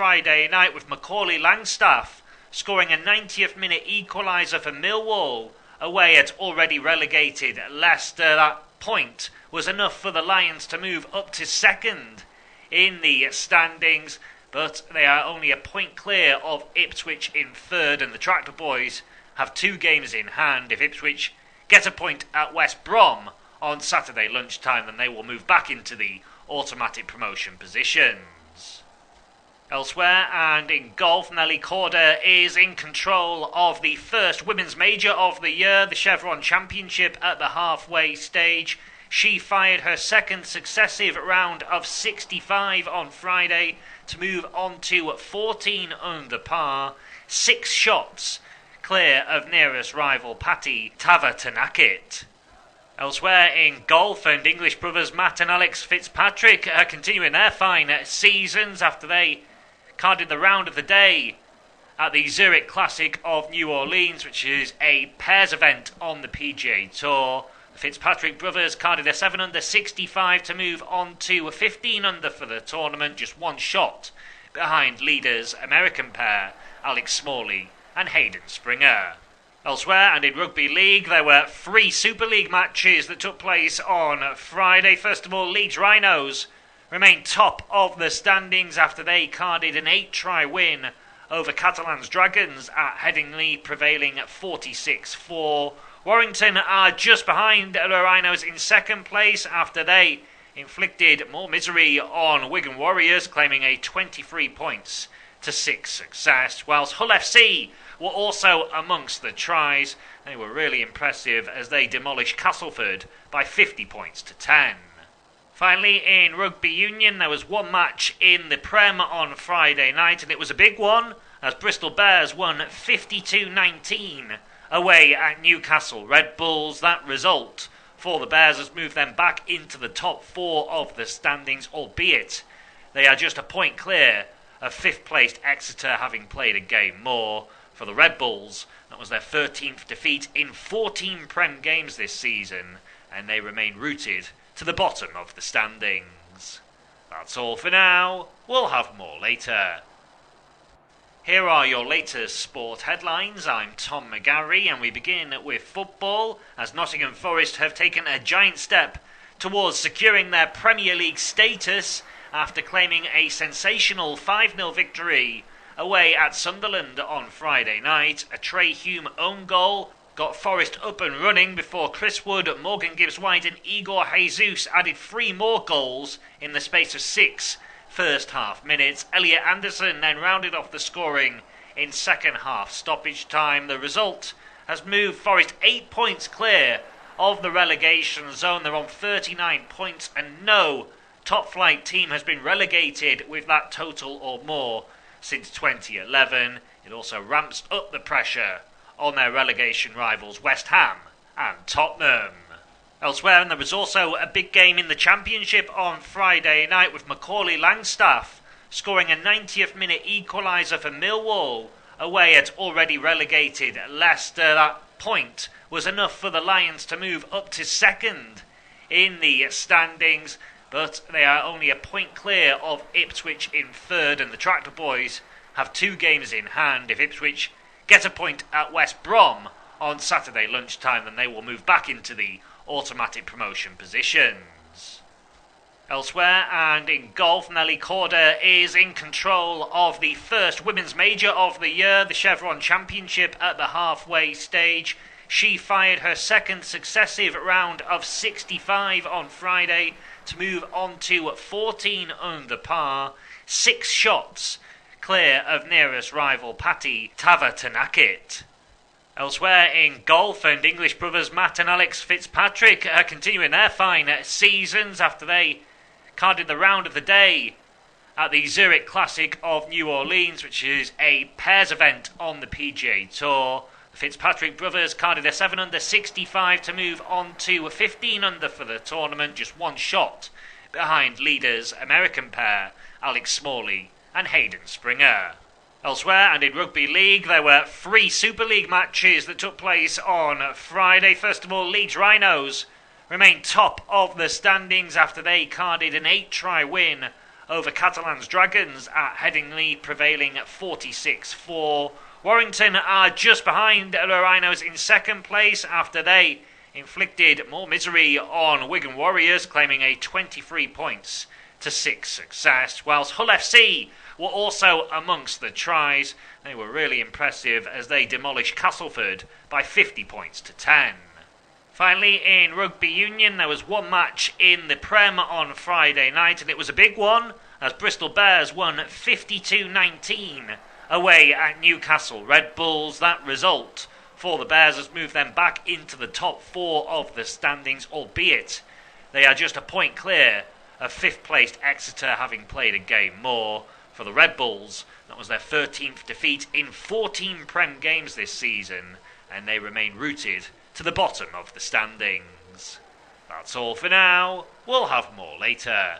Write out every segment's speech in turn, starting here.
Friday night with Macaulay Langstaff scoring a 90th minute equaliser for Millwall away at already relegated Leicester. That point was enough for the Lions to move up to second in the standings, but they are only a point clear of Ipswich in third, and the Tractor Boys have 2 games in hand. If Ipswich get a point at West Brom on Saturday lunchtime, then they will move back into the automatic promotion positions. Elsewhere, and in golf, Nelly Corder is in control of the first women's major of the year, the Chevron Championship, at the halfway stage. She fired her second successive round of 65 on Friday to move on to 14 under par, 6 shots clear of nearest rival Patti Tavatanakit. Elsewhere in golf, and English brothers Matt and Alex Fitzpatrick are continuing their fine seasons after they carded the round of the day at the Zurich Classic of New Orleans, which is a pairs event on the PGA Tour. The Fitzpatrick brothers carded a 7 under 65 to move on to 15 under for the tournament, just 1 shot behind leaders American pair Alex Smalley and Hayden Springer. Elsewhere, and in Rugby League, there were 3 Super League matches that took place on Friday. First of all, Leeds Rhinos remain top of the standings after they carded an 8-try win over Catalan's Dragons at Headingley, prevailing at 46-4. Warrington are just behind the Rhinos in second place after they inflicted more misery on Wigan Warriors, claiming a 23 points to 6 success, whilst Hull FC were also amongst the tries. They were really impressive as they demolished Castleford by 50 points to 10. Finally, in Rugby Union, there was 1 match in the Prem on Friday night, and it was a big one as Bristol Bears won 52-19 away at Newcastle Red Bulls. That result for the Bears has moved them back into the top 4 of the standings, albeit they are just a point clear of 5th placed Exeter, having played a game more. For the Red Bulls, that was their 13th defeat in 14 Prem games this season, and they remain rooted to the bottom of the standings. That's all for now. We'll have more later. Here are your latest sport headlines. I'm Tom McGarry, and we begin with football, as Nottingham Forest have taken a giant step towards securing their Premier League status after claiming a sensational 5-0 victory away at Sunderland on Friday night. A Trey Hume own goal got Forest up and running before Chris Wood, Morgan Gibbs-White and Igor Jesus added 3 more goals in the space of 6 first half minutes. Elliot Anderson then rounded off the scoring in second half stoppage time. The result has moved Forest 8 points clear of the relegation zone. They're on 39 points, and no top flight team has been relegated with that total or more since 2011. It also ramps up the pressure on their relegation rivals West Ham and Tottenham. Elsewhere, and there was also a big game in the Championship on Friday night with Macaulay Langstaff scoring a 90th minute equaliser for Millwall away at already relegated Leicester. That point was enough for the Lions to move up to second in the standings, but they are only a point clear of Ipswich in third, and the Tractor Boys have 2 games in hand. If Ipswich get a point at West Brom on Saturday lunchtime, then they will move back into the automatic promotion positions. Elsewhere, and in golf, Nelly Corder is in control of the first women's major of the year, the Chevron Championship, at the halfway stage. She fired her second successive round of 65 on Friday to move on to 14 under par, 6 shots clear of nearest rival Patti Tavatanakit. Elsewhere in golf, and English brothers Matt and Alex Fitzpatrick are continuing their fine seasons after they carded the round of the day at the Zurich Classic of New Orleans, which is a pairs event on the PGA Tour. The Fitzpatrick brothers carded a 7 under 65 to move on to 15 under for the tournament, just 1 shot behind leaders American pair Alex Smalley and Hayden Springer. Elsewhere, and in Rugby League, there were 3 Super League matches that took place on Friday. First of all, Leeds Rhinos remain top of the standings after they carded an 8-try win over Catalan's Dragons at Headingley, prevailing at 46-4. Warrington are just behind the Rhinos in second place after they inflicted more misery on Wigan Warriors, claiming a 23 points to 6 success, whilst Hull FC were also amongst the tries. They were really impressive as they demolished Castleford by 50 points to 10. Finally, in rugby union, there was one match in the Prem on Friday night, and it was a big one as Bristol Bears won 52-19 away at Newcastle Red Bulls. That result for the Bears has moved them back into the top 4 of the standings, albeit they are just a point clear of 5th placed Exeter, having played a game more. For the Red Bulls, that was their 13th defeat in 14 Prem games this season, and they remain rooted to the bottom of the standings. That's all for now. We'll have more later.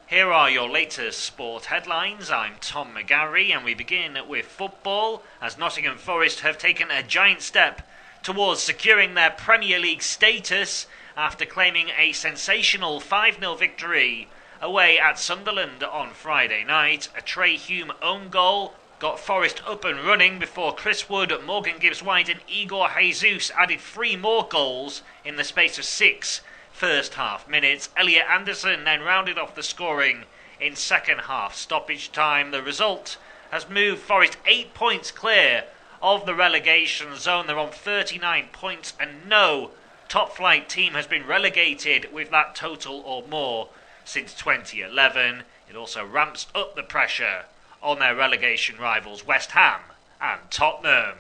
Here are your latest sport headlines. I'm Tom McGarry, and we begin with football, as Nottingham Forest have taken a giant step towards securing their Premier League status after claiming a sensational 5-0 victory away at Sunderland on Friday night. A Trey Hume own goal got Forest up and running before Chris Wood, Morgan Gibbs-White and Igor Jesus added 3 more goals in the space of 6 first half minutes. Elliot Anderson then rounded off the scoring in second half stoppage time. The result has moved Forest 8 points clear of the relegation zone. They're on 39 points and no top flight team has been relegated with that total or more since 2011. It also ramps up the pressure on their relegation rivals West Ham and Tottenham.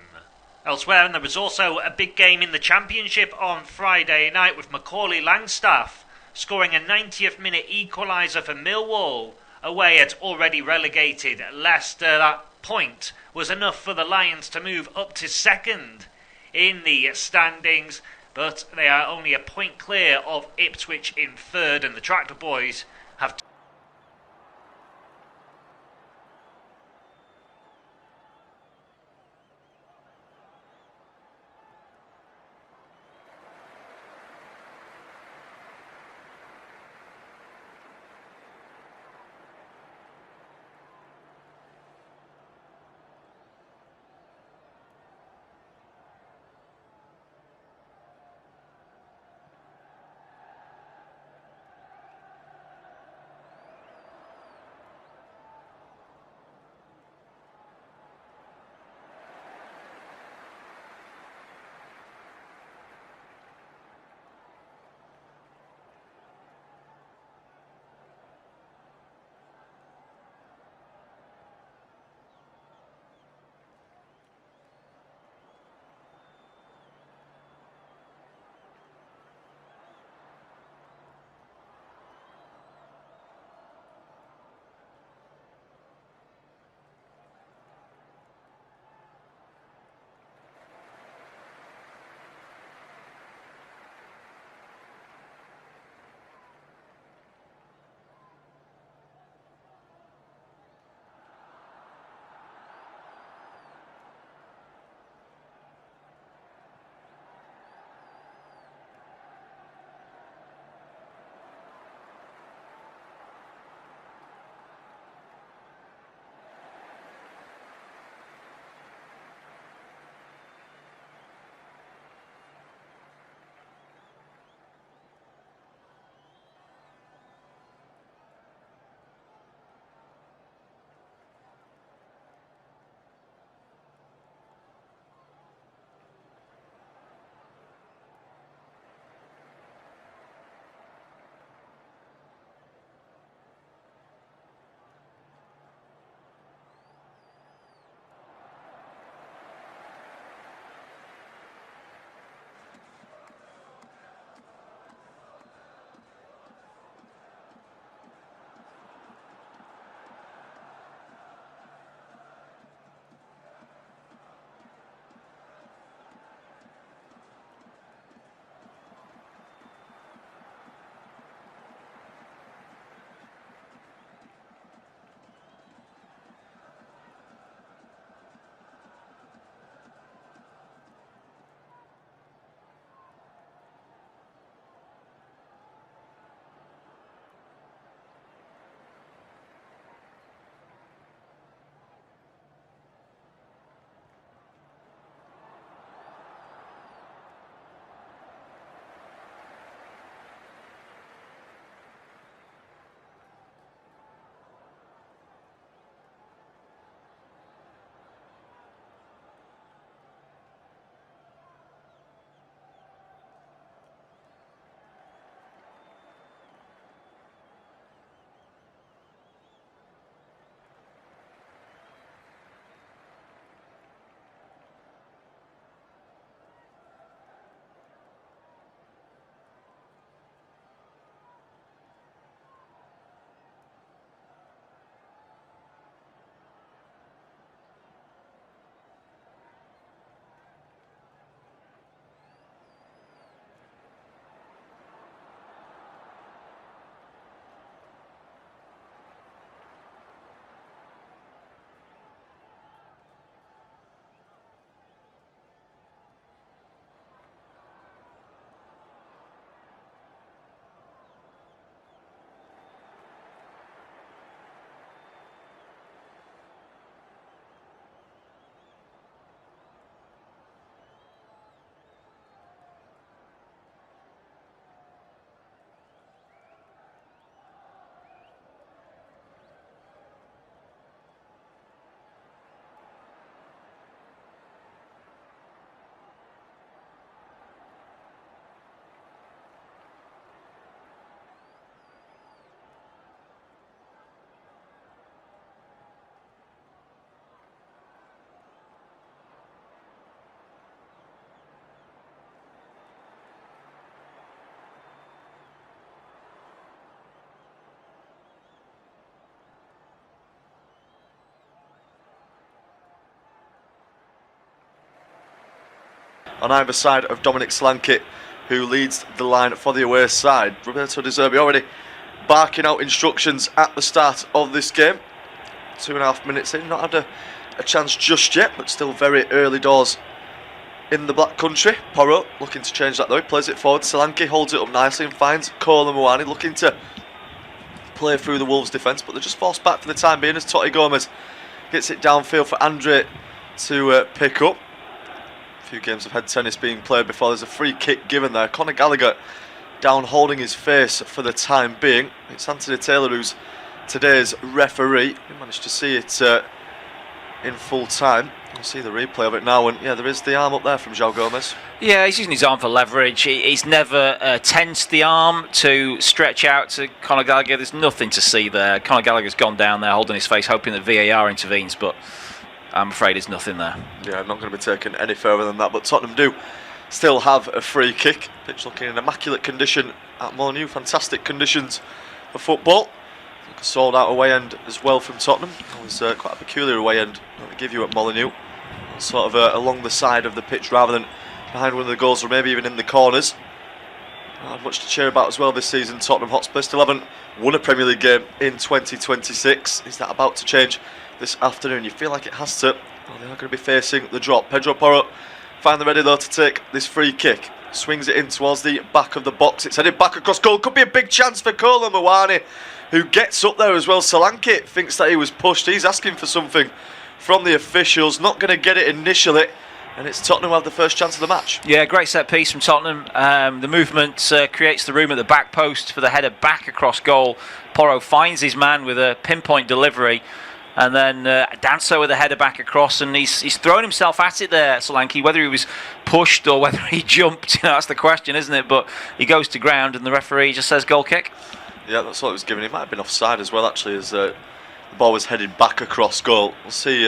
Elsewhere, and there was also a big game in the Championship on Friday night with Macaulay Langstaff scoring a 90th minute equaliser for Millwall away at already relegated Leicester. That point was enough for the Lions to move up to second in the standings, but they are only a point clear of Ipswich in third, and the Tractor Boys have on either side of Dominic Solanke, who leads the line for the away side. Roberto De Zerbi already barking out instructions at the start of this game. 2.5 minutes in, not had a chance just yet, but still very early doors in the Black Country. Porro looking to change that though, he plays it forward. Solanke holds it up nicely and finds Kola Muani looking to play through the Wolves defence, but they're just forced back for the time being as Totti Gomez gets it downfield for Andre to pick up. A few games of head tennis being played before there's a free kick given there. Conor Gallagher down holding his face for the time being. It's Anthony Taylor who's today's referee. We managed to see it in full time. You'll see the replay of it now, and yeah, there is the arm up there from João Gomes. Yeah, he's using his arm for leverage. He's never tensed the arm to stretch out to Conor Gallagher. There's nothing to see there. Conor Gallagher's gone down there holding his face, hoping that VAR intervenes, but I'm afraid there's nothing there. Yeah, not going to be taken any further than that, but Tottenham do still have a free kick. Pitch looking in immaculate condition at Molineux. Fantastic conditions for football. A sold out away end as well from Tottenham. It was quite a peculiar away end that they give you at Molineux. Sort of along the side of the pitch rather than behind one of the goals or maybe even in the corners. Not much to cheer about as well this season. Tottenham Hotspur still haven't won a Premier League game in 2026. Is that about to change this afternoon? You feel like it has to. Well, they are going to be facing the drop. Pedro Porro finally ready though to take this free kick. Swings it in towards the back of the box. It's headed back across goal. Could be a big chance for Kola Muani, who gets up there as well. Solanke thinks that he was pushed. He's asking for something from the officials. Not going to get it initially. And it's Tottenham who have the first chance of the match. Yeah, great set piece from Tottenham. The movement creates the room at the back post for the header back across goal. Porro finds his man with a pinpoint delivery. And then Danso with a header back across, and he's thrown himself at it there, Solanke. Whether he was pushed or whether he jumped, that's the question, isn't it? But he goes to ground, and the referee just says goal kick. Yeah, that's what it was given. He might have been offside as well, actually, as the ball was headed back across goal. We'll see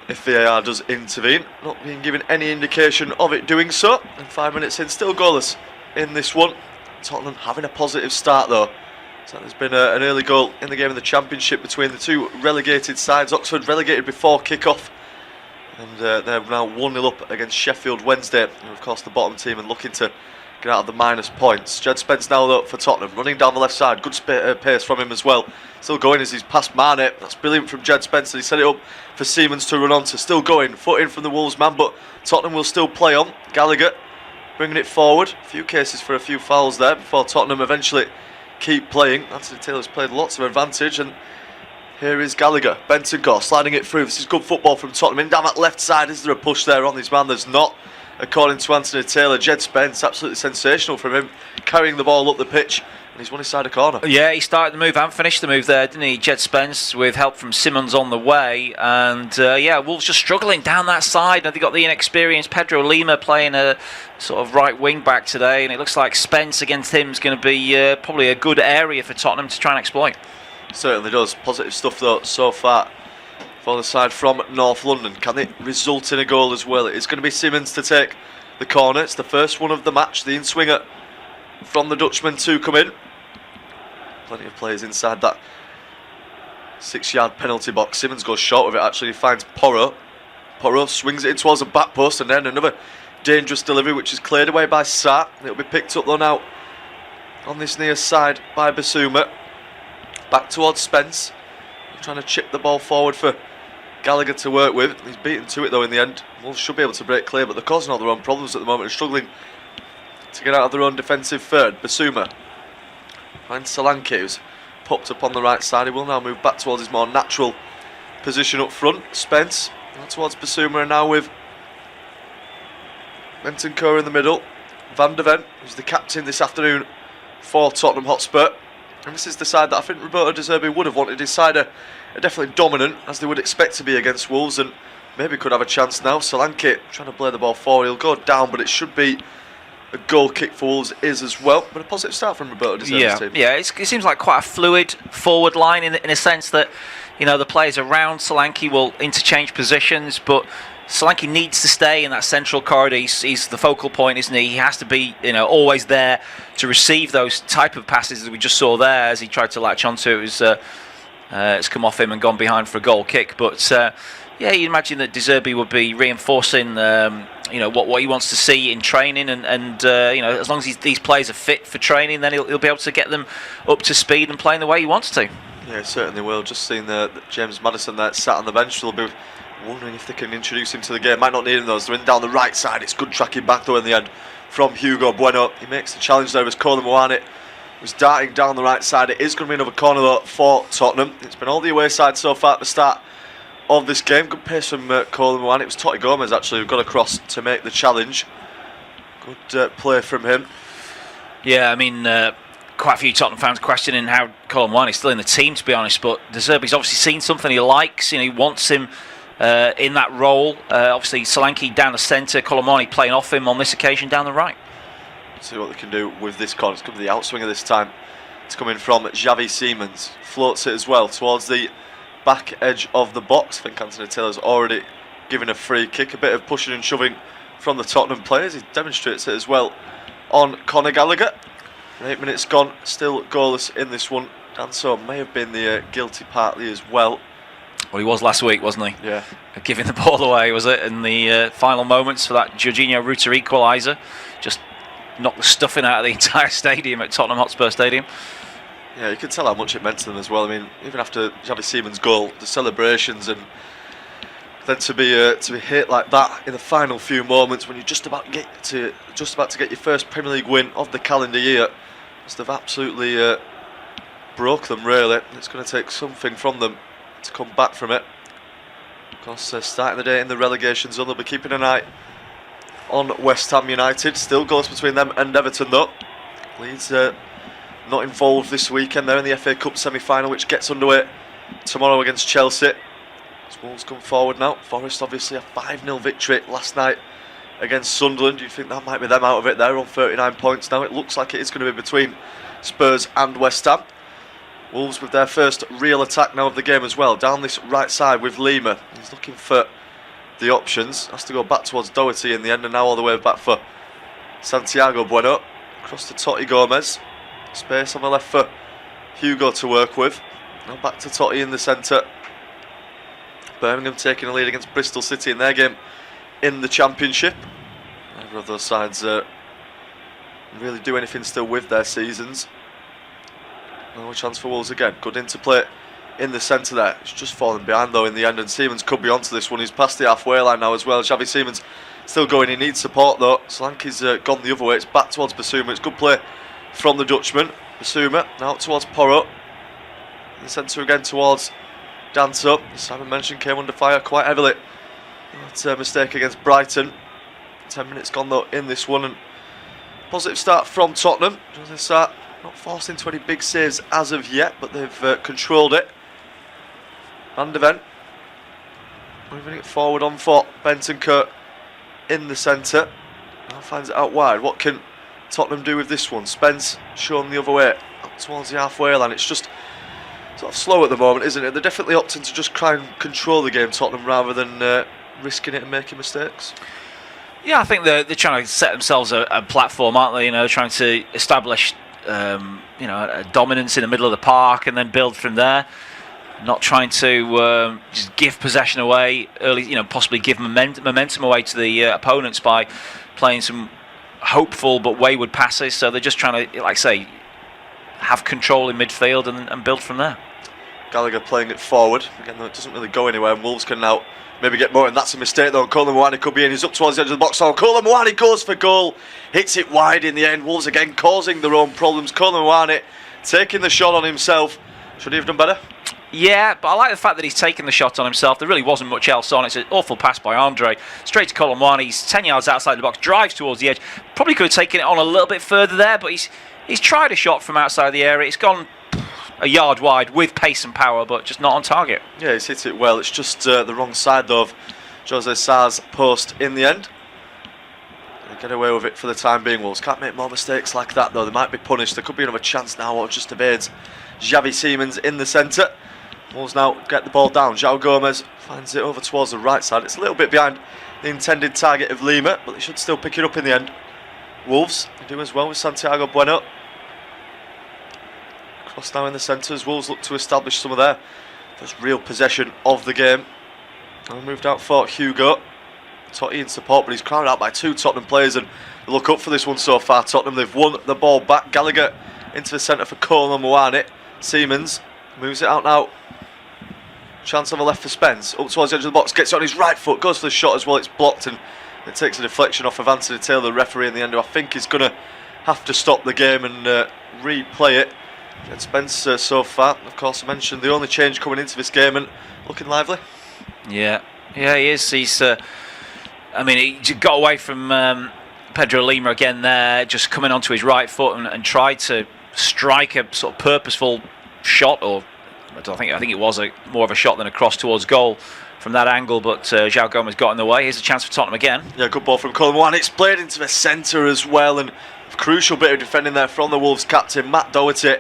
if VAR does intervene. Not being given any indication of it doing so. And 5 minutes in, still goalless in this one. Tottenham having a positive start though. So there's been an early goal in the game of the Championship between the two relegated sides. Oxford relegated before kick-off, and they're now 1-0 up against Sheffield Wednesday, who are of course the bottom team and looking to get out of the minus points. Jed Spence now though for Tottenham, running down the left side. Good pace from him as well. Still going as he's past Mane. That's brilliant from Jed Spence, and he set it up for Siemens to run on to. Still going, foot in from the Wolves man, but Tottenham will still play on. Gallagher bringing it forward. A few cases for a few fouls there before Tottenham eventually keep playing. Anthony Taylor's played lots of advantage, and here is Gallagher. Bentancur sliding it through. This is good football from Tottenham. In down that left side, is there a push there on his man? There's not, according to Anthony Taylor. Jed Spence, absolutely sensational from him, carrying the ball up the pitch, and he's won inside a corner. Yeah, he started the move and finished the move there, didn't he? Jed Spence with help from Simmons on the way, and Wolves just struggling down that side, and they got the inexperienced Pedro Lima playing a sort of right wing back today, and it looks like Spence against him is going to be probably a good area for Tottenham to try and exploit. Certainly does. Positive stuff though so far for the side from North London. Can it result in a goal as well? It's going to be Simmons to take the corner. It's the first one of the match. The in-swinger from the Dutchman to come in. Plenty of players inside that 6-yard penalty box. Simmons goes short of it actually. He finds Porro. Porro swings it in towards the back post, and then another dangerous delivery which is cleared away by Sarr. It'll be picked up though now on this near side by Basuma. Back towards Spence, trying to chip the ball forward for Gallagher to work with. He's beaten to it though in the end. Wolves should be able to break clear, but they're causing all their own problems at the moment and struggling to get out of their own defensive third. Basuma finds Solanke, who's popped up on the right side. He will now move back towards his more natural position up front. Spence towards Basuma, and now with Bentancur in the middle. Van der Ven, who's the captain this afternoon for Tottenham Hotspur. And this is the side that I think Roberto De Zerbi would have wanted. His side are definitely dominant, as they would expect to be against Wolves, and maybe could have a chance now. Solanke trying to play the ball forward. He'll go down, but it should be a goal kick for Wolves is as well. But a positive start from Roberto De Zerbi's team. Yeah, it seems like quite a fluid forward line in a sense that, the players around Solanke will interchange positions, but Solanke needs to stay in that central corridor. He's the focal point, isn't he? He has to be, always there to receive those type of passes that we just saw there as he tried to latch onto it. It's come off him and gone behind for a goal kick. But Yeah, you'd imagine that De Zerbi would be reinforcing, what he wants to see in training, and as long as these players are fit for training, then he'll be able to get them up to speed and playing the way he wants to. Yeah, certainly will. Just seeing James Maddison there sat on the bench, they'll be wondering if they can introduce him to the game. Might not need him though. They're in down the right side. It's good tracking back though in the end from Hugo Bueno. He makes the challenge there as Colin Moani was darting down the right side. It is going to be another corner though for Tottenham. It's been all the away side so far at the start of this game. Good pace from Colin Moani. It was Totti Gomez actually who got across to make the challenge. Good play from him. Yeah, I mean, quite a few Tottenham fans questioning how Colin Moani is still in the team, to be honest, but De Zerbi's obviously seen something he likes. He wants him in that role. Obviously Solanke down the centre, Colin Moani playing off him on this occasion down the right. See what they can do with this corner. It's coming to the outswinger this time. It's coming from Xavi Simons. Floats it as well towards the back edge of the box. I think Anthony Taylor's already given a free kick. A bit of pushing and shoving from the Tottenham players. He demonstrates it as well on Conor Gallagher. 8 minutes gone, still goalless in this one. Danso may have been the guilty party as well. Well, he was last week, wasn't he? Yeah. Giving the ball away, was it, in the final moments for that Jorginho Rutter equaliser. Just knocked the stuffing out of the entire stadium at Tottenham Hotspur Stadium. Yeah, you could tell how much it meant to them as well. I mean, even after Xavi Simons' goal, the celebrations, and then to be hit like that in the final few moments when you're just about to get your first Premier League win of the calendar year, must have absolutely broke them. Really, it's going to take something from them to come back from it. Of course, starting the day in the relegation zone, they'll be keeping an eye on West Ham United. Still goals between them and Everton though. Leeds not involved this weekend. They're in the FA Cup semi-final, which gets underway tomorrow against Chelsea. As Wolves come forward now. Forest obviously a 5-0 victory last night against Sunderland. Do you think that might be them out of it? They're on 39 points now. It looks like it is going to be between Spurs and West Ham. Wolves with their first real attack now of the game as well. Down this right side with Lima. He's looking for the options. Has to go back towards Doherty in the end, and now all the way back for Santiago Bueno. Across to Totti Gomez. Space on the left for Hugo to work with. Now back to Totti in the centre. Birmingham taking a lead against Bristol City in their game in the Championship. Neither of those sides really do anything still with their seasons. No chance for Wolves again. Good interplay in the centre there. It's just fallen behind though in the end, and Simons could be onto this one. He's past the halfway line now as well. Xavi Simons still going. He needs support though. Solanke's gone the other way. It's back towards Basuma. It's good play from the Dutchman. Basuma now towards Porro. In the centre again towards Danso. Simon mentioned came under fire quite heavily. That's a mistake against Brighton. 10 minutes gone though in this one, and positive start from Tottenham. Jose Sarr not forced into any big saves as of yet, but they've controlled it. Van de Ven moving it forward on foot. Bentancur in the centre. Now finds it out wide. What can Tottenham do with this one? Spence shown the other way up towards the halfway line. It's just sort of slow at the moment, isn't it? They're definitely opting to just try and control the game, Tottenham, rather than risking it and making mistakes. Yeah, I think they're trying to set themselves a platform, aren't they? Trying to establish a dominance in the middle of the park and then build from there. Not trying to just give possession away early, possibly give momentum away to the opponents by playing some hopeful but wayward passes. So they're just trying to, like I say, have control in midfield and build from there. Gallagher playing it forward. Again, though, it doesn't really go anywhere, and Wolves can now maybe get more, and that's a mistake though. Colin Moani could be in. He's up towards the edge of the box now. Colin Moani goes for goal. Hits it wide in the end. Wolves again causing their own problems. Colin Moani taking the shot on himself. Should he have done better? Yeah, but I like the fact that he's taken the shot on himself. There really wasn't much else on. It's an awful pass by Andre. Straight to Colin Moani. He's 10 yards outside the box. Drives towards the edge. Probably could have taken it on a little bit further there, but he's tried a shot from outside the area. It's gone a yard wide with pace and power, but just not on target. Yeah, he's hit it well. It's just the wrong side though of Jose Sarr's post in the end. They get away with it for the time being. Wolves can't make more mistakes like that though. They might be punished. There could be another chance now, or just evades Xavi Simons in the centre. Wolves now get the ball down. João Gomez finds it over towards the right side. It's a little bit behind the intended target of Lima, but they should still pick it up in the end. Wolves do as well with Santiago Bueno. Cross now in the centre as Wolves look to establish some of their first real possession of the game. And moved out for Hugo. Totti in support, but he's crowded out by 2 Tottenham players, and they look up for this one so far. Tottenham, they've won the ball back. Gallagher into the centre for Coleman Moane. Siemens moves it out now. Chance of a left for Spence. Up towards the edge of the box, gets it on his right foot, goes for the shot as well. It's blocked, and it takes a deflection off of Anthony Taylor, the referee in the end, who I think is going to have to stop the game and replay it. Jed Spence so far, of course, I mentioned the only change coming into this game, and looking lively. Yeah, he is. He's, he got away from Pedro Lima again there, just coming onto his right foot and tried to strike a sort of purposeful shot, or I think it was more of a shot than a cross towards goal from that angle, but João Gomes got in the way. Here's a chance for Tottenham again. Yeah, good ball from Coleman. It's played into the centre as well, and a crucial bit of defending there from the Wolves captain, Matt Doherty.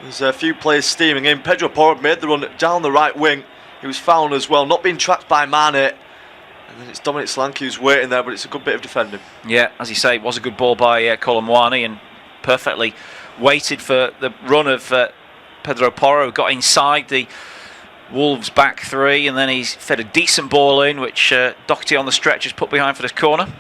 There's a few players steaming in. Pedro Porro made the run down the right wing. He was fouled as well, not being tracked by Mane. And then it's Dominic Solanke who's waiting there, but it's a good bit of defending. Yeah, as you say, it was a good ball by Colin Moane, and perfectly waited for the run of Pedro Porro, got inside the Wolves back 3, and then he's fed a decent ball in, which Doherty on the stretch has put behind for this corner.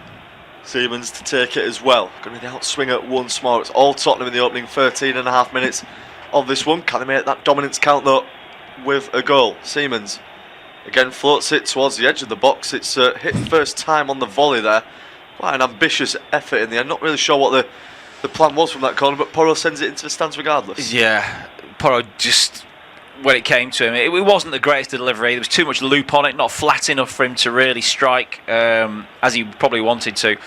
Siemens to take it as well. Going to be the outswinger once more. It's all Tottenham in the opening 13.5 minutes of this one. Can they make that dominance count though with a goal? Siemens again floats it towards the edge of the box. It's hit first time on the volley there. Quite an ambitious effort in the end. Not really sure what the plan was from that corner, but Porro sends it into the stands regardless. Yeah, Porro just, when it came to him, it wasn't the greatest delivery. There was too much loop on it, not flat enough for him to really strike as he probably wanted to,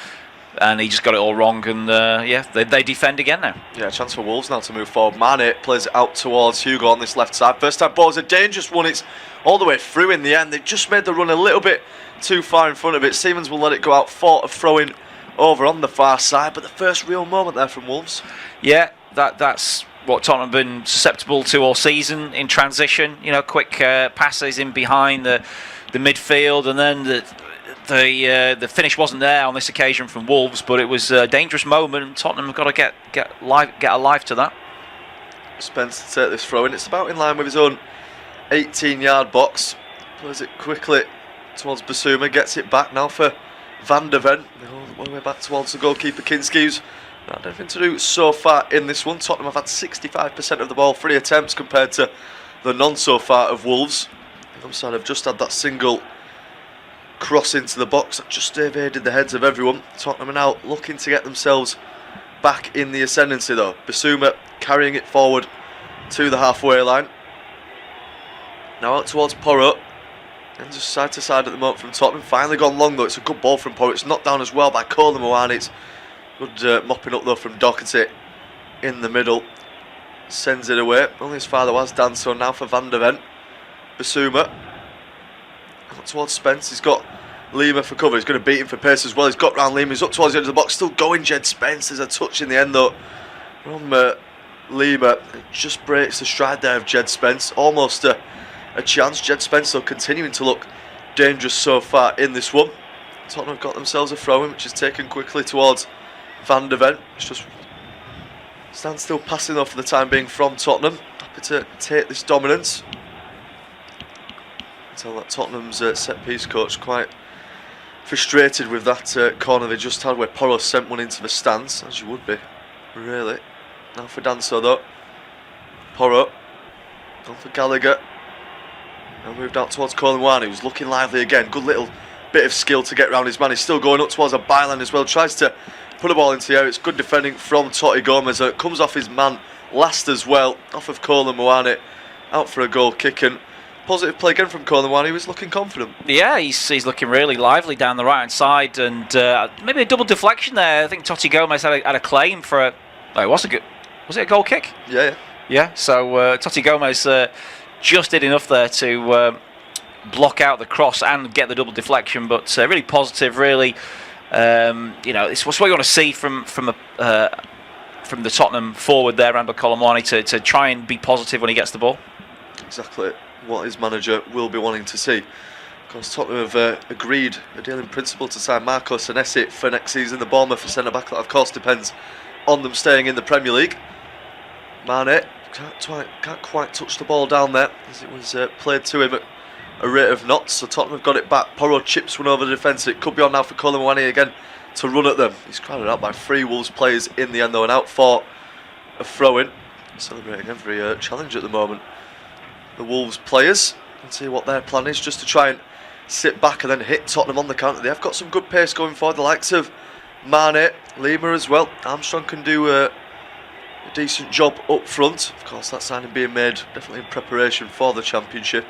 and he just got it all wrong. And they defend again now. Yeah, chance for Wolves now to move forward. Mane plays it out towards Hugo on this left side. First time ball is a dangerous one. It's all the way through in the end. They just made the run a little bit too far in front of it. Siemens will let it go out. Thought of throwing over on the far side, but the first real moment there from Wolves. Yeah, that's what Tottenham have been susceptible to all season in transition. You know, quick passes in behind the midfield, and then the finish wasn't there on this occasion from Wolves, but it was a dangerous moment, and Tottenham have got to get alive to that. Spence to take this throw in. It's about in line with his own 18-yard box. Plays it quickly towards Basuma, gets it back now for Van der Ven. All the way back towards the goalkeeper Kinski, who's not had anything to do so far in this one. Tottenham have had 65% of the ball, 3 attempts compared to the none so far of Wolves. The other side have just had that single cross into the box that just evaded the heads of everyone. Tottenham are now looking to get themselves back in the ascendancy though. Basuma carrying it forward to the halfway line. Now out towards Porro. And just side to side at the moment from Tottenham. Finally gone long though. It's a good ball from Porro. It's knocked down as well by Coleman Moane. It's good mopping up though from Doherty in the middle. Sends it away. Only as far as was done. So now for Van der Ven. Basuma. Up towards Spence. He's got Lima for cover. He's going to beat him for pace as well. He's got round Lima. He's up towards the edge of the box. Still going Jed Spence. There's a touch in the end though from Lima. It just breaks the stride there of Jed Spence. Almost a chance. Jed Spence though continuing to look dangerous so far in this one. Tottenham have got themselves a throw-in, which is taken quickly towards Van der Ven. It's just standstill passing though for the time being from Tottenham. Happy to take this dominance. Tell that Tottenham's set piece coach quite frustrated with that corner they just had where Porro sent one into the stands, as you would be, really. Now for Danso though. Porro. On for Gallagher. Now moved out towards Coleman Moane, who's looking lively again. Good little bit of skill to get around his man. He's still going up towards a byline as well. Tries to put a ball into the air. It's good defending from Totti Gomez. It comes off his man last as well. Off of Coleman Moane. Out for a goal kick, and positive play again from Coleman Moane. He was looking confident. Yeah, he's looking really lively down the right hand side, and maybe a double deflection there. I think Totti Gomez had a claim for was it a goal kick? Yeah. So Totti Gomez just did enough there to block out the cross and get the double deflection, but really positive, really. It's what you want to see from the Tottenham forward there, Amber Colomwani, to try and be positive when he gets the ball. Exactly what his manager will be wanting to see. Of course, Tottenham have agreed a deal in principle to sign Marco Senesi for next season. The Bournemouth for centre-back, that of course depends on them staying in the Premier League. Mane can't quite touch the ball down there as it was played to him a rate of knots. So Tottenham have got it back. Porro chips one over the defence. It could be on now for Colin Mwani again to run at them. He's crowded out by 3 Wolves players in the end though, and out for a throw-in. Celebrating every challenge at the moment. The Wolves players, and see what their plan is, just to try and sit back and then hit Tottenham on the counter. They have got some good pace going forward, the likes of Mane, Lima as well. Armstrong can do a decent job up front. Of course, that signing being made definitely in preparation for the Championship.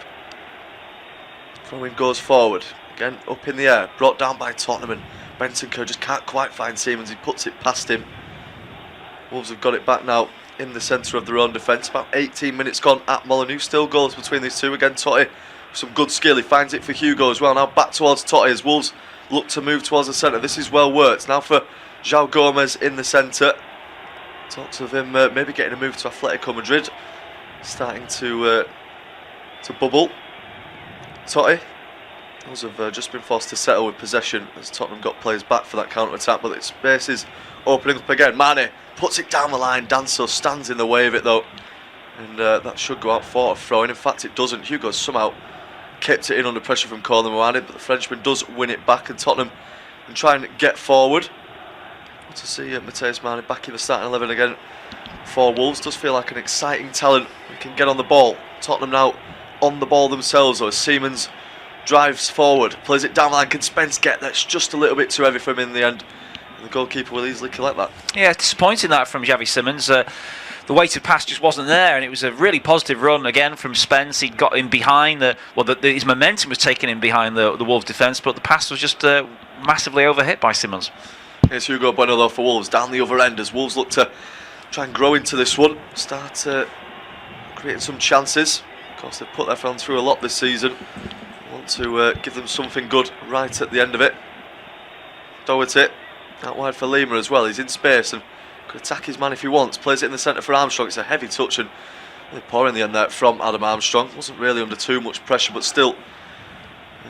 Throw-in goes forward, again up in the air, brought down by Tottenham, and Bentancur just can't quite find Siemens. He puts it past him. Wolves have got it back now in the centre of their own defence. About 18 minutes gone at Molineux. Still goals between these two. Again, Totti, some good skill. He finds it for Hugo as well. Now back towards Totti as Wolves look to move towards the centre. This is well worked. Now for João Gomez in the centre. Talks of him maybe getting a move to Atletico Madrid. Starting to bubble. Totti. Those have just been forced to settle with possession as Tottenham got players back for that counter-attack, but the space is opening up again. Mane puts it down the line. Danso stands in the way of it though, and that should go out for a throw-in. In fact, it doesn't. Hugo somehow kept it in under pressure from Colin Mwani, but the Frenchman does win it back, and Tottenham can try and get forward. To see Matheus Mane back in the starting 11 again for Wolves. Does feel like an exciting talent. We can get on the ball. Tottenham now on the ball themselves, though. Siemens drives forward, plays it down the line. Can Spence get that? It's just a little bit too heavy for him in the end. And the goalkeeper will easily collect that. Yeah, disappointing that from Xavi Simons. The weighted pass just wasn't there, and it was a really positive run again from Spence. He'd got in behind his momentum was taken in behind the Wolves defence, but the pass was just massively overhit by Simons. Here's Hugo Bueno though for Wolves down the other end as Wolves look to try and grow into this one, start creating some chances. Of course, they've put their fans through a lot this season. Want to give them something good right at the end of it. Doherty out wide for Lima as well. He's in space and could attack his man if he wants. Plays it in the centre for Armstrong. It's a heavy touch and really poor in the end there from Adam Armstrong. Wasn't really under too much pressure, but still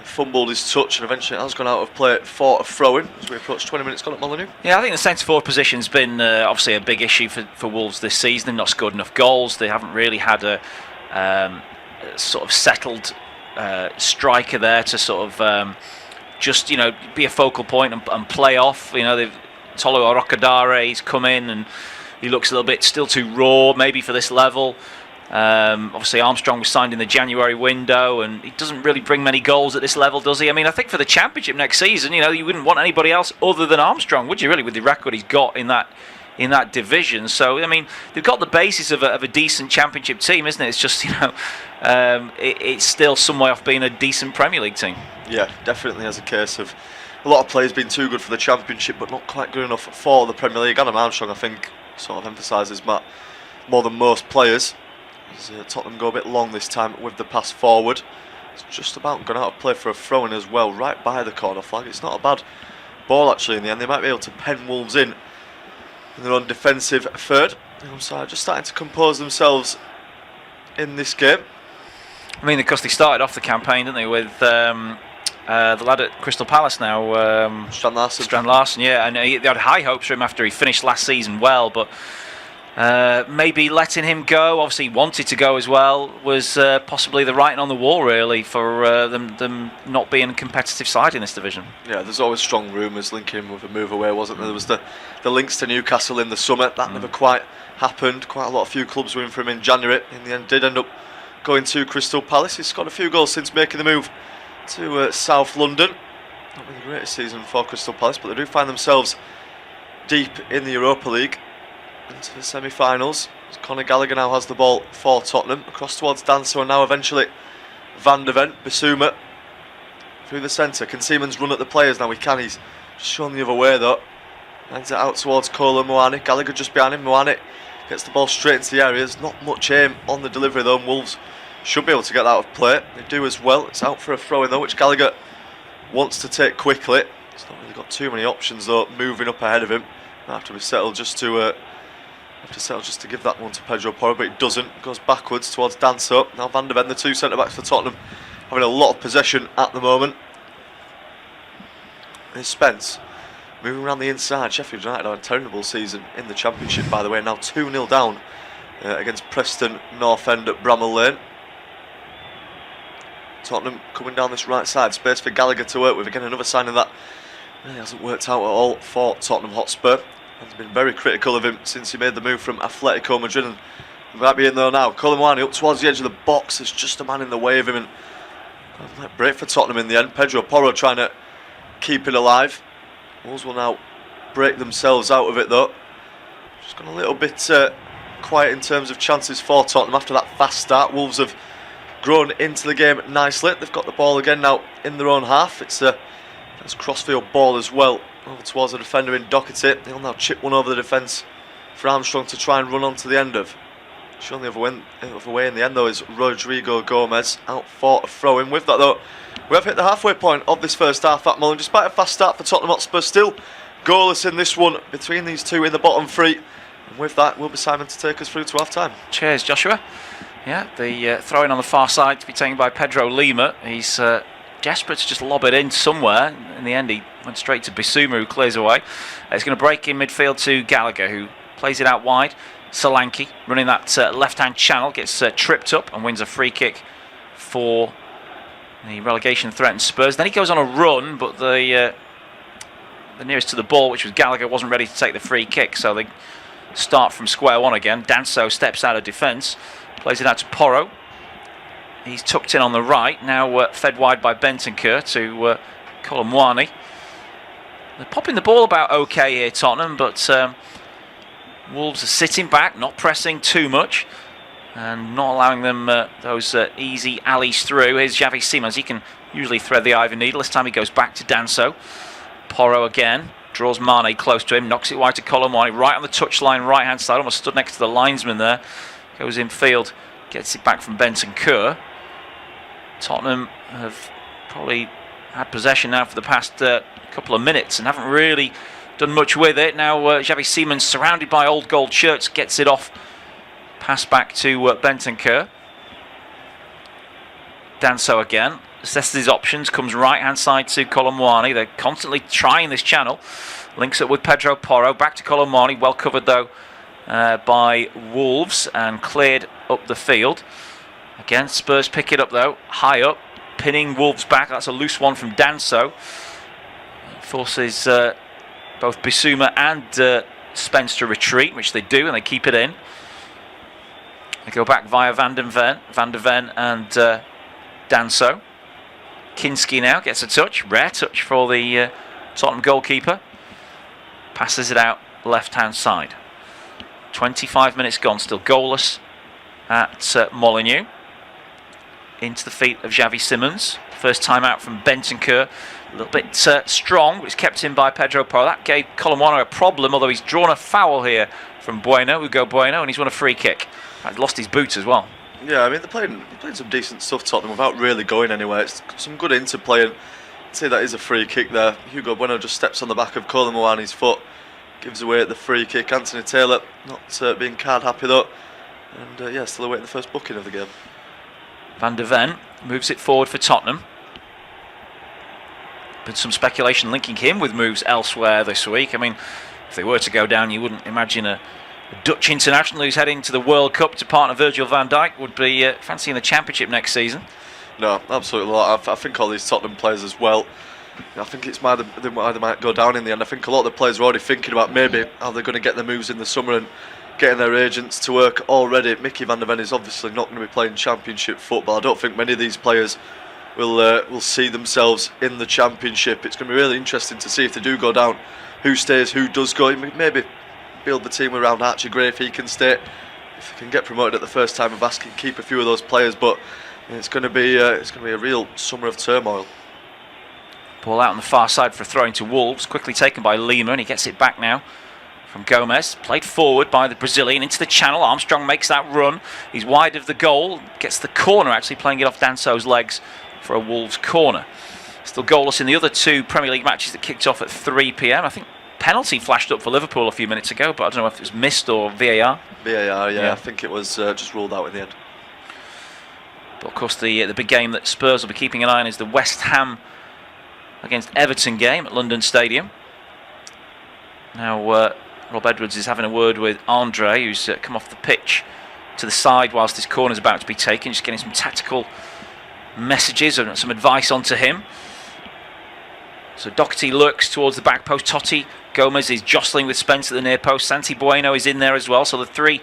fumbled his touch, and eventually it has gone out of play for a throw-in as we approach 20 minutes gone at Molineux. Yeah, I think the centre-forward position's been obviously a big issue for Wolves this season. They've not scored enough goals. They haven't really had a sort of settled striker there to sort of just be a focal point and play off. Tolo Arokadare, he's come in and he looks a little bit still too raw maybe for this level. Obviously Armstrong was signed in the January window and he doesn't really bring many goals at this level, does he? I mean, I think for the Championship next season, you wouldn't want anybody else other than Armstrong, would you really, with the record he's got in that division? So, I mean, they've got the basis of a decent Championship team, isn't it? It's just, it's still some way off being a decent Premier League team. Yeah, definitely has a case of a lot of players being too good for the Championship but not quite good enough for the Premier League. Adam Armstrong, I think, sort of emphasises that more than most players. As Tottenham go a bit long this time with the pass forward. It's just about gone out of play for a throw-in as well, right by the corner flag. It's not a bad ball actually in the end. They might be able to pen Wolves in their own defensive third. So just starting to compose themselves in this game. I mean, because they started off the campaign, didn't they, with the lad at Crystal Palace now, Strand Larsen, yeah, and they had high hopes for him after he finished last season well, but maybe letting him go, obviously he wanted to go as well, was possibly the writing on the wall really for them not being a competitive side in this division. Yeah, there's always strong rumours linking him with a move away, wasn't there? There was the links to Newcastle in the summer, that never quite happened. Quite a few clubs were in for him in January. In the end did end up going to Crystal Palace. He's scored a few goals since making the move to South London. Not been the greatest season for Crystal Palace, but they do find themselves deep in the Europa League into the semi-finals. Conor Gallagher now has the ball for Tottenham, across towards Danso, and now eventually Van de Ven. Bissouma through the centre. Can Siemens run at the players now? He can. He's just shown the other way though. Hands it out towards Colin Mwani. Gallagher just behind him. Mwani gets the ball straight into the area. There's not much aim on the delivery though, and Wolves should be able to get that out of play. They do as well. It's out for a throw-in though, which Gallagher wants to take quickly. He's not really got too many options though, moving up ahead of him. Might have to be settled just to give that one to Pedro Porro, but it doesn't. It goes backwards towards Danso. Now Van de Ven, the two centre-backs for Tottenham, having a lot of possession at the moment. Here's Spence moving around the inside. Sheffield United had a terrible season in the Championship, by the way, now 2-0 down against Preston North End at Bramall Lane. Tottenham coming down this right side, space for Gallagher to work with. Again, another sign of that really hasn't worked out at all for Tottenham Hotspur. Has been very critical of him since he made the move from Atletico Madrid, and he might be in there now. Colin up towards the edge of the box. There's just a man in the way of him, and might break for Tottenham in the end. Pedro Porro trying to keep it alive. Wolves will now break themselves out of it though. Just gone a little bit quiet in terms of chances for Tottenham after that fast start. Wolves have grown into the game nicely. They've got the ball again now in their own half. It's a crossfield ball as well over towards the defender in Doherty. They'll now chip one over the defence for Armstrong to try and run on to the end of. Showing the other way in the end though is Rodrigo Gomez out for a throw in. With that though, we have hit the halfway point of this first half at Mullen. Despite a fast start for Tottenham Hotspur, still goalless in this one between these two in the bottom three. And with that, will be Simon to take us through to half time. Cheers, Joshua. Yeah, the throw-in on the far side to be taken by Pedro Lima. He's desperate to just lob it in somewhere. In the end, he went straight to Bissouma, who clears away. He's going to break in midfield to Gallagher, who plays it out wide. Solanke running that left-hand channel, gets tripped up and wins a free kick for the relegation-threatened Spurs. Then he goes on a run, but the nearest to the ball, which was Gallagher, wasn't ready to take the free kick, so they start from square one again. Danso steps out of defence, plays it out to Porro. He's tucked in on the right, now fed wide by Bentancur to Colomwani. They're popping the ball about okay here, Tottenham, but Wolves are sitting back, not pressing too much, and not allowing them those easy alleys through. Here's Xavi Simons. He can usually thread the eye of a needle. This time he goes back to Danso. Porro again, draws Mane close to him, knocks it wide to Colomwani, right on the touchline, right-hand side, almost stood next to the linesman there. Goes in field, gets it back from Bentancur. Tottenham have probably had possession now for the past couple of minutes and haven't really done much with it. Now Xavi Simons, surrounded by old gold shirts, gets it off. Pass back to Bentancur. Danso again. Assesses his options, comes right hand side to Colomwani. They're constantly trying this channel. Links up with Pedro Porro. Back to Colomwani. Well covered though by Wolves and cleared up the field. Again, Spurs pick it up though. High up. Pinning Wolves back. That's a loose one from Danso. Forces both Bissouma and Spence to retreat, which they do, and they keep it in. They go back via Van der Ven and Danso. Kinski now gets a touch, rare touch for the Tottenham goalkeeper. Passes it out left-hand side. 25 minutes gone, still goalless at Molineux. Into the feet of Xavi Simons. First time out from Bentancur. A little bit strong, but it's kept in by Pedro Porro. That gave Colomwani a problem, although he's drawn a foul here from Hugo Bueno, and he's won a free kick. He's lost his boots as well. Yeah, I mean, they're playing some decent stuff, Tottenham, without really going anywhere. It's some good interplay, and I'd say that is a free kick there. Hugo Bueno just steps on the back of Colomwani's foot, gives away the free kick. Anthony Taylor not being card happy though, and yeah, still awaiting the first booking of the game. Van der Ven moves it forward for Tottenham. Been some speculation linking him with moves elsewhere this week. I mean, if they were to go down, you wouldn't imagine a Dutch international who's heading to the World Cup to partner Virgil van Dijk would be fancying the Championship next season. No, absolutely not. I think all these Tottenham players as well, I think they might go down in the end. I think a lot of the players are already thinking about maybe how they're going to get their moves in the summer and getting their agents to work already. Mickey van der Ven is obviously not going to be playing Championship football. I don't think many of these players will see themselves in the Championship. It's going to be really interesting to see if they do go down, who stays, who does go. Maybe build the team around Archie Gray if he can stay. If he can get promoted at the first time of asking, keep a few of those players. But it's going to be a real summer of turmoil. Ball out on the far side for a throw into Wolves, quickly taken by Lima, and he gets it back now from Gomez. Played forward by the Brazilian into the channel. Armstrong makes that run. He's wide of the goal, gets the corner actually, playing it off Danso's legs for a Wolves corner. Still goalless in the other two Premier League matches that kicked off at 3 p.m. I think penalty flashed up for Liverpool a few minutes ago, but I don't know if it was missed or VAR. VAR, yeah. I think it was just ruled out in the end. But of course the big game that Spurs will be keeping an eye on is the West Ham against Everton game at London Stadium. Now Rob Edwards is having a word with Andre, who's come off the pitch to the side whilst his corner is about to be taken, just getting some tactical messages and some advice onto him. So Doherty lurks towards the back post. Totti, Gomez is jostling with Spence at the near post. Santi Bueno is in there as well. So the three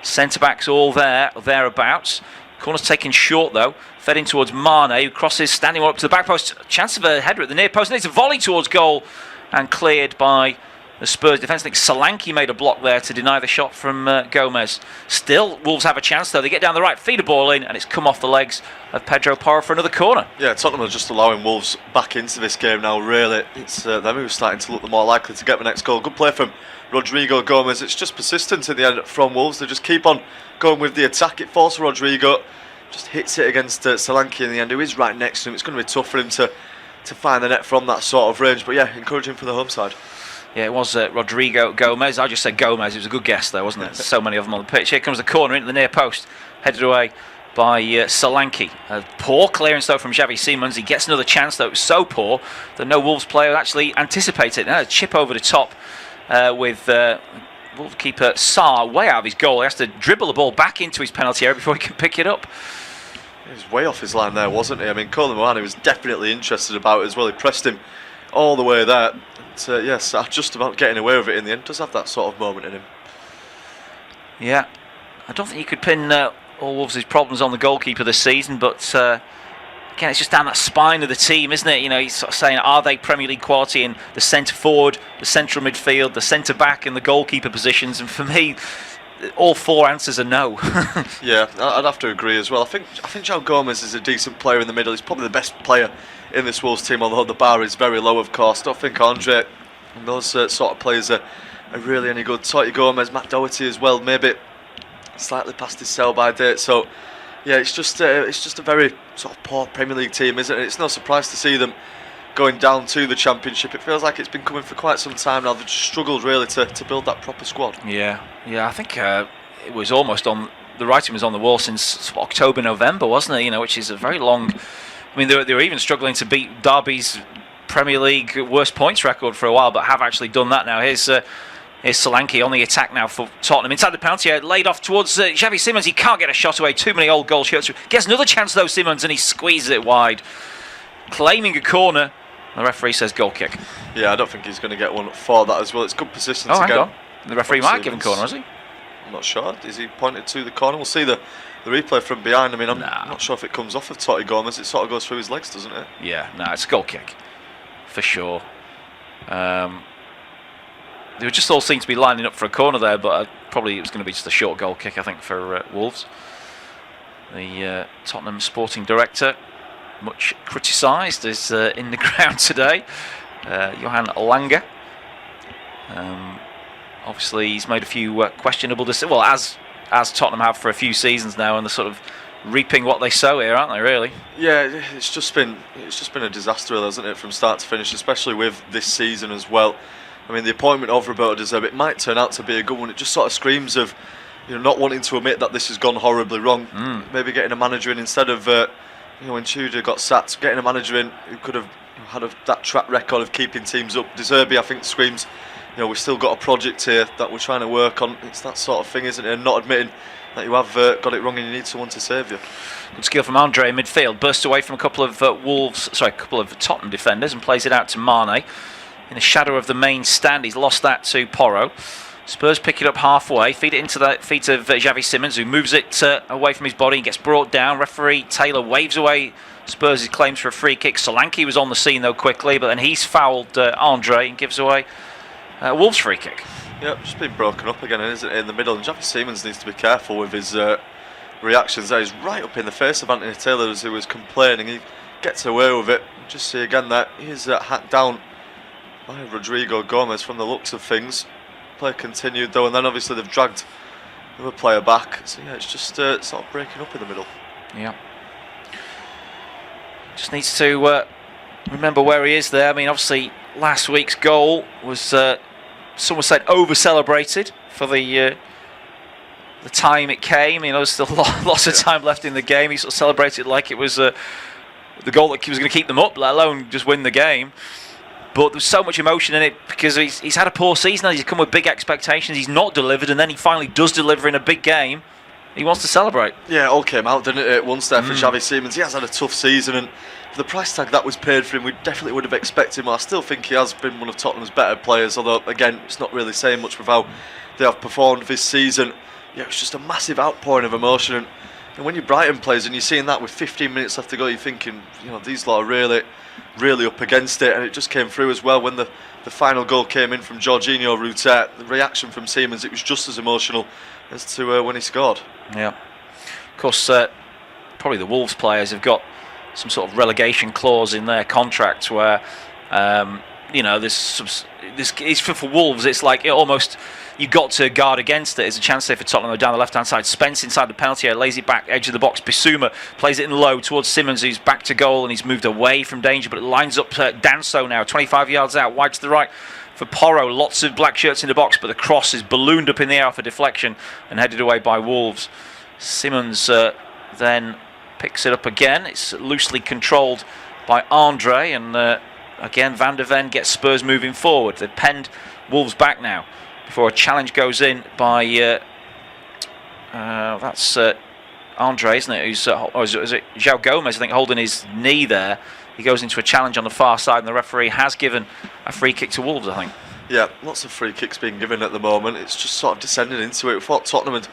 centre-backs all there, or thereabouts. Corner's taken short though. Fed in towards Mane, who crosses, standing up to the back post. Chance of a header at the near post. And it's a volley towards goal and cleared by the Spurs defence. I think Solanke made a block there to deny the shot from Gomez. Still, Wolves have a chance though. They get down the right, feed a ball in, and it's come off the legs of Pedro Porro for another corner. Yeah, Tottenham are just allowing Wolves back into this game now, really. It's them who are starting to look the more likely to get the next goal. Good play from Rodrigo Gomez. It's just persistence in the end from Wolves. They just keep on going with the attack. It falls for Rodrigo. Just hits it against Solanke in the end, who is right next to him. It's going to be tough for him to find the net from that sort of range. But yeah, encouraging for the home side. Yeah, it was Rodrigo Gomez. I just said Gomez. It was a good guess there, wasn't it? So many of them on the pitch. Here comes the corner into the near post. Headed away by Solanke. Poor clearance though from Xavi Simons. He gets another chance though. It was so poor that no Wolves player actually anticipated it. A chip over the top with Wolves keeper Sarr way out of his goal. He has to dribble the ball back into his penalty area before he can pick it up. He was way off his line there, wasn't he? I mean, Colin Moani was definitely interested about it as well. He pressed him all the way there. Yes, just about getting away with it in the end. Does have that sort of moment in him. Yeah, I don't think you could pin all Wolves' problems on the goalkeeper this season, but again, it's just down that spine of the team, isn't it? You know, he's sort of saying, are they Premier League quality in the centre forward, the central midfield, the centre back, and the goalkeeper positions? And for me, all four answers are no. Yeah, I'd have to agree as well. I think João Gomez is a decent player in the middle. He's probably the best player in this Wolves team, although the bar is very low, of course. I don't think Andre and those sort of players are really any good. Totti Gomez, Matt Doherty as well, maybe slightly past his sell-by date. So yeah, it's just a very sort of poor Premier League team, isn't it? It's no surprise to see them going down to the Championship. It feels like it's been coming for quite some time now. They've just struggled really to build that proper squad. Yeah, I think it was almost on the writing was on the wall since October, November, wasn't it? You know, which is a very long. I mean, they were even struggling to beat Derby's Premier League worst points record for a while, but have actually done that now. Here's Solanke on the attack now for Tottenham. Inside the penalty area, laid off towards Xavi Simons. He can't get a shot away. Too many old goal shirts. Gets another chance though, Simons, and he squeezes it wide. Claiming a corner. The referee says goal kick. Yeah, I don't think he's going to get one for that as well. It's good persistence again. Hang on. The referee might give him corner, has he? I'm not sure. Is he pointed to the corner? We'll see the replay from behind. I mean, I'm not sure if it comes off of Totti Gomez. It sort of goes through his legs, doesn't it? Yeah, it's a goal kick for sure. They would just all seem to be lining up for a corner there, but probably it was going to be just a short goal kick, I think, for Wolves. The Tottenham sporting director, much criticised, is in the ground today. Johan Lange. Obviously, he's made a few questionable decisions. Well, as Tottenham have for a few seasons now, and they're sort of reaping what they sow here, aren't they? Really? Yeah, it's just been a disaster, hasn't it, from start to finish, especially with this season as well. I mean, the appointment of Roberto De Zerbi, it might turn out to be a good one. It just sort of screams of, not wanting to admit that this has gone horribly wrong. Maybe getting a manager in instead of, when Tudor got sacked, getting a manager in who could have had that track record of keeping teams up. De Zerbi, I think, screams, we've still got a project here that we're trying to work on. It's that sort of thing, isn't it? And not admitting that you have got it wrong and you need someone to save you. Good skill from Andre in midfield. Bursts away from a couple of Tottenham defenders and plays it out to Mane. In the shadow of the main stand, he's lost that to Porro. Spurs pick it up halfway, feed it into the feet of Xavi Simons, who moves it away from his body and gets brought down. Referee Taylor waves away Spurs' claims for a free kick. Solanke was on the scene though quickly, but then he's fouled Andre and gives away Wolves' free kick. Yeah, just been broken up again, isn't it, in the middle? And Xavi Simons needs to be careful with his reactions there. He's right up in the face of Anthony Taylor, who was complaining. He gets away with it. Just see again that he's hacked down by Rodrigo Gomez from the looks of things. Play continued though, and then obviously they've dragged another player back. So yeah, it's just sort of breaking up in the middle. Yeah. Just needs to remember where he is there. I mean, obviously last week's goal was, someone said, over-celebrated for the time it came. There's still lots of time left in the game. He sort of celebrated like it was the goal that was going to keep them up, let alone just win the game. But there's so much emotion in it because he's had a poor season. He's come with big expectations. He's not delivered, and then he finally does deliver in a big game. he wants to celebrate. Yeah, it all came out, didn't it, once there for Xavi Simons. He has had a tough season, and for the price tag that was paid for him, we definitely would have expected him. I still think he has been one of Tottenham's better players, although, again, it's not really saying much with how they have performed this season. Yeah, it's just a massive outpouring of emotion, and when you're Brighton players and you're seeing that with 15 minutes left to go, you're thinking, these lot are really up against it, and it just came through as well when the final goal came in from Jorginho Rutter. The reaction from Siemens, it was just as emotional as to when he scored. Yeah. Of course, probably the Wolves players have got some sort of relegation clause in their contract where, this is for Wolves. It's like almost you've got to guard against it. There's a chance there for Tottenham down the left-hand side. Spence inside the penalty area, lays it back, edge of the box. Bissouma plays it in low towards Simmons, who's back to goal, and he's moved away from danger, but it lines up Danso now, 25 yards out, wide to the right for Porro. Lots of black shirts in the box, but the cross is ballooned up in the air for deflection and headed away by Wolves. Simmons then picks it up again. It's loosely controlled by Andre, and again Van der Ven gets Spurs moving forward. They've penned Wolves back now before a challenge goes in by that's Andre, isn't it? Or is it João Gomez, I think, holding his knee there. He goes into a challenge on the far side, and the referee has given a free kick to Wolves, I think. Yeah, lots of free kicks being given at the moment. It's just sort of descended into it. We thought Tottenham had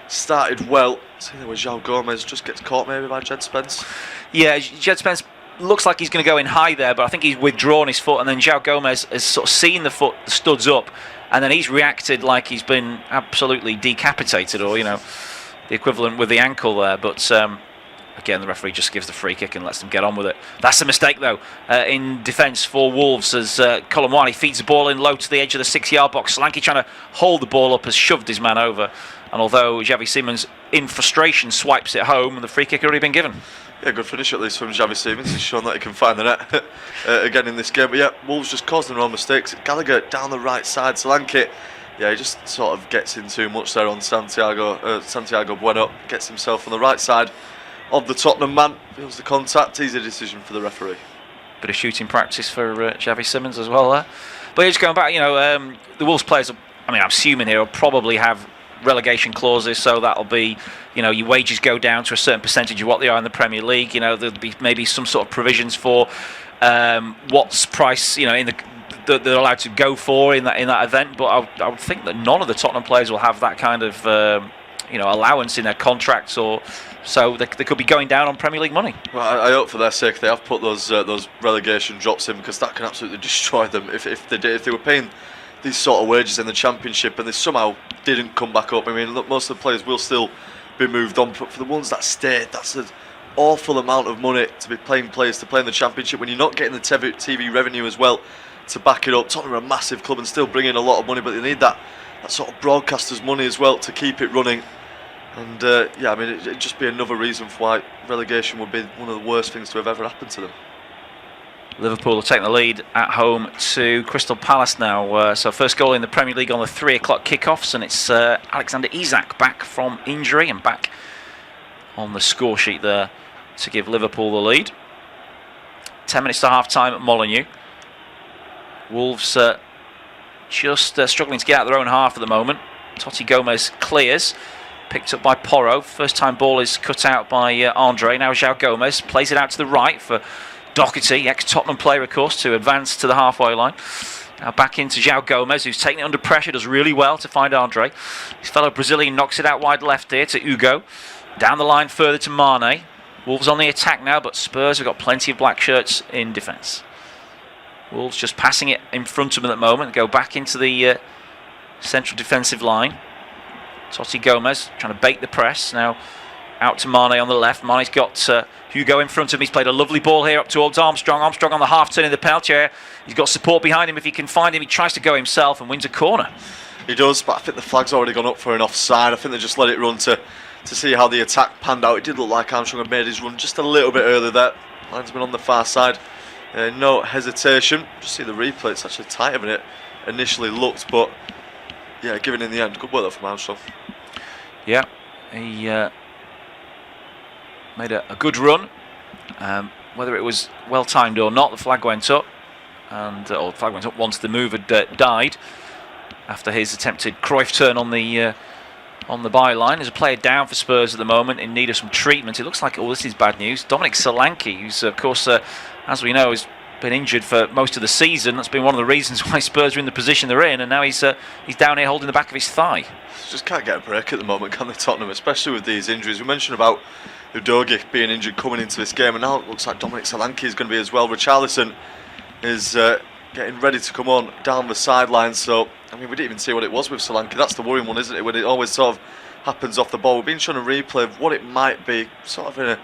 started well. See, there was João Gomez, just gets caught maybe by Jed Spence. Yeah, Jed Spence looks like he's going to go in high there, but I think he's withdrawn his foot, and then João Gomez has sort of seen the foot, the studs up, and then he's reacted like he's been absolutely decapitated, or the equivalent with the ankle there. But again, the referee just gives the free kick and lets them get on with it. That's a mistake, though, in defence for Wolves, as Colomwani feeds the ball in low to the edge of the 6-yard box. Solanke trying to hold the ball up has shoved his man over, and although Xavi Simons in frustration swipes it home, and the free kick had already been given. Yeah, good finish at least from Xavi Simons. He's shown that he can find the net again in this game. But yeah, Wolves just causing their own mistakes. Gallagher down the right side. Solanke, yeah, he just sort of gets in too much there on Santiago Bueno. Gets himself on the right side of the Tottenham man. Feels the contact. Easy decision for the referee. Bit of shooting practice for Xavi Simons as well there. But just going back, the Wolves players, I'm assuming here, will probably have relegation clauses, so that'll be, your wages go down to a certain percentage of what they are in the Premier League. There'll be maybe some sort of provisions for what's price, that they're allowed to go for in that event. But I would think that none of the Tottenham players will have that kind of allowance in their contracts, or so they could be going down on Premier League money. Well, I hope for their sake they have put those relegation drops in, because that can absolutely destroy them if they were paying these sort of wages in the Championship and they somehow didn't come back up. I mean, look, most of the players will still be moved on, but for the ones that stayed, that's an awful amount of money to be playing players to play in the Championship when you're not getting the TV revenue as well to back it up. Tottenham are a massive club and still bring in a lot of money, but they need that sort of broadcasters' money as well to keep it running. And it'd just be another reason for why relegation would be one of the worst things to have ever happened to them. Liverpool are taking the lead at home to Crystal Palace now. So first goal in the Premier League on the 3 o'clock kickoffs, and it's Alexander Isak back from injury and back on the score sheet there to give Liverpool the lead. 10 minutes to half time at Molineux. Wolves just struggling to get out their own half at the moment. Totti Gomez clears, picked up by Porro. First time ball is cut out by Andre. Now João Gomez plays it out to the right for Doherty, ex-Tottenham player, of course, to advance to the halfway line. Now back into João Gomez, who's taking it under pressure, does really well to find Andre. His fellow Brazilian knocks it out wide left here to Hugo. Down the line further to Mane. Wolves on the attack now, but Spurs have got plenty of black shirts in defence. Wolves just passing it in front of them at the moment. Go back into the central defensive line. Totti Gomez trying to bait the press. Now out to Mane on the left. Mane's got Hugo in front of him. He's played a lovely ball here up towards Armstrong. Armstrong on the half turn in the penalty area. He's got support behind him. If he can find him, he tries to go himself and wins a corner. He does, but I think the flag's already gone up for an offside. I think they just let it run to see how the attack panned out. It did look like Armstrong had made his run just a little bit earlier there. Linesman on the far side. No hesitation. Just see the replay. It's actually tighter than it initially looked, but yeah, given in the end. Good work though from Armstrong. Yeah, he made a good run. Whether it was well timed or not, the flag went up, and the flag went up once the move had died after his attempted Cruyff turn on the on the byline. There's a player down for Spurs at the moment in need of some treatment. It looks like, this is bad news. Dominic Solanke, who's, of course, as we know, has been injured for most of the season. That's been one of the reasons why Spurs are in the position they're in, and now he's down here holding the back of his thigh. Just can't get a break at the moment, can they, Tottenham, especially with these injuries. We mentioned about Udogie being injured coming into this game, and now it looks like Dominic Solanke is going to be as well. Richarlison is getting ready to come on down the sideline, so I mean, we didn't even see what it was with Solanke. That's the worrying one, isn't it, when it always sort of happens off the ball. We've been trying to replay of what it might be, sort of in a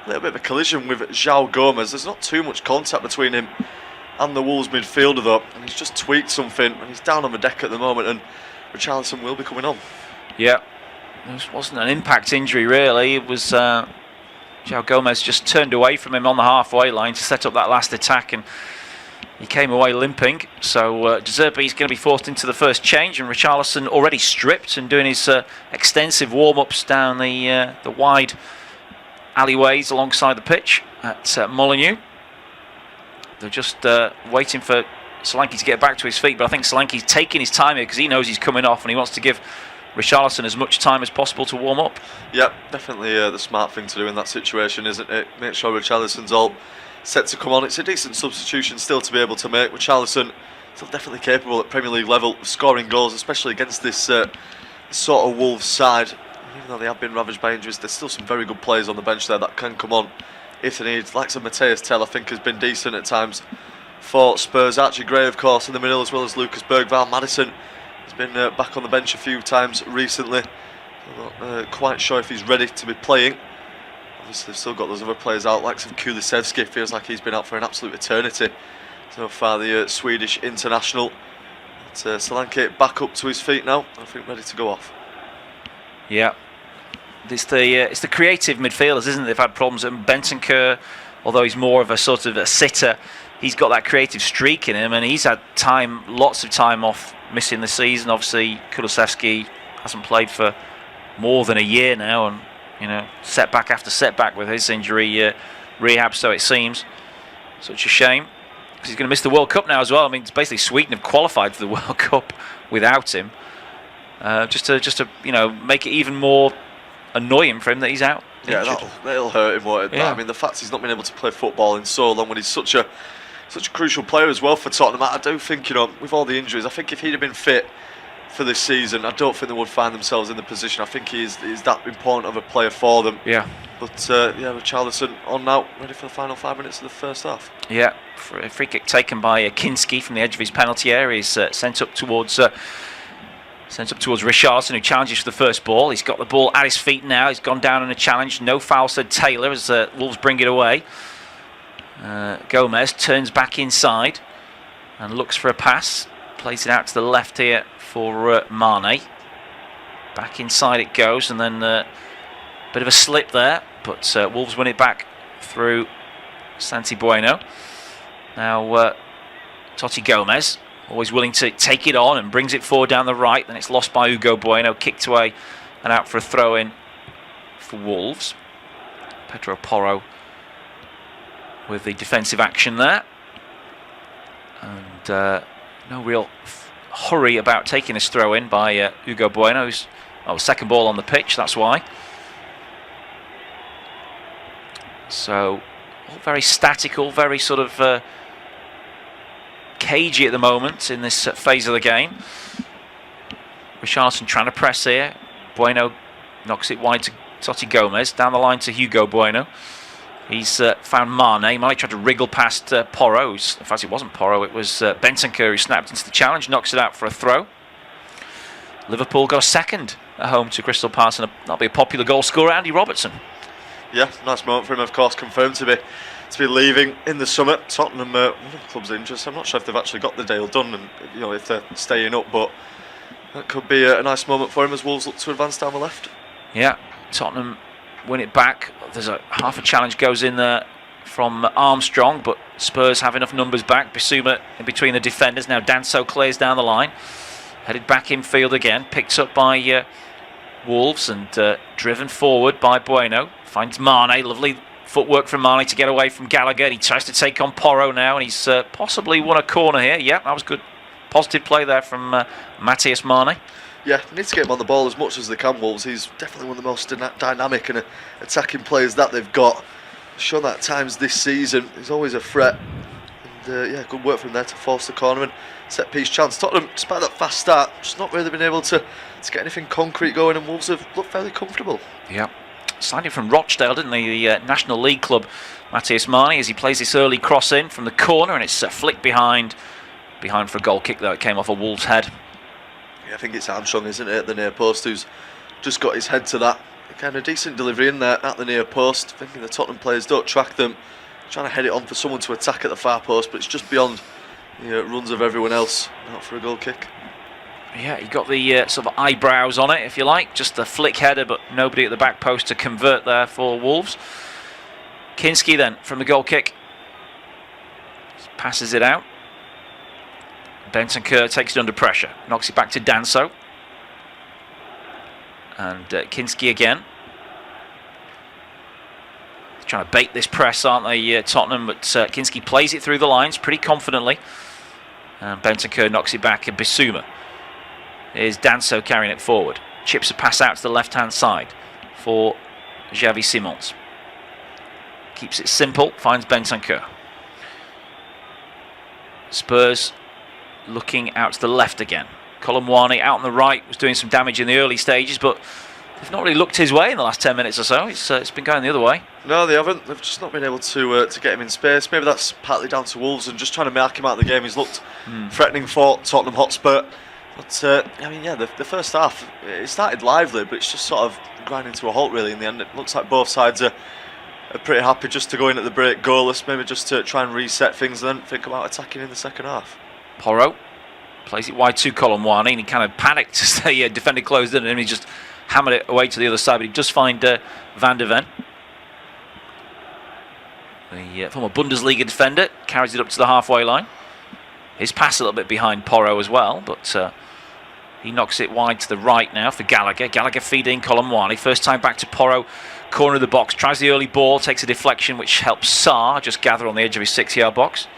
little bit of a collision with João Gomez. There's not too much contact between him and the Wolves midfielder though, and he's just tweaked something, and he's down on the deck at the moment, and Richarlison will be coming on. Yeah, this wasn't an impact injury really. It was João Gomez just turned away from him on the halfway line to set up that last attack, and he came away limping. So De Zerbi is going to be forced into the first change, and Richarlison already stripped and doing his extensive warm-ups down the wide alleyways alongside the pitch at Molineux. They're just waiting for Solanke to get back to his feet, but I think Solanke's taking his time here because he knows he's coming off and he wants to give Richarlison as much time as possible to warm up. Yeah, definitely the smart thing to do in that situation, isn't it? Make sure Richarlison's all set to come on. It's a decent substitution still to be able to make. Richarlison still definitely capable at Premier League level of scoring goals, especially against this sort of Wolves side. Even though they have been ravaged by injuries, there's still some very good players on the bench there that can come on if they need. Like Matthias Tell, I think, has been decent at times for Spurs. Archie Gray, of course, in the middle, as well as Lucas Bergvall. Madison has been back on the bench a few times recently. I'm not quite sure if he's ready to be playing. Obviously, they've still got those other players out, like some Kulusevski. Feels like he's been out for an absolute eternity so far, the Swedish international. But Solanke back up to his feet now, I think ready to go off. Yeah, it's the creative midfielders, isn't it? They've had problems. And Bentancur, although he's more of a sort of a sitter, he's got that creative streak in him, and he's had lots of time off, missing the season. Obviously, Kulusevski hasn't played for more than a year now, and setback after setback with his injury rehab, so it seems. Such a shame, because he's going to miss the World Cup now as well. I mean, it's basically Sweden have qualified for the World Cup without him. Just to make it even more annoying for him that he's out. Yeah, that'll hurt him. Won't it? Yeah. I mean, the fact he's not been able to play football in so long when he's such a crucial player as well for Tottenham. I do think, with all the injuries, I think if he'd have been fit for this season, I don't think they would find themselves in the position. I think he's that important of a player for them. Yeah. But Richarlison on now, ready for the final 5 minutes of the first half. Yeah, for a free kick taken by Kinski from the edge of his penalty area. He's sent up towards Richarlison, who challenges for the first ball. He's got the ball at his feet now. He's gone down in a challenge. No foul, said Taylor, as Wolves bring it away. Gomez turns back inside and looks for a pass. Plays it out to the left here for Mane. Back inside it goes, and then a bit of a slip there, but Wolves win it back through Santi Bueno. Now Totti Gomez, always willing to take it on, and brings it forward down the right. Then it's lost by Hugo Bueno, kicked away and out for a throw-in for Wolves. Pedro Porro with the defensive action there, and no real hurry about taking this throw-in by Hugo Bueno, who's second ball on the pitch, that's why. So all very statical, very sort of cagey at the moment in this phase of the game. Richarlison trying to press here. Bueno knocks it wide to Totti Gomez, down the line to Hugo Bueno. He's found Mane. Mane tried to wriggle past Porro. In fact, it wasn't Porro, it was Bentancur who snapped into the challenge, knocks it out for a throw. Liverpool got a second at home to Crystal Palace, and that'll be a popular goal scorer, Andy Robertson. Yeah, nice moment for him, of course, confirmed to be leaving in the summer. Tottenham, one of the club's interest. I'm not sure if they've actually got the deal done, and if they're staying up, but that could be a nice moment for him as Wolves look to advance down the left. Yeah, Tottenham win it back. There's half a challenge goes in there from Armstrong, but Spurs have enough numbers back. Bissouma in between the defenders. Now Danso clears down the line, headed back in field again, picked up by Wolves, and driven forward by Bueno. Finds Mane, lovely footwork from Mane to get away from Gallagher. He tries to take on Porro now, and he's possibly won a corner here. Yeah, that was good, positive play there from Matthias Mane. Yeah, they need to get him on the ball as much as they can, Wolves. He's definitely one of the most dynamic and attacking players that they've got. Shown that at times this season. He's always a threat. And yeah, good work from there to force the corner and set piece chance. Tottenham, despite that fast start, just not really been able to get anything concrete going, and Wolves have looked fairly comfortable. Yeah. Signed him from Rochdale, didn't they? The National League club, Matthias Marni, as he plays this early cross in from the corner, and it's flicked behind for a goal kick, though it came off a Wolves' head. Yeah, I think it's Armstrong, isn't it, at the near post, who's just got his head to that. Kind of decent delivery in there at the near post, thinking the Tottenham players don't track them, trying to head it on for someone to attack at the far post, but it's just beyond the runs of everyone else, out for a goal kick. Yeah, he got the sort of eyebrows on it, if you like, just a flick header, but nobody at the back post to convert there for Wolves. Kinski then from the goal kick, just passes it out. Bentancur takes it under pressure, knocks it back to Danso. And Kinski again. Trying to bait this press, aren't they, Tottenham? But Kinski plays it through the lines pretty confidently. And Bentancur knocks it back, and Bissouma. Here's Danso carrying it forward. Chips a pass out to the left-hand side for Xavi Simons. Keeps it simple, finds Bentancur. Spurs looking out to the left again. Colomwani out on the right was doing some damage in the early stages, but they've not really looked his way in the last 10 minutes or so. It's been going the other way. No, they haven't. They've just not been able to get him in space. Maybe that's partly down to Wolves and just trying to mark him out of the game. He's looked threatening for Tottenham Hotspur. But, I mean, yeah, the first half, it started lively, but it's just sort of grinding to a halt, really, in the end. It looks like both sides are pretty happy just to go in at the break goalless, maybe just to try and reset things and then think about attacking in the second half. Porro plays it wide to Colomwani, and he kind of panicked as the defender closed in, and he just hammered it away to the other side, but he does find Van der Ven. The former Bundesliga defender carries it up to the halfway line. His pass a little bit behind Porro as well, but he knocks it wide to the right now for Gallagher. Gallagher feeding Colomwani. First time back to Porro, corner of the box. Tries the early ball, takes a deflection, which helps Sarr just gather on the edge of his 6-yard box.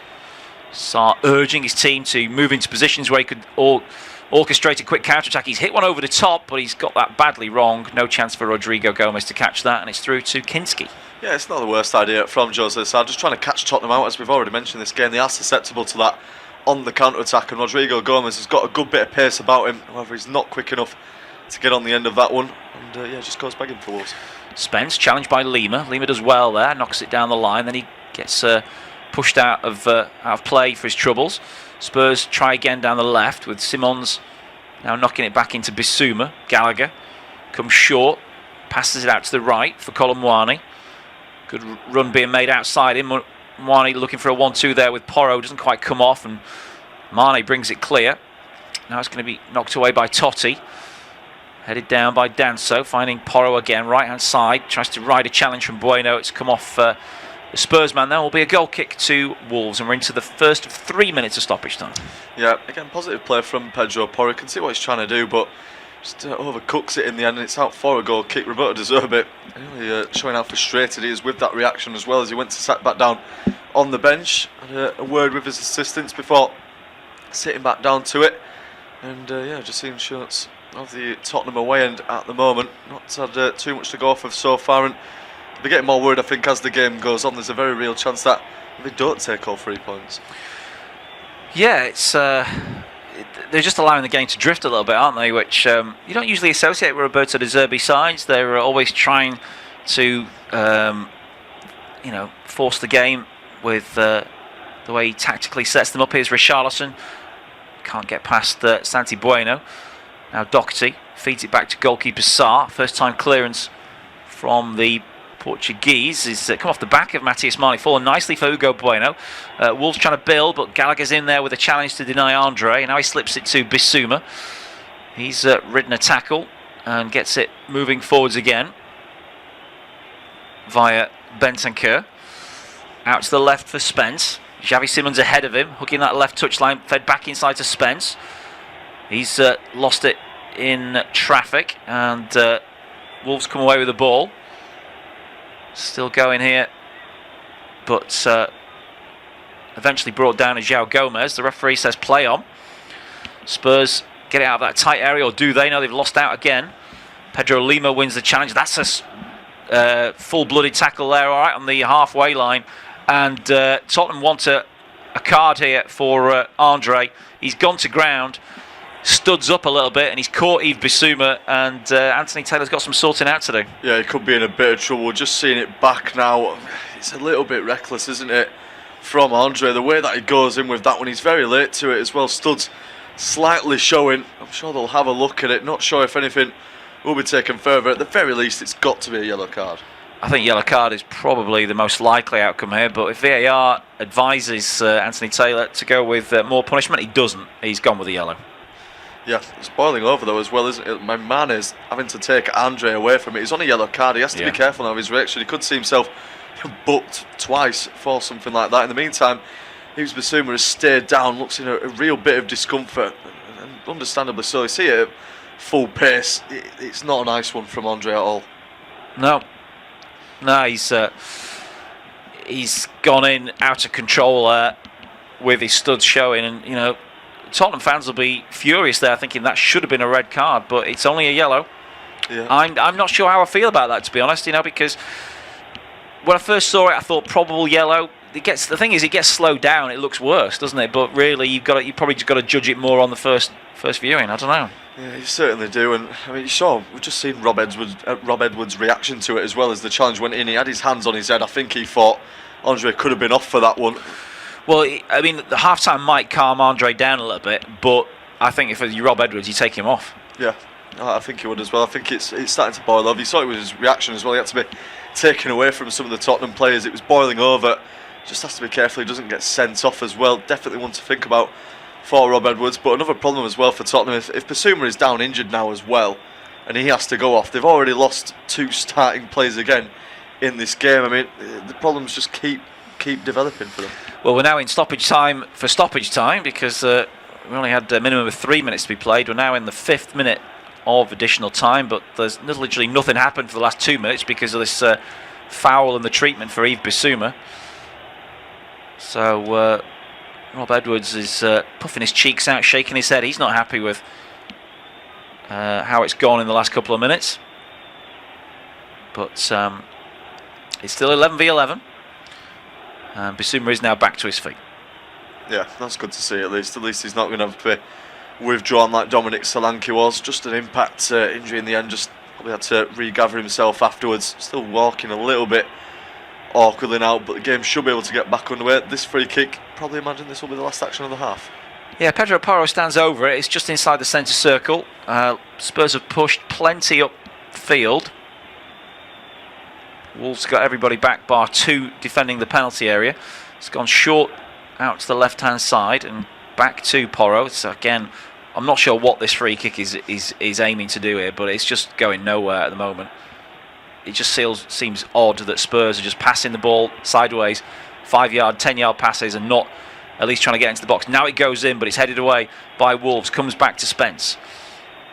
Sarr urging his team to move into positions where he could orchestrate a quick counter-attack. He's hit one over the top, but he's got that badly wrong. No chance for Rodrigo Gomez to catch that, and it's through to Kinski. Yeah, it's not the worst idea from Jose Sarr. Just trying to catch Tottenham out, as we've already mentioned this game. They are susceptible to that on the counter-attack, and Rodrigo Gomez has got a good bit of pace about him. However, he's not quick enough to get on the end of that one, and yeah, just goes begging for Wolves. Spence challenged by Lima. Lima does well there, knocks it down the line. Then he gets pushed out of play for his troubles. Spurs try again down the left with Simons now knocking it back into Bissouma. Gallagher comes short, passes it out to the right for Colomwani. Good run being made outside him. Mwani looking for a 1-2 there with Porro, doesn't quite come off, and Mane brings it clear. Now it's going to be knocked away by Totti. Headed down by Danso, finding Porro again, right hand side. Tries to ride a challenge from Bueno. It's come off the Spurs man. There will be a goal kick to Wolves, and we're into the first of 3 minutes of stoppage time. Yeah, again, positive play from Pedro Porro. Can see what he's trying to do, but just overcooks it in the end, and it's out for a goal kick. Roberto De Zerbi really showing how frustrated he is with that reaction, as well as he went to sat back down on the bench. Had a word with his assistants before sitting back down to it, and yeah, just seeing shots of the Tottenham away end at the moment. Not had too much to go off of so far, and they're getting more worried, I think, as the game goes on. There's a very real chance that they don't take all 3 points. Yeah, it's they're just allowing the game to drift a little bit, aren't they? Which you don't usually associate with Roberto De Zerbi sides. They're always trying to force the game with the way he tactically sets them up. Here's Richarlison, can't get past Santi Bueno. Now Doherty feeds it back to goalkeeper Sarr. First time clearance from the Portuguese is come off the back of Matthias Marni, fallen nicely for Hugo Bueno. Wolves trying to build, but Gallagher's in there with a challenge to deny Andre, and now he slips it to Bissouma. He's ridden a tackle and gets it moving forwards again via Bentancur. Out to the left for Spence. Xavi Simons ahead of him, hooking that left touchline, fed back inside to Spence. He's lost it in traffic, and Wolves come away with the ball. Still going here, but eventually brought down as João Gomez. The referee says play on. Spurs get it out of that tight area, or do they? No, they've lost out again. Pedro Lima wins the challenge. That's a full-blooded tackle there, all right, on the halfway line. And Tottenham want a card here for Andre. He's gone to ground, studs up a little bit, and he's caught Yves Bissouma, and Anthony Taylor's got some sorting out to do. Yeah, he could be in a bit of trouble. Just seeing it back now, it's a little bit reckless, isn't it, from Andre? The way that he goes in with that one, he's very late to it as well. Studs slightly showing. I'm sure they'll have a look at it. Not sure if anything will be taken further. At the very least, it's got to be a yellow card. I think yellow card is probably the most likely outcome here, but if VAR advises Anthony Taylor to go with more punishment, he doesn't. He's gone with the yellow. Yeah, it's boiling over though as well, isn't it? My man is having to take Andre away from it. He's on a yellow card. He has to be careful now of his reaction. He could see himself booked twice for something like that. In the meantime, Yves Bissouma has stayed down, looks in a real bit of discomfort, and understandably so. You see it at full pace. It's not a nice one from Andre at all. No, he's gone in out of control with his studs showing, and you know, Tottenham fans will be furious there, thinking that should have been a red card, but it's only a yellow. Yeah. I'm not sure how I feel about that, to be honest. You know, because when I first saw it, I thought probable yellow. The thing is, it gets slowed down. It looks worse, doesn't it? But really, you probably just got to judge it more on the first viewing. I don't know. Yeah, you certainly do, and I mean, you saw, we've just seen Rob Edwards' reaction to it as well as the challenge went in. He had his hands on his head. I think he thought Andre could have been off for that one. Well, I mean, the half-time might calm Andre down a little bit, but I think if you're Rob Edwards, you take him off. Yeah, I think he would as well. I think it's starting to boil over. You saw it with his reaction as well. He had to be taken away from some of the Tottenham players. It was boiling over. Just has to be careful he doesn't get sent off as well. Definitely one to think about for Rob Edwards. But another problem as well for Tottenham, if Bissouma is down injured now as well, and he has to go off, they've already lost 2 starting players again in this game. I mean, the problems just keep developing for them. Well, we're now in stoppage time because we only had a minimum of 3 minutes to be played. We're now in the 5th minute of additional time, but there's literally nothing happened for the last 2 minutes because of this foul and the treatment for Yves Bissouma. So Rob Edwards is puffing his cheeks out, shaking his head. He's not happy with how it's gone in the last couple of minutes. But it's still 11v11. And Bissouma is now back to his feet. Yeah, that's good to see at least. At least he's not going to have to be withdrawn like Dominic Solanke was. Just an impact injury in the end. Just probably had to regather himself afterwards. Still walking a little bit awkwardly now, but the game should be able to get back underway. This free kick, probably imagine this will be the last action of the half. Yeah, Pedro Porro stands over it. It's just inside the centre circle. Spurs have pushed plenty upfield. Wolves got everybody back, bar 2 defending the penalty area. It's gone short out to the left-hand side and back to Porro. So again, I'm not sure what this free kick is aiming to do here, but it's just going nowhere at the moment. It just seems odd that Spurs are just passing the ball sideways, 5-yard, 10-yard passes, and not at least trying to get into the box. Now it goes in, but it's headed away by Wolves. Comes back to Spence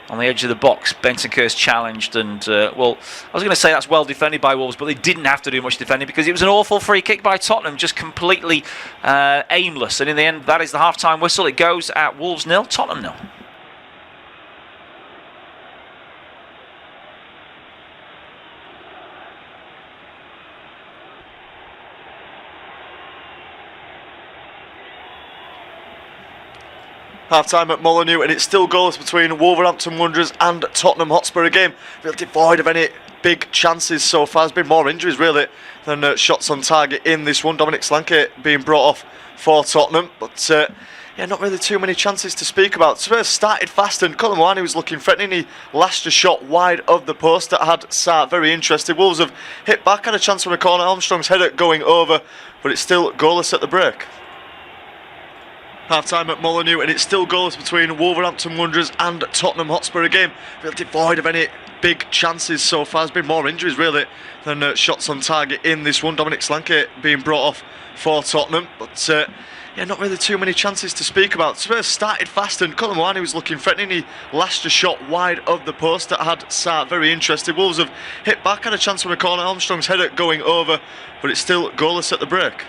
on the edge of the box. Bentancur's challenged, and well, I was going to say that's well defended by Wolves, but they didn't have to do much defending because it was an awful free kick by Tottenham, just completely aimless. And in the end, that is the half-time whistle. It goes at Wolves 0, Tottenham 0. Half-time at Molineux, and it's still goalless between Wolverhampton Wanderers and Tottenham Hotspur. A game really devoid of any big chances so far. There's been more injuries really than shots on target in this one. Dominic Solanke being brought off for Tottenham, but yeah, not really too many chances to speak about. Spurs started fast, and Colin Moani was looking threatening. He lashed a shot wide of the post that had Sarr very interested. Wolves have hit back, had a chance from a corner. Armstrong's header going over, but it's still goalless at the break. Half-time at Molineux, and it's still goalless between Wolverhampton Wanderers and Tottenham Hotspur. A game really devoid of any big chances so far. There's been more injuries really than shots on target in this one. Dominic Solanke being brought off for Tottenham, but yeah, not really too many chances to speak about. Spurs started fast, and Colin Moani was looking threatening. He lashed a shot wide of the post that had Sarr very interested. Wolves have hit back, had a chance from a corner. Armstrong's header going over, but it's still goalless at the break.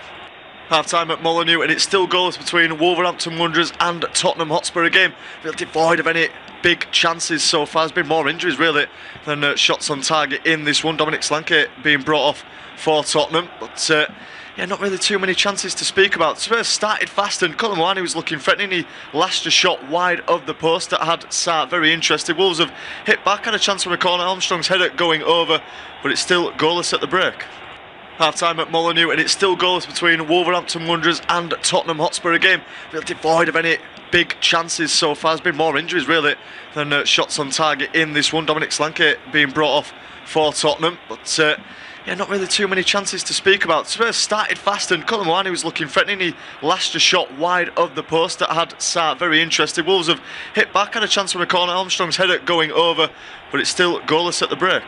Half-time at Molineux, and it's still goals between Wolverhampton Wanderers and Tottenham Hotspur. A game real devoid of any big chances so far. There's been more injuries really than shots on target in this one. Dominic Solanke being brought off for Tottenham, but yeah, not really too many chances to speak about. Spurs started fast and Cullen Wani was looking threatening. He lashed a shot wide of the post that had Sarr very interested. Wolves have hit back, had a chance from a corner. Armstrong's header going over, but it's still goalless at the break. Half-time at Molineux, and it's still goals between Wolverhampton Wanderers and Tottenham Hotspur. A game real devoid of any big chances so far. There's been more injuries really than shots on target in this one. Dominic Solanke being brought off for Tottenham, but yeah, not really too many chances to speak about. Spurs started fast and Cullen Wani was looking threatening. He lashed a shot wide of the post that had Sarr very interested. Wolves have hit back, had a chance from a corner. Armstrong's header going over, but it's still goalless at the break.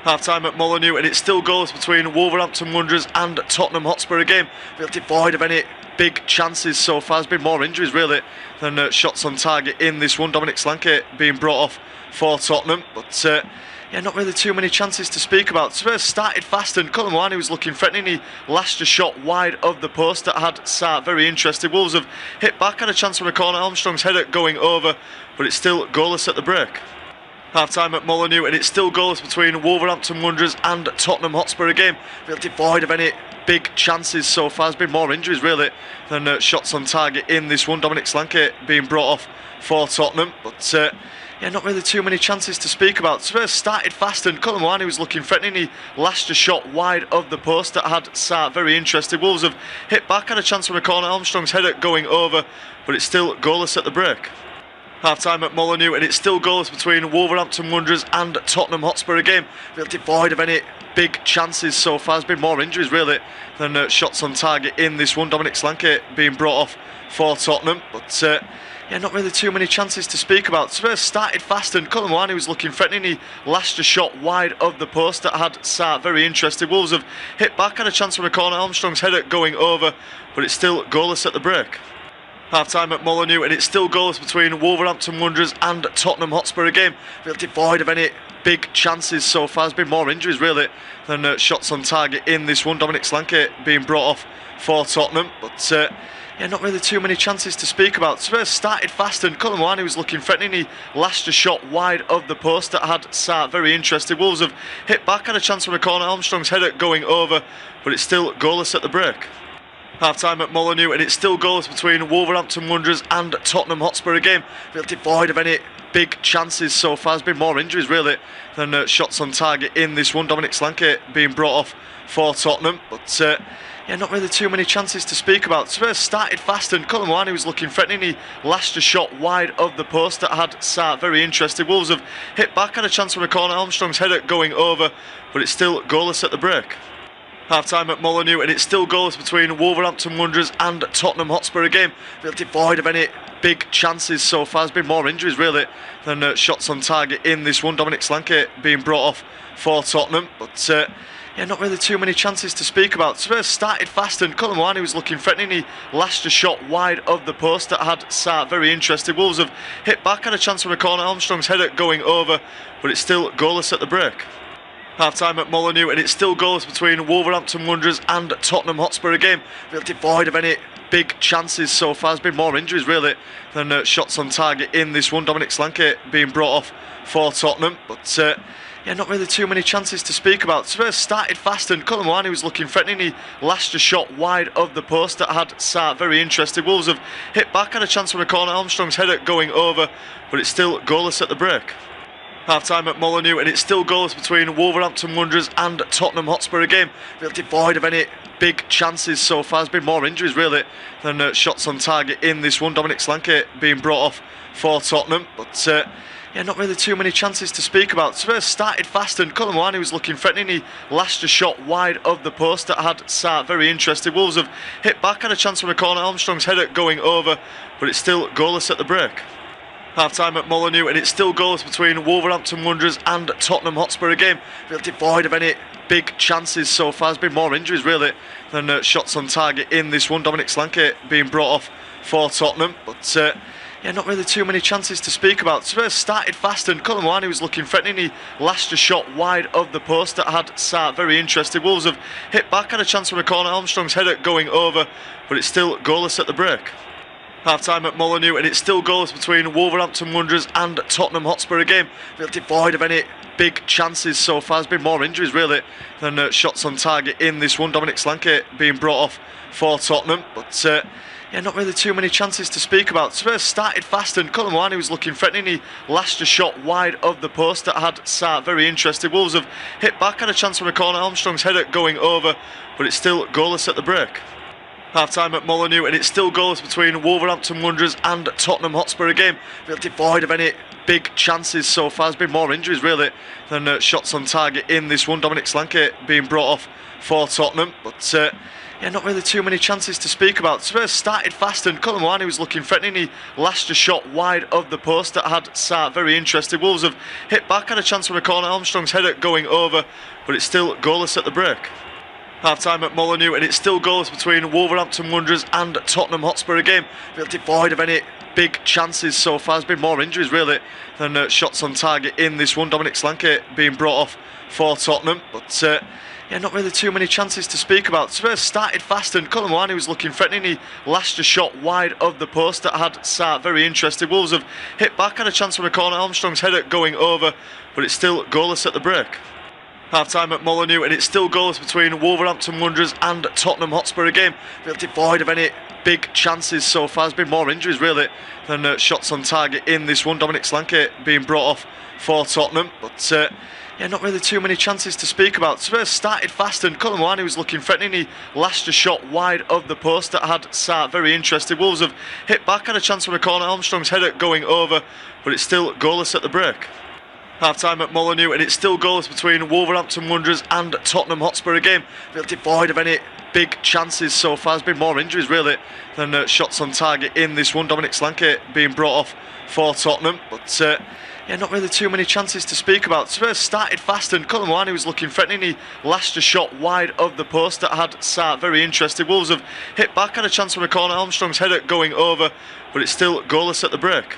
Half-time at Molineux, and it's still goals between Wolverhampton Wanderers and Tottenham Hotspur. A game real devoid of any big chances so far. There's been more injuries really than shots on target in this one. Dominic Solanke being brought off for Tottenham, but yeah, not really too many chances to speak about. Spurs started fast and Cullen Wani was looking threatening. He lashed a shot wide of the post that had Sarr very interested. Wolves have hit back, had a chance from a corner. Armstrong's header going over, but it's still goalless at the break. Half-time at Molineux, and it's still goals between Wolverhampton Wanderers and Tottenham Hotspur. A game real devoid of any big chances so far. There's been more injuries really than shots on target in this one. Dominic Solanke being brought off for Tottenham, but yeah, not really too many chances to speak about. Spurs started fast and Cullen Wani was looking threatening. He lashed a shot wide of the post that had Sarr very interested. Wolves have hit back, had a chance from a corner. Armstrong's header going over, but it's still goalless at the break. Half-time at Molineux, and it's still goals between Wolverhampton Wanderers and Tottenham Hotspur. A game real devoid of any big chances so far. There's been more injuries really than shots on target in this one. Dominic Solanke being brought off for Tottenham, but yeah, not really too many chances to speak about. Spurs started fast and Cullen Wani was looking threatening. He lashed a shot wide of the post that had Sarr very interested. Wolves have hit back, had a chance from a corner. Armstrong's header going over, but it's still goalless at the break. Half-time at Molineux, and it's still goals between Wolverhampton Wanderers and Tottenham Hotspur. A game real devoid of any big chances so far. There's been more injuries really than shots on target in this one. Dominic Solanke being brought off for Tottenham, but yeah, not really too many chances to speak about. Spurs started fast and Cullen Wani was looking threatening. He lashed a shot wide of the post that had Sarr very interested. Wolves have hit back, had a chance from a corner. Armstrong's header going over, but it's still goalless at the break. Half-time at Molineux, and it's still goals between Wolverhampton Wanderers and Tottenham Hotspur. A game real devoid of any big chances so far. There's been more injuries really than shots on target in this one. Dominic Solanke being brought off for Tottenham, but yeah, not really too many chances to speak about. Spurs started fast and Cullen Wani was looking threatening. He lashed a shot wide of the post that had Sarr very interested. Wolves have hit back, had a chance from a corner. Armstrong's header going over, but it's still goalless at the break. Half-time at Molineux, and it's still goals between Wolverhampton Wanderers and Tottenham Hotspur. A game real devoid of any big chances so far. There's been more injuries really than shots on target in this one. Dominic Solanke being brought off for Tottenham, but yeah, not really too many chances to speak about. Spurs started fast and Cullen Wani was looking threatening. He lashed a shot wide of the post that had Sarr very interested. Wolves have hit back, had a chance from a corner. Armstrong's header going over, but it's still goalless at the break. Half-time at Molineux, and it's still goals between Wolverhampton Wanderers and Tottenham Hotspur. A game real devoid of any big chances so far. There's been more injuries really than shots on target in this one. Dominic Solanke being brought off for Tottenham, but yeah, not really too many chances to speak about. Spurs started fast and Cullen Wani was looking threatening. He lashed a shot wide of the post that had Sarr very interested. Wolves have hit back, had a chance from a corner. Armstrong's header going over, but it's still goalless at the break. Half-time at Molineux, and it's still goals between Wolverhampton Wanderers and Tottenham Hotspur. A game real devoid of any big chances so far. There's been more injuries really than shots on target in this one. Dominic Solanke being brought off for Tottenham, but yeah, not really too many chances to speak about. Spurs started fast and Cullen Wani was looking threatening. He lashed a shot wide of the post that had Sarr very interested. Wolves have hit back, had a chance from a corner. Armstrong's header going over, but it's still goalless at the break. Half-time at Molineux, and it's still goals between Wolverhampton Wanderers and Tottenham Hotspur. A game real devoid of any big chances so far. There's been more injuries really than shots on target in this one. Dominic Solanke being brought off for Tottenham, but yeah, not really too many chances to speak about. Spurs started fast and Colomwani was looking threatening. He lashed a shot wide of the post that had Sarr very interested. Wolves have hit back, had a chance from a corner. Armstrong's header going over, but it's still goalless at the break. Half-time at Molineux, and it's still goalless between Wolverhampton Wanderers and Tottenham Hotspur. A game devoid of any big chances so far. There's been more injuries really than shots on target in this one. Dominic Solanke being brought off for Tottenham, but yeah, not really too many chances to speak about. Spurs started fast and Colomwani was looking threatening. He lashed a shot wide of the post that had Sarr very interested. Wolves have hit back, had a chance from a corner. Armstrong's header going over, but it's still goalless at the break. Half-time at Molineux, and it's still goalless between Wolverhampton Wanderers and Tottenham Hotspur. A game devoid of any big chances so far. There's been more injuries really than shots on target in this one. Dominic Solanke being brought off for Tottenham, but yeah, not really too many chances to speak about. Spurs started fast and Colomwani was looking threatening. He lashed a shot wide of the post that had Sarr very interested. Wolves have hit back, had a chance from a corner. Armstrong's header going over, but it's still goalless at the break. Half-time at Molineux, and it's still goalless between Wolverhampton Wanderers and Tottenham Hotspur. A game devoid of any big chances so far. There's been more injuries really than shots on target in this one. Dominic Solanke being brought off for Tottenham, but yeah, not really too many chances to speak about. Spurs started fast and Colomwani was looking threatening. He lashed a shot wide of the post that had Sarr very interested. Wolves have hit back, had a chance from a corner. Armstrong's header going over, but it's still goalless at the break. Half-time at Molineux, and it's still goalless between Wolverhampton Wanderers and Tottenham Hotspur. A game devoid of any big chances so far. There's been more injuries really than shots on target in this one. Dominic Solanke being brought off for Tottenham, but yeah, not really too many chances to speak about. Spurs started fast and Colomwani was looking threatening. He lashed a shot wide of the post that had Sarr very interested. Wolves have hit back, had a chance from a corner. Armstrong's header going over, but it's still goalless at the break. Half-time at Molineux, and it's still goalless between Wolverhampton Wanderers and Tottenham Hotspur. A game devoid of any big chances so far. There's been more injuries really than shots on target in this one. Dominic Solanke being brought off for Tottenham, but yeah, not really too many chances to speak about. Spurs started fast and Colomwani was looking threatening. He lashed a shot wide of the post that had Sarr very interested. Wolves have hit back, had a chance from a corner. Armstrong's header going over, but it's still goalless at the break.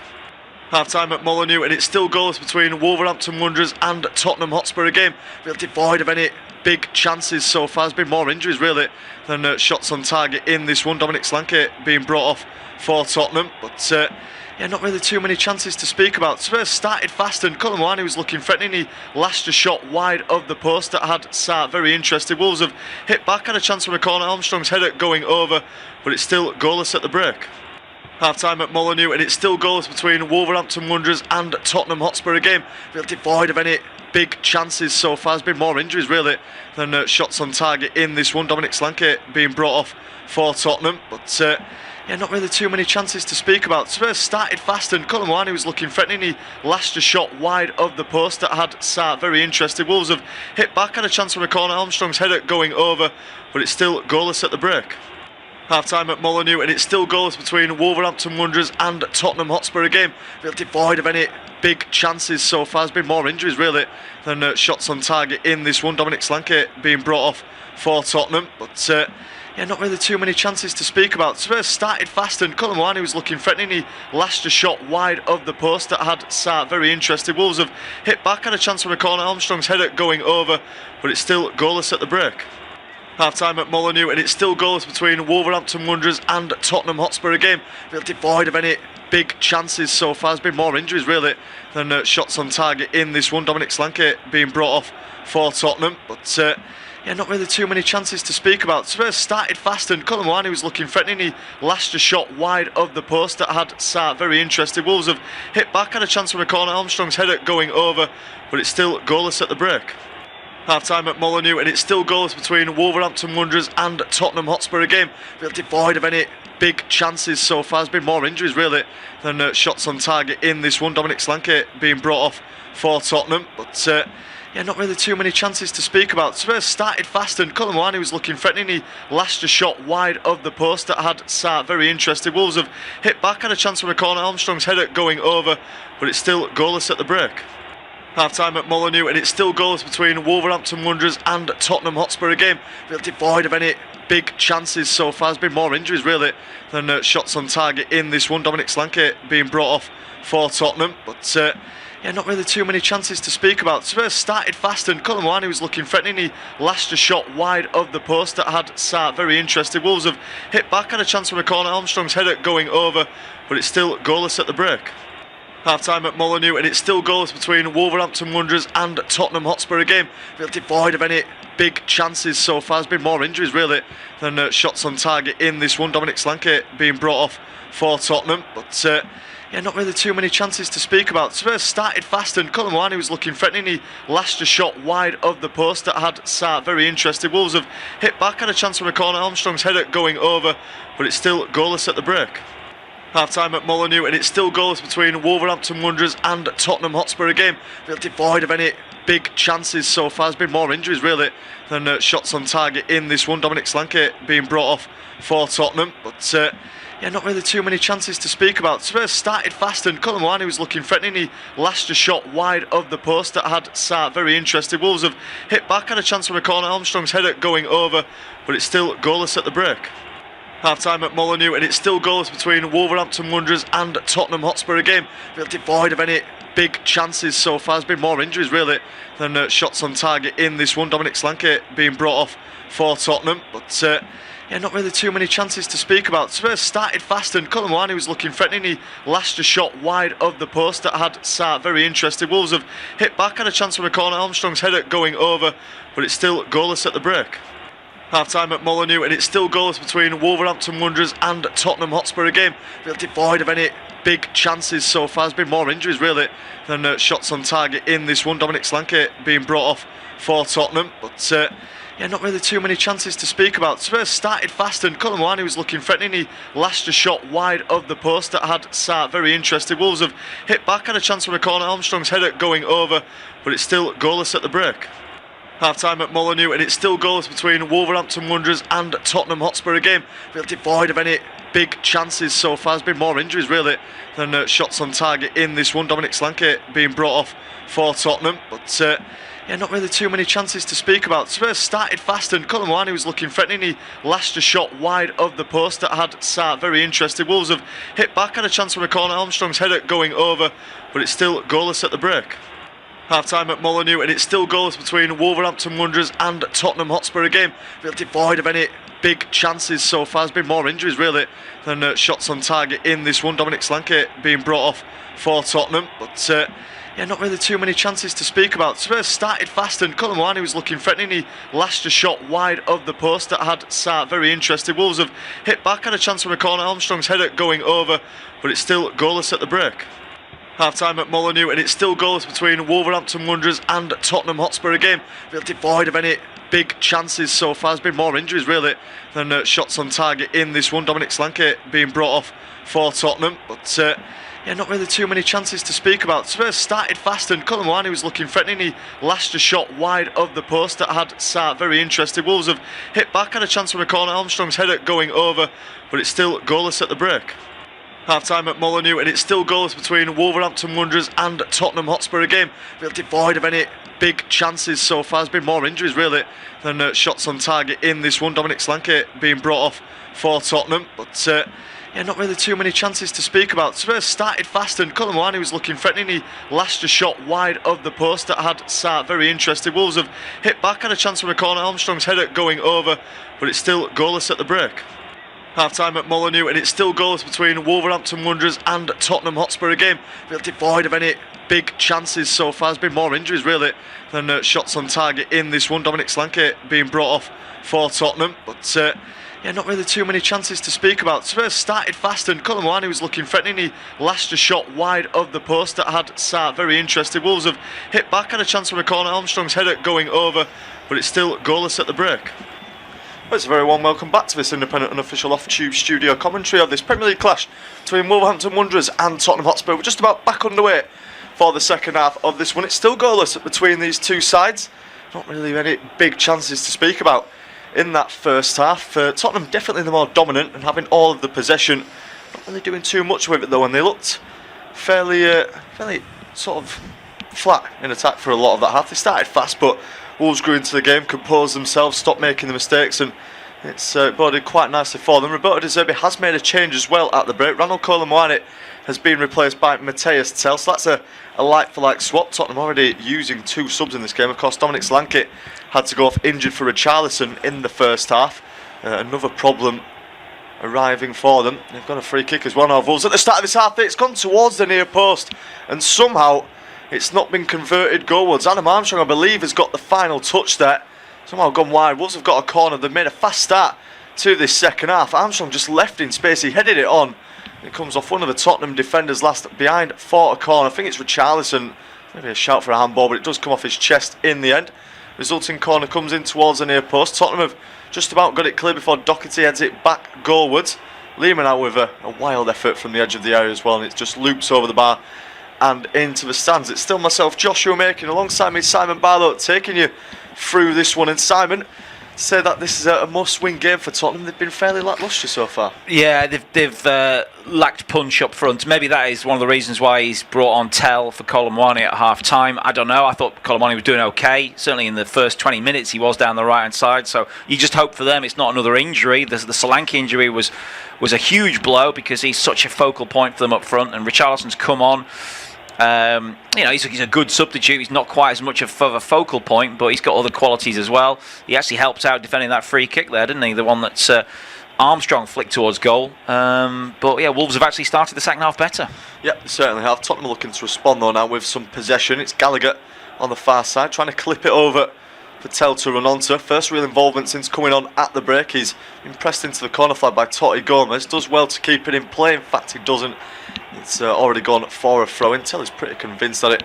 Half-time at Molineux, and it's still goalless between Wolverhampton Wanderers and Tottenham Hotspur. A game devoid of any big chances so far. There's been more injuries really than shots on target in this one. Dominic Solanke being brought off for Tottenham, but yeah, not really too many chances to speak about. Spurs started fast and Colomwani was looking threatening. He lashed a shot wide of the post that had Sarr very interested. Wolves have hit back, had a chance from a corner. Armstrong's header going over, but it's still goalless at the break. Half-time at Molineux, and it's still goalless between Wolverhampton Wanderers and Tottenham Hotspur. A game devoid of any big chances so far. There's been more injuries really than shots on target in this one. Dominic Solanke being brought off for Tottenham, but yeah, not really too many chances to speak about. Spurs started fast and Colomwani was looking threatening. He lashed a shot wide of the post that had Sarr very interested. Wolves have hit back, had a chance from a corner. Armstrong's header going over, but it's still goalless at the break. Half-time at Molineux, and it's still goalless between Wolverhampton Wanderers and Tottenham Hotspur. A game devoid of any big chances so far. There's been more injuries really than shots on target in this one. Dominic Solanke being brought off for Tottenham, but yeah, not really too many chances to speak about. Spurs started fast and Colomwani was looking threatening. He lashed a shot wide of the post that had Sarr very interested. Wolves have hit back, had a chance from a corner. Armstrong's header going over, but it's still goalless at the break. Half-time at Molineux, and it's still goalless between Wolverhampton Wanderers and Tottenham Hotspur. A game devoid of any big chances so far. There's been more injuries really than shots on target in this one. Dominic Solanke being brought off for Tottenham, but yeah, not really too many chances to speak about. Spurs started fast and Colomwani was looking threatening. He lashed a shot wide of the post that had Sarr very interested. Wolves have hit back, had a chance from a corner. Armstrong's header going over, but it's still goalless at the break. Half-time at Molineux, and it's still goalless between Wolverhampton Wanderers and Tottenham Hotspur. A game devoid of any big chances so far. There's been more injuries really than shots on target in this one. Dominic Solanke being brought off for Tottenham, but yeah, not really too many chances to speak about. Spurs started fast and Colomwani was looking threatening. He lashed a shot wide of the post that had Sarr very interested. Wolves have hit back, had a chance from a corner. Armstrong's header going over, but it's still goalless at the break. Half-time at Molineux, and it's still goalless between Wolverhampton Wanderers and Tottenham Hotspur. A game devoid of any big chances so far. There's been more injuries really than shots on target in this one. Dominic Solanke being brought off for Tottenham, but yeah, not really too many chances to speak about. Spurs started fast and Cullen Wani was looking threatening. He lashed a shot wide of the post that had Sarr very interested. Wolves have hit back, had a chance from a corner. Armstrong's header going over, but it's still goalless at the break. Half time at Molineux, and it's still goalless between Wolverhampton Wanderers and Tottenham Hotspur. A game devoid of any big chances so far. There's been more injuries really than shots on target in this one. Dominic Solanke being brought off for Tottenham, but yeah, not really too many chances to speak about. Spurs started fast and Cullen Wani was looking threatening. He lashed a shot wide of the post that had Sarr very interested. Wolves have hit back, had a chance from a corner. Armstrong's header going over, but it's still goalless at the break. Half time at Molineux, and it's still goalless between Wolverhampton Wanderers and Tottenham Hotspur. A game devoid of any big chances so far. There's been more injuries really than shots on target in this one. Dominic Solanke being brought off for Tottenham, but yeah, not really too many chances to speak about. Spurs started fast and Cullen Wani was looking threatening. He lashed a shot wide of the post that had Sarr very interested. Wolves have hit back, had a chance from a corner. Armstrong's header going over, but it's still goalless at the break. Half time at Molineux, and it's still goalless between Wolverhampton Wanderers and Tottenham Hotspur. A game devoid of any big chances so far. There's been more injuries really than shots on target in this one. Dominic Solanke being brought off for Tottenham, but yeah, not really too many chances to speak about. Spurs started fast and Cullen Wani was looking threatening. He lashed a shot wide of the post that had Sarr very interested. Wolves have hit back, had a chance from a corner. Armstrong's header going over, but it's still goalless at the break. Half time at Molineux, and it's still goalless between Wolverhampton Wanderers and Tottenham Hotspur. A game devoid of any big chances so far. There's been more injuries really than shots on target in this one. Dominic Solanke being brought off for Tottenham, but yeah, not really too many chances to speak about. Spurs started fast and Cullen Wani was looking threatening. He lashed a shot wide of the post that had Sarr very interested. Wolves have hit back, had a chance from a corner. Armstrong's header going over, but it's still goalless at the break. Half time at Molineux, and it's still goalless between Wolverhampton Wanderers and Tottenham Hotspur. A game devoid of any big chances so far. There's been more injuries really than shots on target in this one. Dominic Solanke being brought off for Tottenham, but yeah, not really too many chances to speak about. Spurs started fast and Cullen Wani was looking threatening. He lashed a shot wide of the post that had Sarr very interested. Wolves have hit back, had a chance from a corner. Armstrong's header going over, but it's still goalless at the break. Half time at Molineux, and it's still goalless between Wolverhampton Wanderers and Tottenham Hotspur. A game devoid of any big chances so far. There's been more injuries really than shots on target in this one. Dominic Solanke being brought off for Tottenham, but yeah, not really too many chances to speak about. Spurs started fast and Cullen Wani was looking threatening. He lashed a shot wide of the post that had Sarr very interested. Wolves have hit back, had a chance from a corner. Armstrong's header going over, but it's still goalless at the break. Half time at Molineux, and it's still goalless between Wolverhampton Wanderers and Tottenham Hotspur. A game devoid of any big chances so far. There's been more injuries really than shots on target in this one. Dominic Solanke being brought off for Tottenham, but yeah, not really too many chances to speak about. Spurs started fast and Cullen Wani was looking threatening. He lashed a shot wide of the post that had Sarr very interested. Wolves have hit back, had a chance from a corner. Armstrong's header going over, but it's still goalless at the break. Half time at Molineux, and it's still goalless between Wolverhampton Wanderers and Tottenham Hotspur. A game devoid of any big chances so far. There's been more injuries really than shots on target in this one. Dominic Solanke being brought off for Tottenham, but yeah, not really too many chances to speak about. Spurs started fast and Cullen Wani was looking threatening. He lashed a shot wide of the post that had Sarr very interested. Wolves have hit back, had a chance from a corner. Armstrong's header going over, but it's still goalless at the break. Half time at Molineux, and it's still goalless between Wolverhampton Wanderers and Tottenham Hotspur. A game devoid of any big chances so far. There's been more injuries really than shots on target in this one. Dominic Solanke being brought off for Tottenham, but yeah, not really too many chances to speak about. Spurs started fast and Cullen Wani was looking threatening. He lashed a shot wide of the post that had Sarr very interested. Wolves have hit back, had a chance from a corner. Armstrong's header going over, but it's still goalless at the break. Well, it's a very warm welcome back to this independent unofficial off-tube studio commentary of this Premier League clash between Wolverhampton Wanderers and Tottenham Hotspur. We're just about back underway for the second half of this one. It's still goalless between these two sides. Not really any big chances to speak about in that first half. Tottenham definitely the more dominant and having all of the possession. Not really doing too much with it though, and they looked fairly sort of flat in attack for a lot of that half. They started fast, but Wolves grew into the game, composed themselves, stopped making the mistakes, and It's boded quite nicely for them. Roberto De Zerbi has made a change as well at the break. Ranel Kolo-Muani has been replaced by Mateus Tel, so that's a like-for-like swap. Tottenham already using 2 subs in this game. Of course, Dominic Solanke had to go off injured for Richarlison in the first half. Another problem arriving for them. They've got a free kick as well now. Wolves at the start of this half, it's gone towards the near post, and somehow it's not been converted goalwards. Adam Armstrong, I believe, has got the final touch there. Somehow gone wide. Wolves have got a corner. They've made a fast start to this second half. Armstrong just left in space. He headed it on. It comes off one of the Tottenham defenders last behind for a corner. I think it's Richarlison. Maybe a shout for a handball, but it does come off his chest in the end. Resulting corner comes in towards the near post. Tottenham have just about got it clear before Doherty heads it back goalwards. Lehman out with a wild effort from the edge of the area as well, and it just loops over the bar and into the stands. It's still myself, Joshua Makin, alongside me, Simon Barlow, taking you through this one. And Simon, say that this is a must-win game for Tottenham. They've been fairly lacklustre so far. Yeah, they've lacked punch up front. Maybe that is one of the reasons why he's brought on Tel for Kolo-Muani at half-time. I don't know. I thought Kolo-Muani was doing okay. Certainly in the first 20 minutes he was down the right-hand side. So you just hope for them it's not another injury. The Solanke injury was a huge blow because he's such a focal point for them up front. And Richarlison's come on. He's a good substitute. He's not quite as much of a focal point, but he's got other qualities as well. He actually helped out defending that free kick there, didn't he? The one that's Armstrong flicked towards goal. But yeah, Wolves have actually started the second half better. Yeah, they certainly have. Tottenham looking to respond though now with some possession. It's Gallagher on the far side trying to clip it over for Tel to run onto. First real involvement since coming on at the break. He's been pressed into the corner flag by Totti Gomez. Does well to keep it in play. In fact, he doesn't. It's already gone for a throw-in. Tel is pretty convinced that it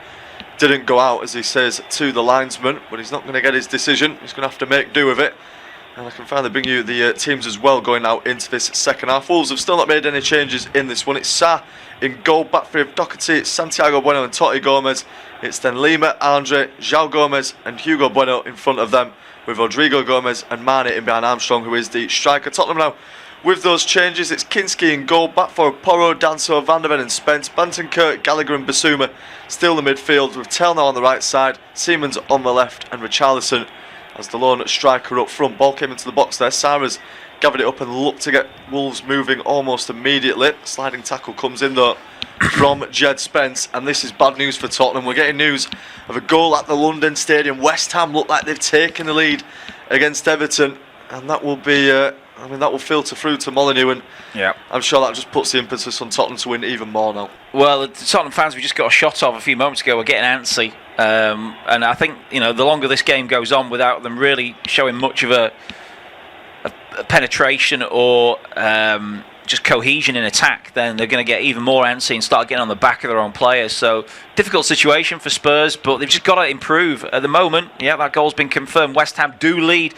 didn't go out, as he says to the linesman, but he's not going to get his decision. He's going to have to make do with it. And I can finally bring you the teams as well going out into this second half. Wolves have still not made any changes in this one. It's Sa in goal, back three of Doherty, it's Santiago Bueno and Totti Gomez. It's then Lima, Andre, João Gomez and Hugo Bueno in front of them, with Rodrigo Gomez and Mane in behind Armstrong, who is the striker. Tottenham now with those changes. It's Kinski in goal, back for Porro, Danso, Van der Ven and Spence, Bantenkirk, Gallagher and Basuma still in the midfield, with Tel now on the right side, Siemens on the left and Richarlison as the lone striker up front. Ball came into the box there. Sarah's gathered it up and looked to get Wolves moving almost immediately. Sliding tackle comes in though from Jed Spence, and this is bad news for Tottenham. We're getting news of a goal at the London Stadium. West Ham look like they've taken the lead against Everton, and that will be that will filter through to Molineux, and I'm sure that just puts the impetus on Tottenham to win even more now. Well, the Tottenham fans we just got a shot of a few moments ago are getting antsy, and I think the longer this game goes on without them really showing much of a penetration or just cohesion in attack, then they're going to get even more antsy and start getting on the back of their own players. So difficult situation for Spurs, but they've just got to improve. At the moment, that goal's been confirmed. West Ham do lead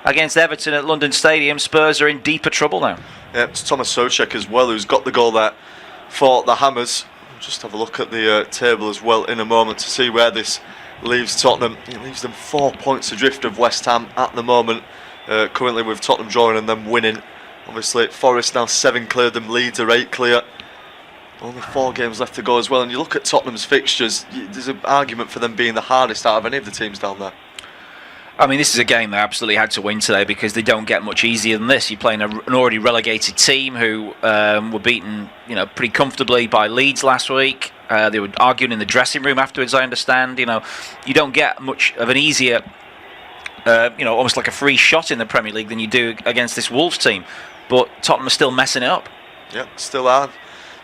against Everton at London Stadium. Spurs are in deeper trouble now. Yeah, it's Thomas Souček as well who's got the goal there for the Hammers. We'll just have a look at the table as well in a moment to see where this leaves Tottenham. It leaves them 4 points adrift of West Ham at the moment, currently with Tottenham drawing and them winning. Obviously Forest now 7 clear, them Leeds are 8 clear. Only 4 games left to go as well, and you look at Tottenham's fixtures, there's an argument for them being the hardest out of any of the teams down there. I mean, this is a game they absolutely had to win today because they don't get much easier than this. You're playing an already relegated team who were beaten, pretty comfortably by Leeds last week. They were arguing in the dressing room afterwards, I understand. You don't get much of an easier, almost like a free shot in the Premier League than you do against this Wolves team. But Tottenham are still messing it up. Yeah, still are.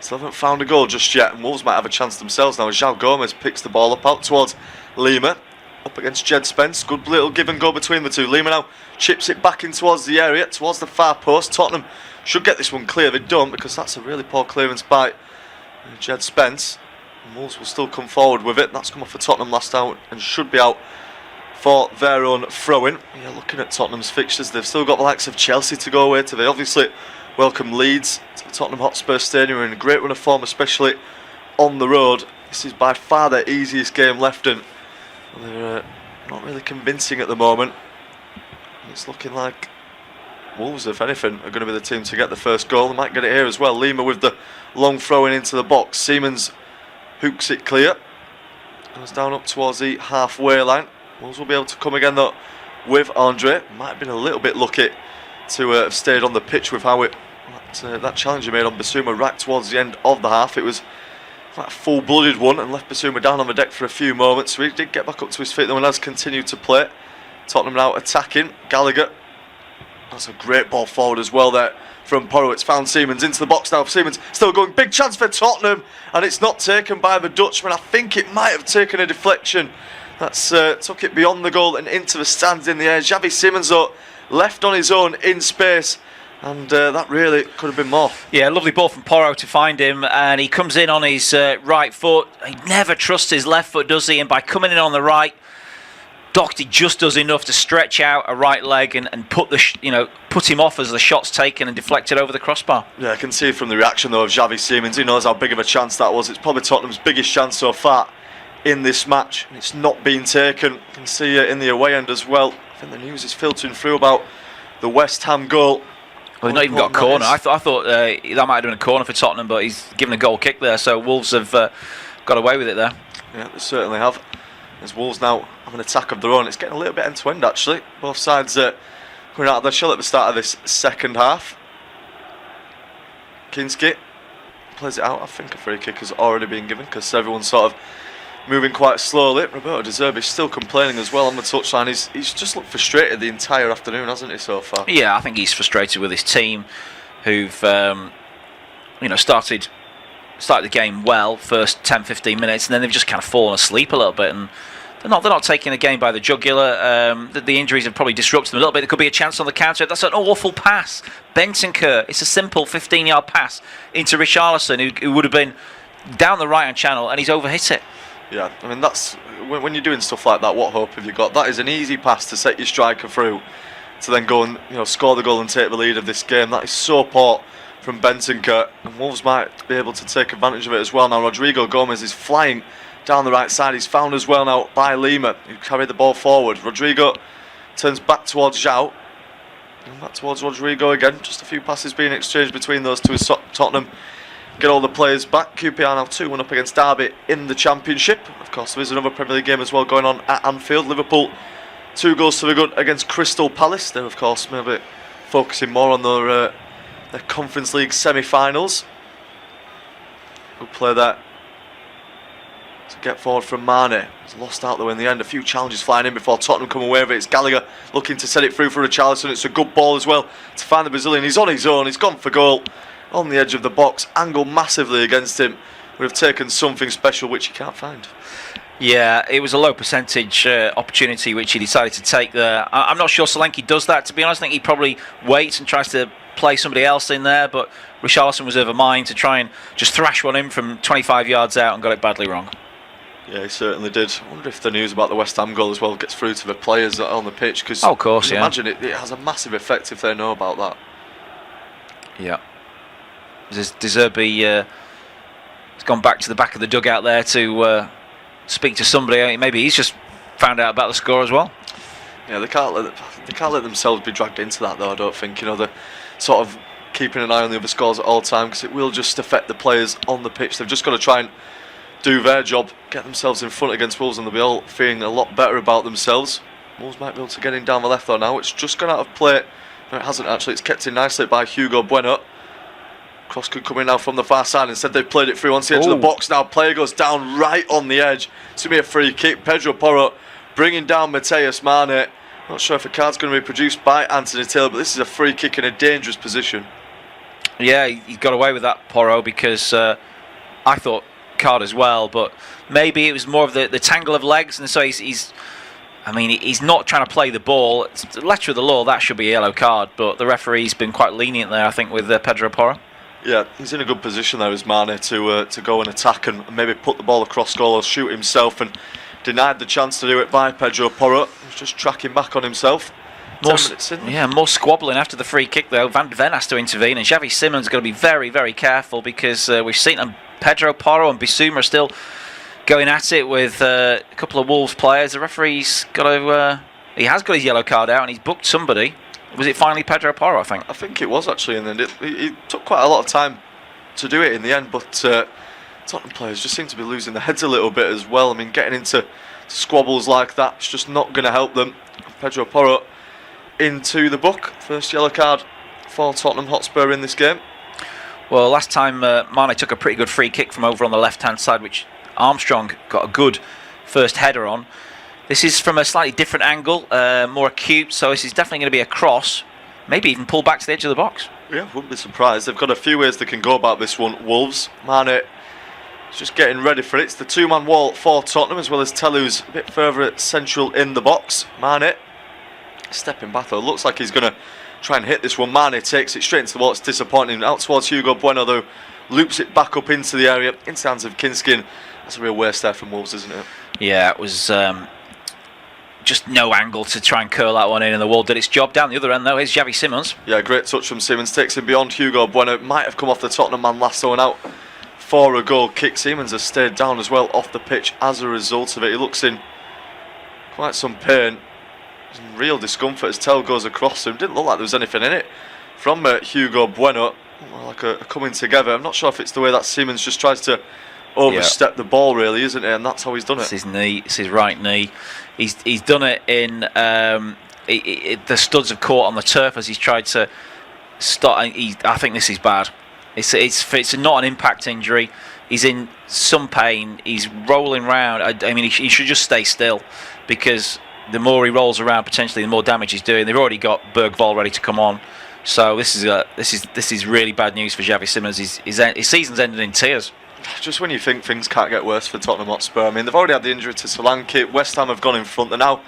Still haven't found a goal just yet, and Wolves might have a chance themselves now as João Gomez picks the ball up out towards Lima. Up against Jed Spence. Good little give and go between the two. Lima now chips it back in towards the area, towards the far post. Tottenham should get this one clear. They don't, because that's a really poor clearance by Jed Spence. And Wolves will still come forward with it. That's come off for Tottenham last out and should be out for their own throw-in. Yeah, looking at Tottenham's fixtures, they've still got the likes of Chelsea to go away to. They obviously welcome Leeds to the Tottenham Hotspur Stadium in a great run of form, especially on the road. This is by far their easiest game left, and they're not really convincing at the moment. It's looking like Wolves, if anything, are going to be the team to get the first goal. They might get it here as well. Lima with the long throw-in into the box. Siemens hooks it clear. Goes down up towards the halfway line. Wolves will be able to come again though with Andre. Might have been a little bit lucky to have stayed on the pitch with how that challenge he made on Basuma right towards the end of the half. It was a full-blooded one and left Basuma down on the deck for a few moments. So he did get back up to his feet though and has continued to play. Tottenham now attacking. Gallagher. That's a great ball forward as well there from Porro. It's found Seamans into the box now. Seamans still going. Big chance for Tottenham, and it's not taken by the Dutchman. I think it might have taken a deflection. That's took it beyond the goal and into the stands in the air. Xavi Simons though left on his own in space, and that really could have been more. Yeah, lovely ball from Porro to find him, and he comes in on his right foot. He never trusts his left foot, does he? And by coming in on the right, Doherty just does enough to stretch out a right leg and put put him off as the shot's taken and deflected over the crossbar. Yeah, I can see from the reaction though of Xavi Simons. He knows how big of a chance that was. It's probably Tottenham's biggest chance so far in this match. It's not been taken. You can see it in the away end as well. I think the news is filtering through about the West Ham goal. Well, he's not even got a corner. I thought that might have been a corner for Tottenham, but he's given a goal kick there. So Wolves have got away with it there. Yeah, they certainly have. As Wolves now have an attack of their own. It's getting a little bit end to end actually. Both sides coming out of their shell at the start of this second half. Kinski plays it out. I think a free kick has already been given because everyone's sort of moving quite slowly. Roberto De Zerbi's still complaining as well on the touchline. He's just looked frustrated the entire afternoon, hasn't he, so far? Yeah, I think he's frustrated with his team, who've started the game well, first 10-15 minutes, and then they've just kind of fallen asleep a little bit, and they're not taking the game by the jugular. The injuries have probably disrupted them a little bit. There could be a chance on the counter. That's an awful pass. Bentancur, it's a simple 15-yard pass into Richarlison, who would have been down the right-hand channel, and he's overhit it. Yeah, I mean, that's when you're doing stuff like that, what hope have you got? That is an easy pass to set your striker through to then go and score the goal and take the lead of this game. That is so poor from Bentancur, and Wolves might be able to take advantage of it as well. Now Rodrigo Gomez is flying down the right side. He's found as well now by Lima, who carried the ball forward. Rodrigo turns back towards Zhao, and back towards Rodrigo again. Just a few passes being exchanged between those two as Tottenham get all the players back. QPR now 2-1 up against Derby in the Championship. Of course, there is another Premier League game as well going on at Anfield. Liverpool 2 goals to the good against Crystal Palace. They're of course maybe focusing more on their Conference League semi-finals. Good play there to get forward from Mane. He's lost out though in the end. A few challenges flying in before Tottenham come away with it. It's Gallagher looking to set it through for Richarlison. It's a good ball as well to find the Brazilian. He's on his own. He's gone for goal on the edge of the box. Angled massively against him. Would have taken something special which he can't find. Yeah, it was a low percentage opportunity which he decided to take there. I'm not sure Solanke does that, to be honest. I think he probably waits and tries to play somebody else in there, but Richarlison was of a mind to try and just thrash one in from 25 yards out and got it badly wrong. Yeah, he certainly did. I wonder if the news about the West Ham goal as well gets through to the players that are on the pitch, because of course, yeah. Imagine it has a massive effect if they know about that. Yeah. De Zerbi has gone back to the back of the dugout there to speak to somebody. Maybe he's just found out about the score as well. Yeah, they can't let themselves be dragged into that though. I don't think they're sort of keeping an eye on the other scores at all time, because it will just affect the players on the pitch. They've just got to try and do their job, get themselves in front against Wolves, and they'll be all feeling a lot better about themselves. Wolves might be able to get in down the left though now. It's just gone out of play. No, it hasn't actually. It's kept in nicely by Hugo Bueno. Cross could come in now from the far side. Instead they've played it through onto the edge of the box now. Player goes down right on the edge. It's going to be a free kick. Pedro Porro bringing down Mateus Mane. Not sure if a card's going to be produced by Anthony Taylor, but this is a free kick in a dangerous position. Yeah, he got away with that, Porro, because I thought card as well, but maybe it was more of the tangle of legs, and so he's not trying to play the ball. It's the letter of the law, that should be a yellow card, but the referee's been quite lenient there, I think, with Pedro Porro. Yeah, he's in a good position there as Mane to go and attack and maybe put the ball across goal or shoot himself, and denied the chance to do it by Pedro Porro. He's just tracking back on himself. More squabbling after the free kick though. Van de Ven has to intervene, and Xavi Simons is going to be very, very careful, because we've seen them. Pedro Porro and Bissouma are still going at it with a couple of Wolves players. The referee's got to. He has got his yellow card out and he's booked somebody. Was it finally Pedro Porro, I think? I think it was actually, and then he took quite a lot of time to do it in the end, but Tottenham players just seem to be losing their heads a little bit as well. I mean, getting into squabbles like that is just not going to help them. Pedro Porro into the book. First yellow card for Tottenham Hotspur in this game. Well, last time Mane took a pretty good free kick from over on the left-hand side, which Armstrong got a good first header on. This is from a slightly different angle, more acute, so this is definitely going to be a cross, maybe even pull back to the edge of the box. Yeah, wouldn't be surprised. They've got a few ways they can go about this one, Wolves. Mane is just getting ready for it. It's the two-man wall for Tottenham, as well as Telu's a bit further central in the box. Mane stepping back though, looks like he's going to try and hit this one. Mane takes it straight into the wall. It's disappointing. Out towards Hugo Bueno though, loops it back up into the area, into the hands of Kinskin. That's a real waste there from Wolves, isn't it? Yeah, it was just no angle to try and curl that one in, and the wall did its job. Down the other end though is Xavi Simons. Yeah, great touch from Simons, takes him beyond Hugo Bueno. Might have come off the Tottenham man last one out for a goal kick. Simons has stayed down as well off the pitch as a result of it. He looks in quite some pain, some real discomfort as Tel goes across him. Didn't look like there was anything in it from Hugo Bueno. Like a coming together. I'm not sure if it's the way that Simons just tries to overstep the ball, really, isn't it? And that's how he's done it. It's his knee. It's his right knee. He's done it in the studs have caught on the turf as he's tried to stop. I think this is bad. It's not an impact injury. He's in some pain. He's rolling around. I mean, he should just stay still, because the more he rolls around, potentially the more damage he's doing. They've already got Bergvall ready to come on. So this is really bad news for Xavi Simons. His season's ended in tears. Just when you think things can't get worse for Tottenham Hotspur. I mean, they've already had the injury to Solanke. West Ham have gone in front. And now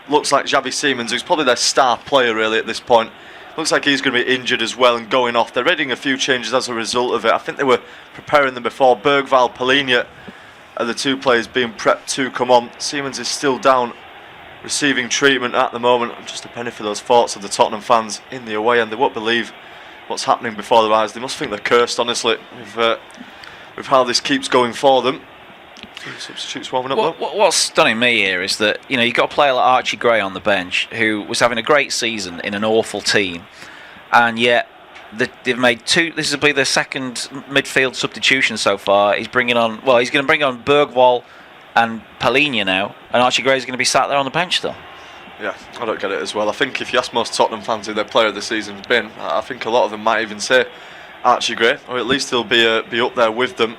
looks like Xavi Simons, who's probably their star player really at this point, looks like he's going to be injured as well and going off. They're readying a few changes as a result of it. I think they were preparing them before. Bergvall, Palhinha are the two players being prepped to come on. Simons is still down, receiving treatment at the moment. Just a penny for those thoughts of the Tottenham fans in the away end. They won't believe what's happening before their eyes. They must think they're cursed, honestly, with how this keeps going for them. Substitutes warming up. What's stunning me here is that you've got a player like Archie Gray on the bench who was having a great season in an awful team, and yet they've made two. This will be their second midfield substitution so far. He's going to bring on Bergvall and Palhinha now, and Archie Gray is going to be sat there on the bench still. Yeah, I don't get it as well. I think if you ask most Tottenham fans who their player of the season's been, I think a lot of them might even say Archie Gray, or at least he'll be up there with them.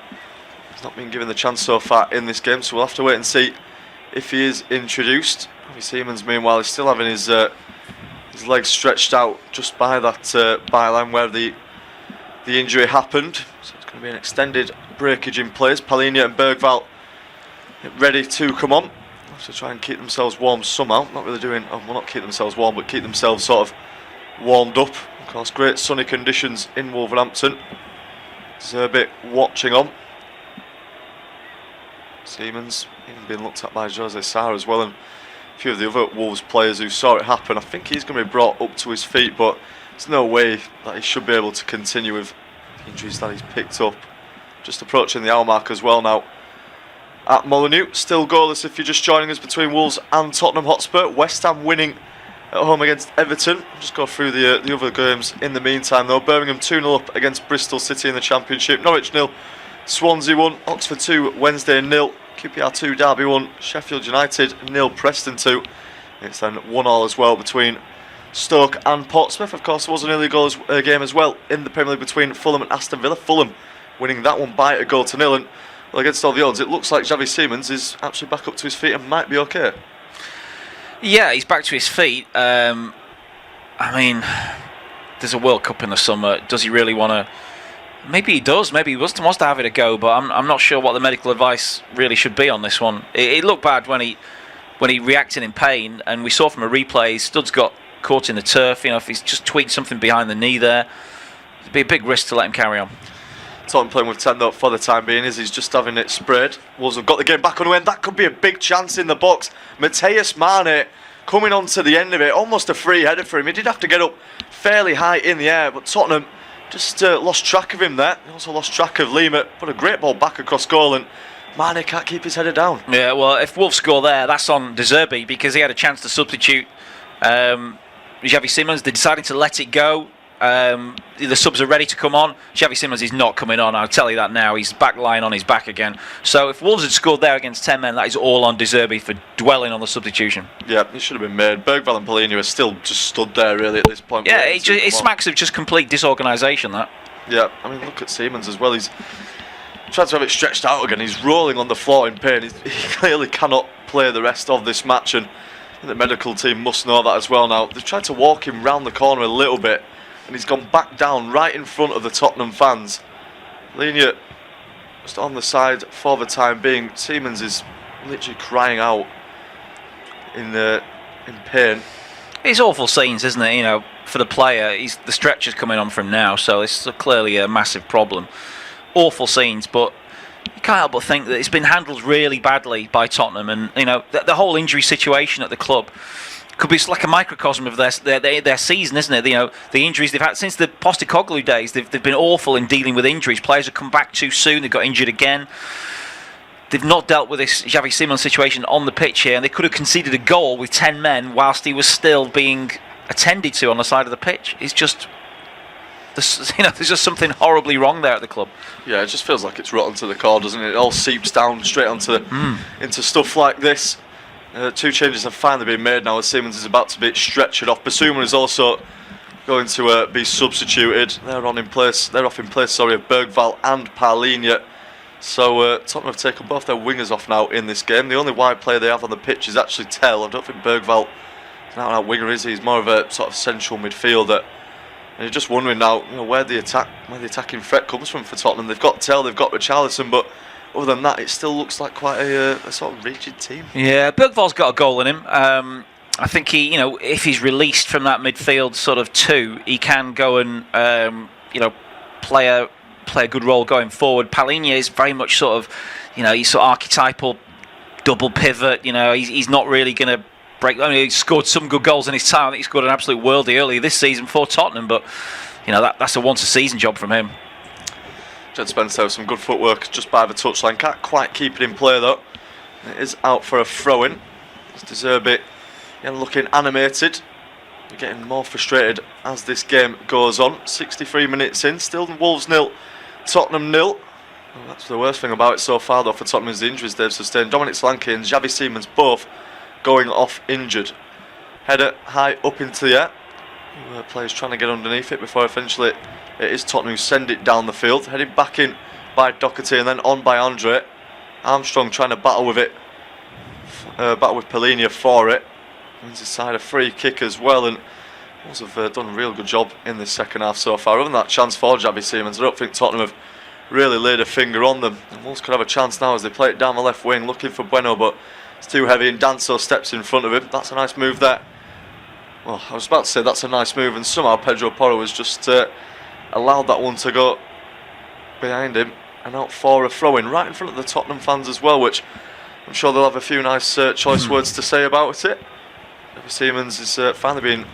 He's not been given the chance so far in this game, so we'll have to wait and see if he is introduced. Simons, meanwhile, is still having his legs stretched out just by that byline where the injury happened. So it's going to be an extended breakage in place. Palhinha and Bergvall ready to come on. Have to try and keep themselves warm somehow. Not really doing, not keep themselves warm, but keep themselves sort of warmed up. Of course, great sunny conditions in Wolverhampton. Zerbit watching on. Simons even being looked at by Jose Sarr as well, and a few of the other Wolves players who saw it happen. I think he's going to be brought up to his feet, but there's no way that he should be able to continue with the injuries that he's picked up. Just approaching the hour mark as well now at Molineux. Still goalless if you're just joining us between Wolves and Tottenham Hotspur. West Ham winning at home against Everton. I'll just go through the other games in the meantime though. Birmingham 2-0 up against Bristol City in the Championship. Norwich 0, Swansea 1, Oxford 2, Wednesday 0, QPR 2, Derby 1, Sheffield United 0, Preston 2. It's then 1-1 as well between Stoke and Portsmouth. Of course, there was an early game as well in the Premier League between Fulham and Aston Villa. Fulham winning that one by a goal to 0. And well, against all the odds, it looks like Xavi Simons is actually back up to his feet and might be okay. Yeah, he's back to his feet. I mean, there's a World Cup in the summer. Does he really want to? Maybe he does. Maybe he wants to have it a go. But I'm not sure what the medical advice really should be on this one. It looked bad when he reacted in pain, and we saw from a replay, studs got caught in the turf. If he's just tweaked something behind the knee there, it'd be a big risk to let him carry on. Tottenham playing with 10 though for the time being, as he's just having it sprayed. Wolves have got the game back underway, and that could be a big chance in the box. Mateus Mane coming on to the end of it, almost a free header for him. He did have to get up fairly high in the air, but Tottenham just lost track of him there. They also lost track of Lima, but a great ball back across goal, and Mane can't keep his header down. Yeah, well, if Wolves score there, that's on De Zerbi, because he had a chance to substitute Xavi Simons. They decided to let it go. The subs are ready to come on. Xavi Simons is not coming on, I'll tell you that now. He's back lying on his back again. So if Wolves had scored there against 10 men, that is all on De Zerbi for dwelling on the substitution. Yeah, it should have been made. Bergvall and Polini are still just stood there really at this point. Yeah, it smacks of just complete disorganisation, that. Yeah, I mean, look at Simons as well. He's tried to have it stretched out again. He's rolling on the floor in pain. He clearly cannot play the rest of this match, and the medical team must know that as well now. They've tried to walk him round the corner a little bit, and he's gone back down right in front of the Tottenham fans. Linia just on the side for the time being. Simons is literally crying out in pain. It's awful scenes, isn't it? You know, for the player, the stretcher's coming on from now, so it's clearly a massive problem. Awful scenes, but you can't help but think that it's been handled really badly by Tottenham, and you know the whole injury situation at the club could be like a microcosm of their season, isn't it? You know, the injuries they've had since the Postecoglou days, they've been awful in dealing with injuries. Players have come back too soon. They've got injured again. They've not dealt with this Xavi Simons situation on the pitch here, and they could have conceded a goal with 10 men whilst he was still being attended to on the side of the pitch. It's just, there's just something horribly wrong there at the club. Yeah, it just feels like it's rotten to the core, doesn't it? It all seeps down straight onto into stuff like this. 2 changes have finally been made now as Simons is about to be stretchered off. Basuma is also going to be substituted. They're off in place of Bergvall and Paulinho. So Tottenham have taken both their wingers off now in this game. The only wide player they have on the pitch is actually Tell. I don't think Bergvall is an out-and-out winger, is he? He's more of a sort of central midfielder. And you're just wondering now, where the attacking threat comes from for Tottenham. They've got Tell, they've got Richarlison, but other than that, it still looks like quite a sort of rigid team. Yeah, Bergvall's got a goal in him. I think he, if he's released from that midfield sort of 2, he can go and play a good role going forward. Paulinho is very much sort of, he's sort of archetypal double pivot. He's not really going to break. I mean, he scored some good goals in his time. I think he scored an absolute worldie earlier this season for Tottenham, but that's a once-a-season job from him. Jed Spencer with some good footwork just by the touchline. Can't quite keep it in play though. It is out for a throw-in. It's De Zerbi looking animated. We're getting more frustrated as this game goes on. 63 minutes in, still Wolves 0, Tottenham 0. Well, that's the worst thing about it so far though for Tottenham is the injuries they've sustained. Dominic Solanke and Xavi Simons both going off injured. Header high up into the air. Players trying to get underneath it before eventually it is Tottenham who send it down the field. Headed back in by Doherty and then on by Andre. Armstrong trying to battle with it. Battle with Paulinho for it. Wins his side a free kick as well, and Wolves have done a real good job in this second half so far. Other than that chance for Xavi Simons, I don't think Tottenham have really laid a finger on them. And Wolves could have a chance now as they play it down the left wing, looking for Bueno, but it's too heavy, and Danso steps in front of him. That's a nice move there. Well, I was about to say that's a nice move, and somehow Pedro Porro has just allowed that one to go behind him and out for a throw-in right in front of the Tottenham fans as well, which I'm sure they'll have a few nice choice words to say about it. Simons is finally been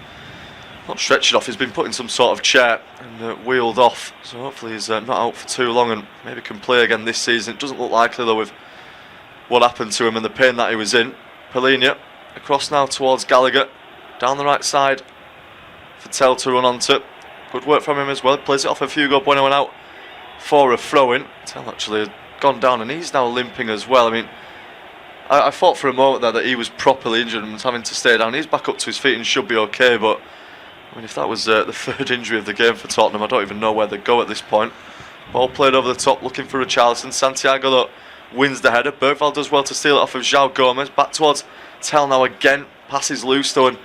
not stretched off, he's been put in some sort of chair and wheeled off, so hopefully he's not out for too long and maybe can play again this season. It doesn't look likely though with what happened to him and the pain that he was in. Paulinho across now towards Gallagher, down the right side for Tell to run onto. Good work from him as well, plays it off of Hugo Bueno and out for a throw-in. Tell actually had gone down and he's now limping as well. I mean, I thought for a moment there that he was properly injured and was having to stay down. He's back up to his feet and should be okay, but I mean, if that was the 3rd injury of the game for Tottenham, I don't even know where they go at this point. Ball played over the top, looking for Richarlison. Santiago though wins the header. Bergvall does well to steal it off of João Gomes. Back towards Tell now again. Passes loose though and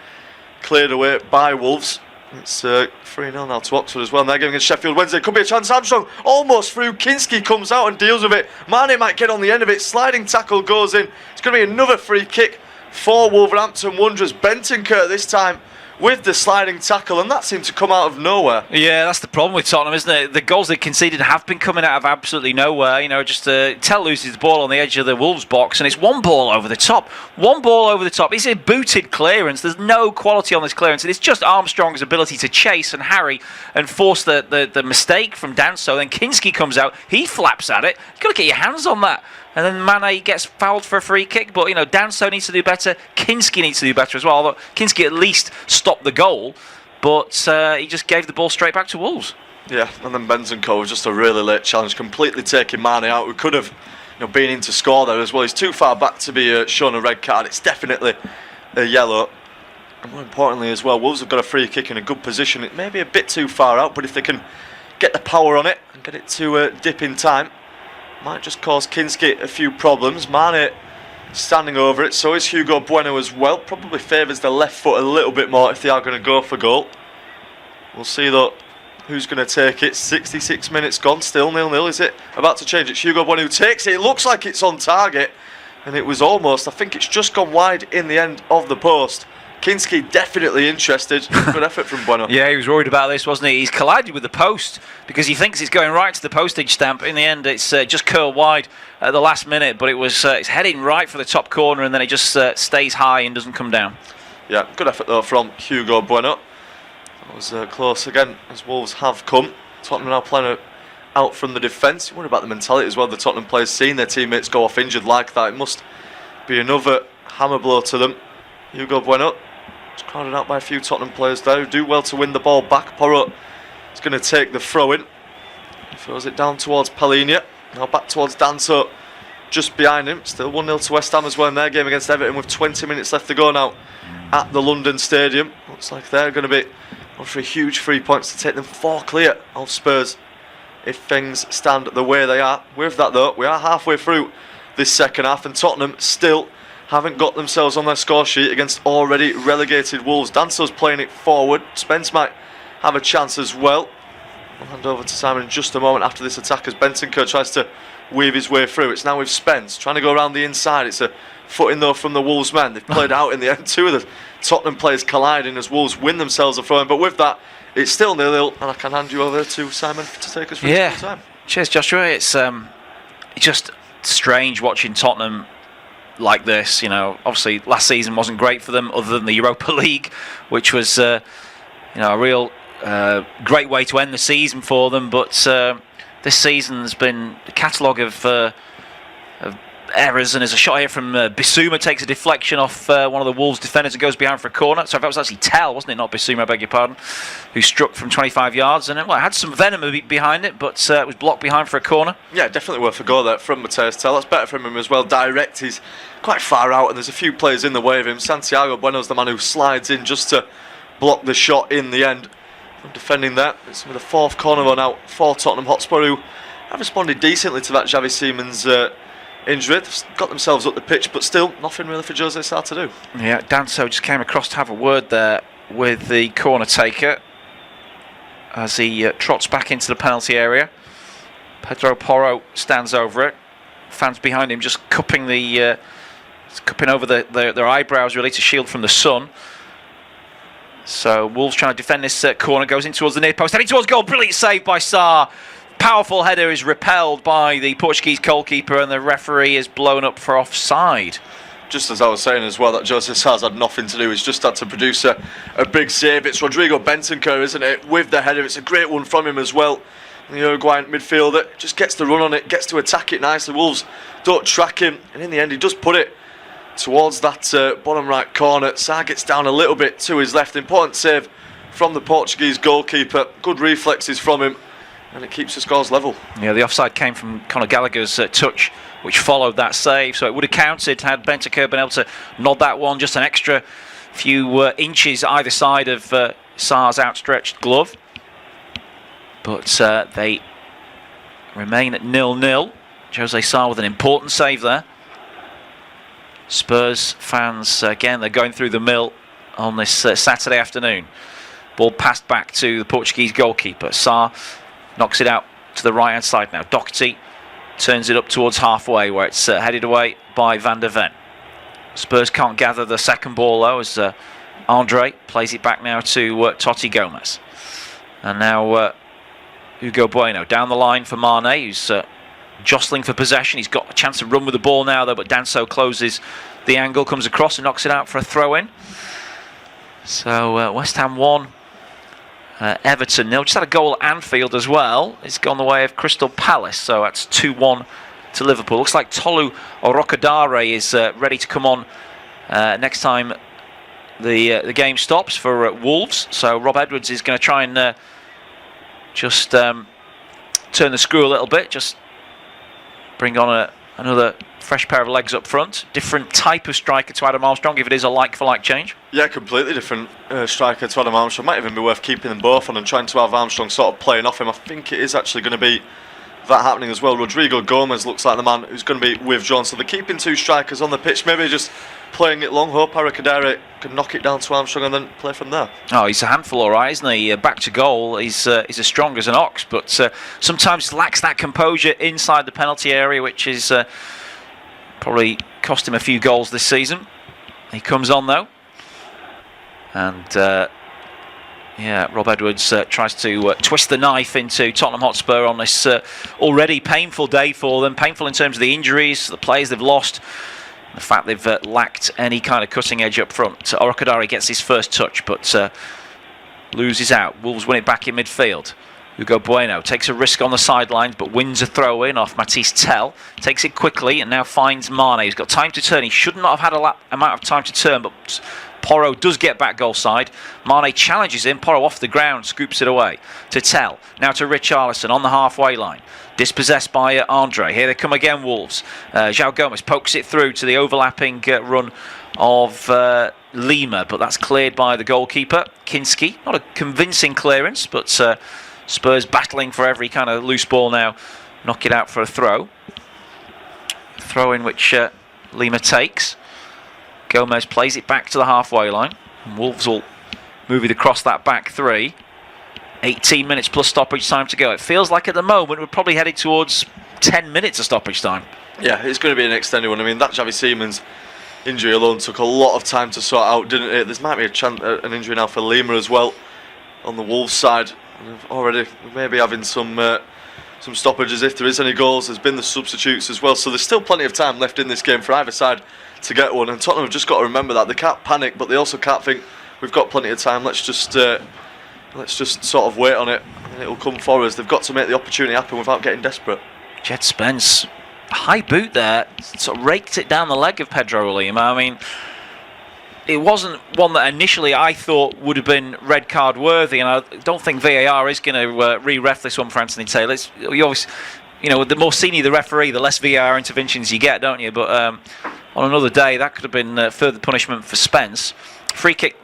cleared away by Wolves. It's 3-0 now to Oxford as well. And they're giving it Sheffield Wednesday. Could be a chance. Armstrong almost through. Kinski comes out and deals with it. Mane might get on the end of it. Sliding tackle goes in. It's going to be another free kick for Wolverhampton Wanderers. Bentancur this time with the sliding tackle, and that seemed to come out of nowhere. Yeah, that's the problem with Tottenham, isn't it? The goals they conceded have been coming out of absolutely nowhere. Just Tell loses the ball on the edge of the Wolves box, and it's one ball over the top. One ball over the top. It's a booted clearance. There's no quality on this clearance, and it's just Armstrong's ability to chase and harry and force the mistake from Danso. Then Kinski comes out. He flaps at it. You've got to get your hands on that. And then Mane gets fouled for a free kick, but Danso needs to do better. Kinski needs to do better as well. Although Kinski at least stopped the goal, but he just gave the ball straight back to Wolves. Yeah, and then Bentancur was just a really late challenge, completely taking Mane out. We could have been in to score there as well. He's too far back to be shown a red card. It's definitely a yellow. And more importantly as well, Wolves have got a free kick in a good position. It may be a bit too far out, but if they can get the power on it and get it to dip in time, might just cause Kinski a few problems. Mane standing over it, so is Hugo Bueno as well. Probably favours the left foot a little bit more if they are going to go for goal. We'll see though who's going to take it. 66 minutes gone, still 0-0. Is it about to change? It's Hugo Bueno who takes it. It looks like it's on target, and it was almost. I think it's just gone wide in the end of the post. Kinski definitely interested. Good effort from Bueno. Yeah, he was worried about this, wasn't he? He's collided with the post because he thinks it's going right to the postage stamp. In the end, it's just curled wide at the last minute, but it's heading right for the top corner, and then it just stays high and doesn't come down. Yeah, good effort though from Hugo Bueno. That was close again, as Wolves have come. Tottenham now playing out from the defence. You worry about the mentality as well. The Tottenham players seeing their teammates go off injured like that. It must be another hammer blow to them. Hugo Bueno crowded out by a few Tottenham players there who do well to win the ball back. Porro is going to take the throw in. He throws it down towards Palhinha. Now back towards Danso, just behind him. Still 1-0 to West Ham as well in their game against Everton with 20 minutes left to go now at the London Stadium. Looks like they're going to be on for a huge 3 points to take them 4 clear of Spurs if things stand the way they are. With that though, we are halfway through this second half, and Tottenham still haven't got themselves on their score sheet against already relegated Wolves. Danso's playing it forward. Spence might have a chance as well. I'll hand over to Simon in just a moment after this attack as Bentancur tries to weave his way through. It's now with Spence trying to go around the inside. It's a foot in though from the Wolves men. They've played out in the end. 2 of the Tottenham players colliding as Wolves win themselves a throw in. But with that, it's still 0-0, and I can hand you over to Simon to take us through the time. Cheers, Joshua. It's just strange watching Tottenham like this. Obviously last season wasn't great for them, other than the Europa League, which was a real great way to end the season for them. But this season has been a catalogue of errors, and there's a shot here from Bissouma, takes a deflection off one of the Wolves defenders and goes behind for a corner. So that was actually Tell, wasn't it? Not Bissouma, I beg your pardon, who struck from 25 yards, and it had some venom behind it, but it was blocked behind for a corner. Yeah, definitely worth a go there from Mateus Tell. That's better from him as well. Direct, he's quite far out, and there's a few players in the way of him. Santiago Bueno's the man who slides in just to block the shot in the end. From defending that, it's with the 4th corner run out for Tottenham Hotspur, who have responded decently to that Xavi Simons injury. They've got themselves up the pitch, but still nothing really for Jose Sá to do. Yeah, Danso just came across to have a word there with the corner taker as he trots back into the penalty area. Pedro Porro stands over it. Fans behind him just cupping over their eyebrows really to shield from the sun. So Wolves trying to defend this corner, goes in towards the near post, heading towards goal. Brilliant save by Sá. Powerful header is repelled by the Portuguese goalkeeper, and the referee is blown up for offside. Just as I was saying as well, that Jose Sá's had nothing to do. He's just had to produce a big save. It's Rodrigo Bentancur, isn't it, with the header. It's a great one from him as well. The Uruguayan midfielder just gets to run on it, gets to attack it nicely. Wolves don't track him, and in the end he does put it towards that bottom right corner. Sá gets down a little bit to his left. Important save from the Portuguese goalkeeper. Good reflexes from him, and it keeps the scores level. Yeah, the offside came from Conor Gallagher's touch, which followed that save, so it would have counted had Bentancur been able to nod that one just an extra few inches either side of Sá's outstretched glove. But they remain at 0-0. Jose Sá with an important save there. Spurs fans, again, they're going through the mill on this Saturday afternoon. Ball passed back to the Portuguese goalkeeper. Sá knocks it out to the right hand side now. Doherty turns it up towards halfway, where it's headed away by Van der Ven. Spurs can't gather the second ball though, as Andre plays it back now to Totti Gomez. And now Hugo Bueno down the line for Mane, who's jostling for possession. He's got a chance to run with the ball now though, but Danso closes the angle, comes across and knocks it out for a throw in. So West Ham 1, Everton 0. Just had a goal at Anfield as well. It's gone the way of Crystal Palace, so that's 2-1 to Liverpool. Looks like Tolu Orokodare is ready to come on next time the game stops for Wolves. So Rob Edwards is going to try and just turn the screw a little bit, just bring on another fresh pair of legs up front. Different type of striker to Adam Armstrong, if it is a like-for-like change. Yeah, completely different striker to Adam Armstrong. Might even be worth keeping them both on and trying to have Armstrong sort of playing off him. I think it is actually going to be that happening as well. Rodrigo Gomez looks like the man who's going to be withdrawn. So they're keeping two strikers on the pitch, maybe just playing it long. Hope Arakadere can knock it down to Armstrong and then play from there. Oh, he's a handful, all right, isn't he? Back to goal, he's as strong as an ox, but sometimes lacks that composure inside the penalty area, which is probably cost him a few goals this season. He comes on though, and Rob Edwards tries to twist the knife into Tottenham Hotspur on this already painful day for them. Painful in terms of the injuries, the players they've lost, the fact they've lacked any kind of cutting edge up front. Orokadari gets his first touch, but loses out. Wolves win it back in midfield. Hugo Bueno takes a risk on the sidelines, but wins a throw in off Matisse Tell. Takes it quickly and now finds Mane. He's got time to turn. He should not have had a amount of time to turn, but Porro does get back goal side. Mane challenges him. Porro off the ground, scoops it away to Tell. Now to Richarlison on the halfway line. Dispossessed by Andre. Here they come again, Wolves. João Gomes pokes it through to the overlapping run of Lima, but that's cleared by the goalkeeper, Kinski. Not a convincing clearance, but Spurs battling for every kind of loose ball now. Knock it out for a throw. Throw in which Lima takes. Gomez plays it back to the halfway line. And Wolves will move it across that back three. 18 minutes plus stoppage time to go. It feels like at the moment we're probably headed towards 10 minutes of stoppage time. Yeah, it's going to be an extended one. I mean, that Xavi Simons injury alone took a lot of time to sort out, didn't it? There might be an injury now for Lima as well on the Wolves side. Already maybe having some stoppages if there is any goals. There's been the substitutes as well, so there's still plenty of time left in this game for either side to get one, and Tottenham have just got to remember that. They can't panic, but they also can't think we've got plenty of time, let's just sort of wait on it and it'll come for us. They've got to make the opportunity happen without getting desperate. Jed Spence, high boot there, sort of raked it down the leg of Pedro Lima. I mean, it wasn't one that initially I thought would have been red card worthy, and I don't think VAR is going to re-ref this one for Anthony Taylor. You always, the more senior the referee, the less VAR interventions you get, don't you? But on another day, that could have been further punishment for Spence. Free kick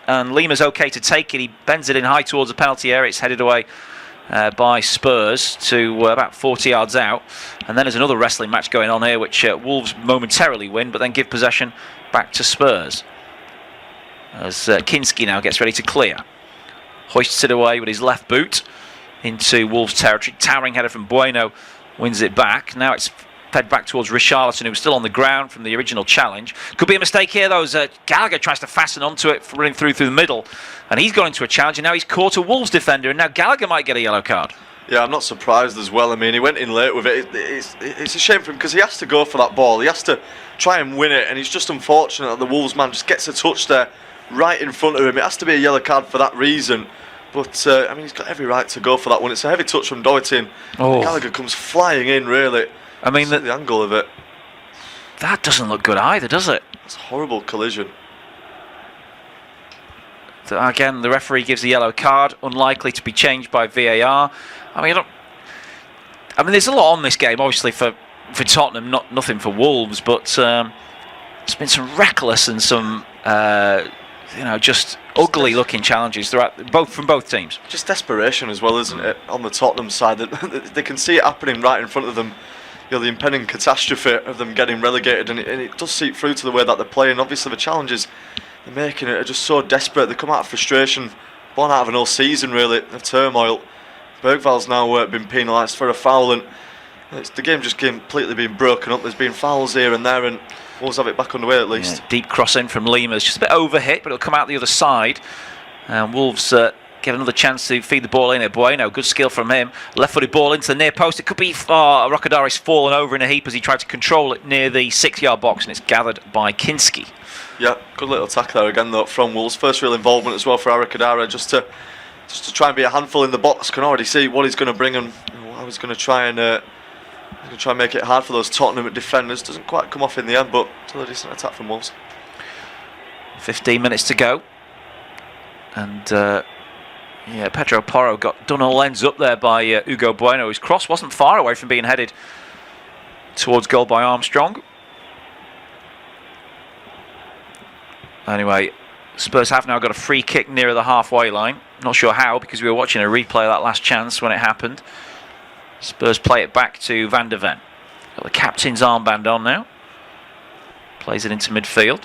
and Lima's okay to take it. He bends it in high towards the penalty area. It's headed away by Spurs to about 40 yards out. And then there's another wrestling match going on here, which Wolves momentarily win, but then give possession back to Spurs. As Kinski now gets ready to clear. Hoists it away with his left boot into Wolves territory. Towering header from Bueno wins it back. Now it's fed back towards Richarlison, who was still on the ground from the original challenge. Could be a mistake here though, as Gallagher tries to fasten onto it, running through the middle, and he's gone into a challenge, and now he's caught a Wolves defender, and now Gallagher might get a yellow card. Yeah, I'm not surprised as well. I mean, he went in late with it. It's a shame for him because he has to go for that ball. He has to try and win it, and it's just unfortunate that the Wolves man just gets a touch there right in front of him. It has to be a yellow card for that reason. But, I mean, he's got every right to go for that one. It's a heavy touch from Doherty, and Gallagher comes flying in, really. I mean, the angle of it. That doesn't look good either, does it? It's a horrible collision. So again, the referee gives a yellow card, unlikely to be changed by VAR. I mean, there's a lot on this game, obviously, for Tottenham, nothing for Wolves, but there's been some reckless and some, just ugly-looking challenges throughout, from both teams. Just desperation as well, isn't it, on the Tottenham side? That they can see it happening right in front of them. The impending catastrophe of them getting relegated, and it does seep through to the way that they're playing. Obviously, the challenges they're making are just so desperate. They come out of frustration, born out of an whole season, really, of turmoil. Bergval's now been penalised for a foul, and the game just completely been broken up. There's been fouls here and there, and Wolves have it back underway at least. Yeah, deep cross in from Lima. It's just a bit overhit, but it'll come out the other side. And Wolves get another chance to feed the ball in at Bueno. Good skill from him. Left-footed ball into the near post. It could be Rocadari's fallen over in a heap as he tried to control it near the 6-yard box, and it's gathered by Kinski. Yeah, good little attack there again though from Wolves. First real involvement as well for Arakadara, just to try and be a handful in the box. Can already see what he's going to bring and how he's going to try and make it hard for those Tottenham defenders. Doesn't quite come off in the end, but still a decent attack from Wolves. 15 minutes to go. And Pedro Porro got done all ends up there by Hugo Bueno. His cross wasn't far away from being headed towards goal by Armstrong. Anyway, Spurs have now got a free kick nearer the halfway line. Not sure how, because we were watching a replay of that last chance when it happened. Spurs play it back to Van de Ven. Got the captain's armband on now. Plays it into midfield.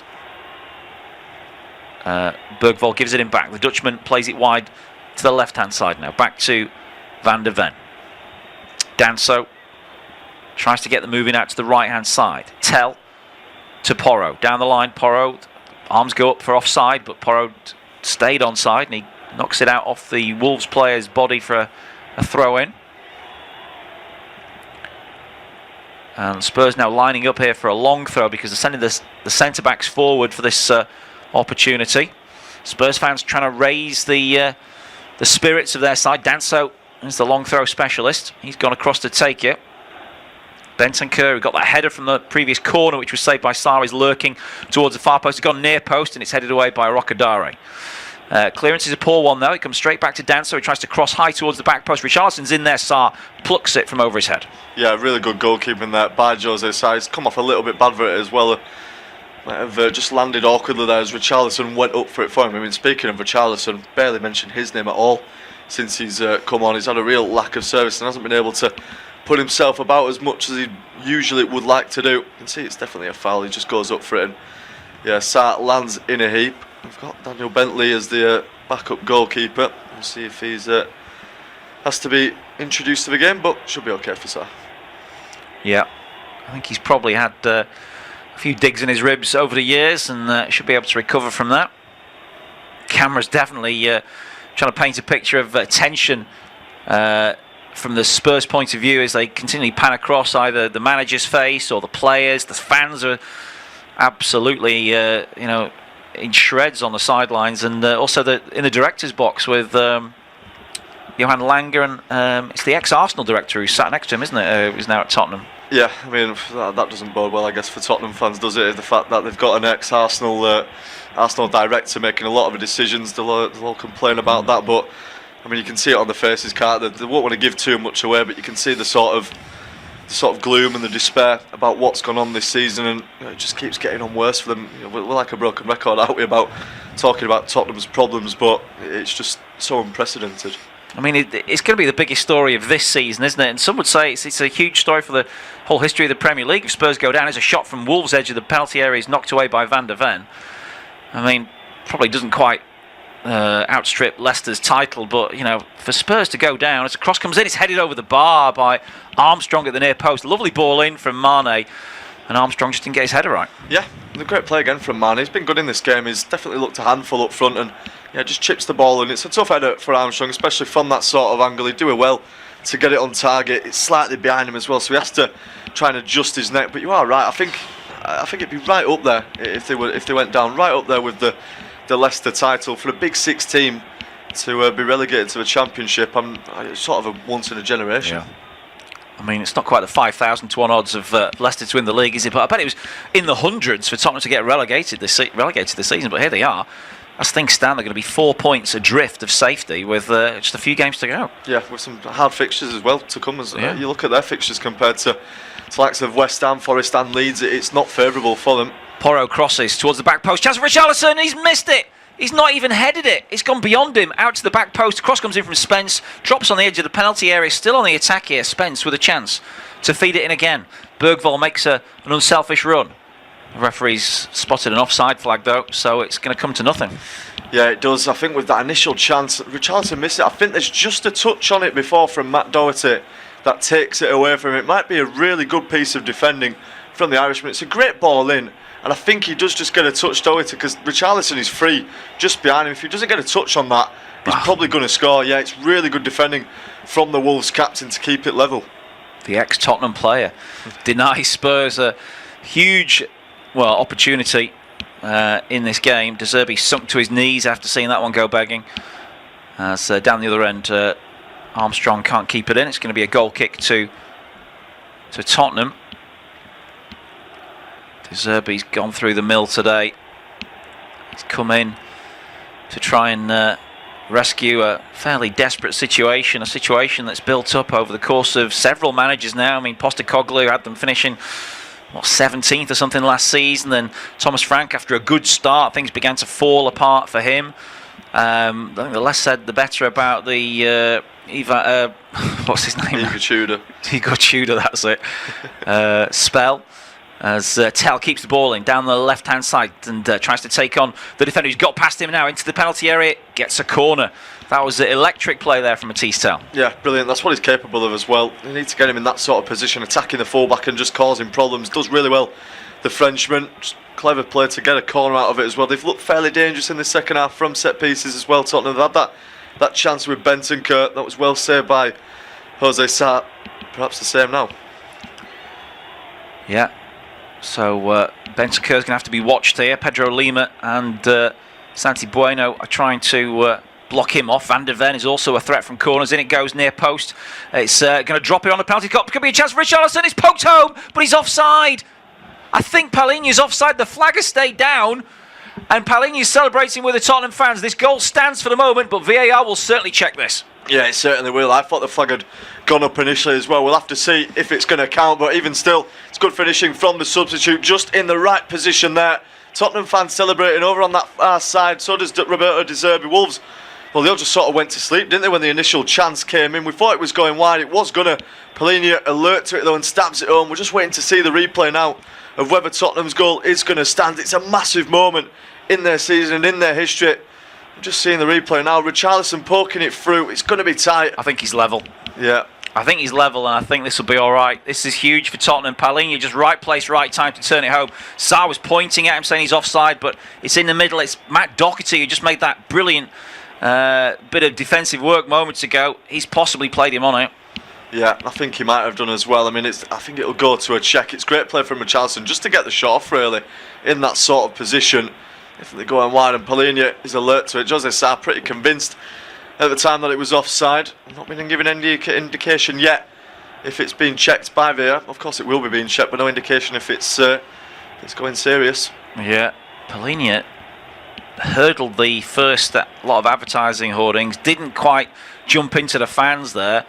Bergvall gives it in back. The Dutchman plays it wide to the left-hand side now. Back to Van de Ven. Danso tries to get the moving out to the right-hand side. Tell to Porro. Down the line, Porro. Arms go up for offside, but Porro stayed onside, and he knocks it out off the Wolves player's body for a throw-in. And Spurs now lining up here for a long throw because they're sending the centre-backs forward for this opportunity. Spurs fans trying to raise the spirits of their side. Danso is the long throw specialist. He's gone across to take it. Bentancur, who got that header from the previous corner, which was saved by Sarr, is lurking towards the far post. It's gone near post and it's headed away by Rocadare. Clearance is a poor one though. It comes straight back to Danso. He tries to cross high towards the back post. Richarlison's in there. Sarr plucks it from over his head. Yeah, really good goalkeeping there by Jose Sarr. He's come off a little bit bad for it as well. Might have just landed awkwardly there as Richarlison went up for it for him. I mean, speaking of Richarlison, barely mentioned his name at all since he's come on. He's had a real lack of service and hasn't been able to put himself about as much as he usually would like to do. You can see it's definitely a foul. He just goes up for it and Sarr lands in a heap. We've got Daniel Bentley as the backup goalkeeper. We'll see if he's has to be introduced to the game, but should be okay for Sarr. Yeah, I think he's probably had a few digs in his ribs over the years and should be able to recover from that. Camera's definitely trying to paint a picture of tension from the Spurs point of view as they continually pan across either the manager's face or the players. The fans are absolutely in shreds on the sidelines, and also in the director's box with Johan Langer, and it's the ex-Arsenal director who's sat next to him, isn't it? Who's now at Tottenham. Yeah, I mean that doesn't bode well, I guess, for Tottenham fans, does it? The fact that they've got an ex-Arsenal Arsenal director making a lot of the decisions. They'll all complain about that, but I mean you can see it on the faces, can't they? They won't want to give too much away, but you can see the sort of gloom and the despair about what's gone on this season, and it just keeps getting on worse for them. We're like a broken record, aren't we, about talking about Tottenham's problems, but it's just so unprecedented. I mean, it's going to be the biggest story of this season, isn't it? And some would say it's a huge story for the whole history of the Premier League. If Spurs go down, it's a shot from Wolves' edge of the penalty area is knocked away by Van de Ven. I mean, probably doesn't quite outstrip Leicester's title, but for Spurs to go down, as a cross comes in, it's headed over the bar by Armstrong at the near post. Lovely ball in from Mane, and Armstrong just didn't get his header right. Yeah, a great play again from Mane. He's been good in this game. He's definitely looked a handful up front, and just chips the ball, and it's a tough header for Armstrong, especially from that sort of angle. He'd do it well to get it on target. It's slightly behind him as well, so he has to try and adjust his neck. But you are right. I think it'd be right up there if they went down, right up there with the Leicester title. For a Big Six team to be relegated to the Championship, it's sort of a once in a generation. Yeah. I mean, it's not quite the 5,000 to 1 odds of Leicester to win the league, is it? But I bet it was in the hundreds for Tottenham to get relegated this season. But here they are. As things stand, they're going to be 4 points adrift of safety with just a few games to go. Yeah, with some hard fixtures as well to come. You look at their fixtures compared to likes of West Ham, Forest and Leeds, it's not favourable for them. Porro crosses towards the back post. Chance for Richarlison. He's missed it. He's not even headed it. It's gone beyond him, out to the back post. Cross comes in from Spence. Drops on the edge of the penalty area. Still on the attack here. Spence with a chance to feed it in again. Bergvall makes an unselfish run. The referee's spotted an offside flag though, so it's going to come to nothing. Yeah, it does. I think with that initial chance, Richarlison missed it. I think there's just a touch on it before from Matt Doherty that takes it away from him. It might be a really good piece of defending from the Irishman. It's a great ball in, and I think he does just get a touch Doherty because Richarlison is free just behind him. If he doesn't get a touch on that, he's probably going to score. Yeah, it's really good defending from the Wolves captain to keep it level. The ex-Tottenham player denies Spurs a huge opportunity in this game. De Zerbi sunk to his knees after seeing that one go begging. As down the other end, Armstrong can't keep it in. It's going to be a goal kick to Tottenham. De Zerbi's gone through the mill today. He's come in to try and rescue a fairly desperate situation, a situation that's built up over the course of several managers now. I mean, Postecoglou had them finishing 17th or something last season. Then Thomas Frank, after a good start, things began to fall apart for him. I think the less said, the better about the what's his name? Igor Tudor, that's it. Spell. As Tell keeps the ball in down the left-hand side and tries to take on the defender who's got past him now into the penalty area, gets a corner. That was an electric play there from Matisse Tell. Yeah, brilliant. That's what he's capable of as well. You need to get him in that sort of position, attacking the fullback and just causing problems. Does really well, the Frenchman. Just clever play to get a corner out of it as well. They've looked fairly dangerous in the second half from set pieces as well. Tottenham have had that chance with Bentancur. That was well saved by Jose Sa. Perhaps the same now. Yeah. So Bentancur's going to have to be watched here. Pedro Lima and Santi Bueno are trying to block him off. Van der Ven is also a threat from corners. In it goes near post. It's going to drop it on the penalty spot. Could be a chance for Richarlison. It's poked home, but he's offside. I think Palhinha's offside. The flag has stayed down, and Palhinha's celebrating with the Tottenham fans. This goal stands for the moment, but VAR will certainly check this. Yeah, it certainly will. I thought the flag had gone up initially as well. We'll have to see if it's going to count, but even still, it's good finishing from the substitute, just in the right position there. Tottenham fans celebrating over on that far side. So does Roberto De Zerbi. Wolves, well, they all just sort of went to sleep, didn't they, when the initial chance came in? We thought it was going wide. It was going to. Palhinha alert to it, though, and stabs it home. We're just waiting to see the replay now of whether Tottenham's goal is going to stand. It's a massive moment in their season and in their history. I'm just seeing the replay now. Richarlison poking it through. It's going to be tight. I think he's level. Yeah. I think he's level, and I think this will be all right. This is huge for Tottenham. Palhinha, just right place, right time to turn it home. Sarr was pointing at him, saying he's offside, but it's in the middle. It's Matt Doherty who just made that brilliant bit of defensive work moments ago. He's possibly played him on it. Yeah, I think he might have done as well. I mean, I think it'll go to a check. It's great play from Richarlison just to get the shot off, really, in that sort of position. If they're going wide, and Palhinha is alert to it. Jose Sarr pretty convinced at the time that it was offside. Not been given any indication yet if it's been checked by VAR. Of course, it will be being checked, but no indication if it's going serious. Yeah, Palhinha hurdled the first lot of advertising hoardings. Didn't quite jump into the fans there.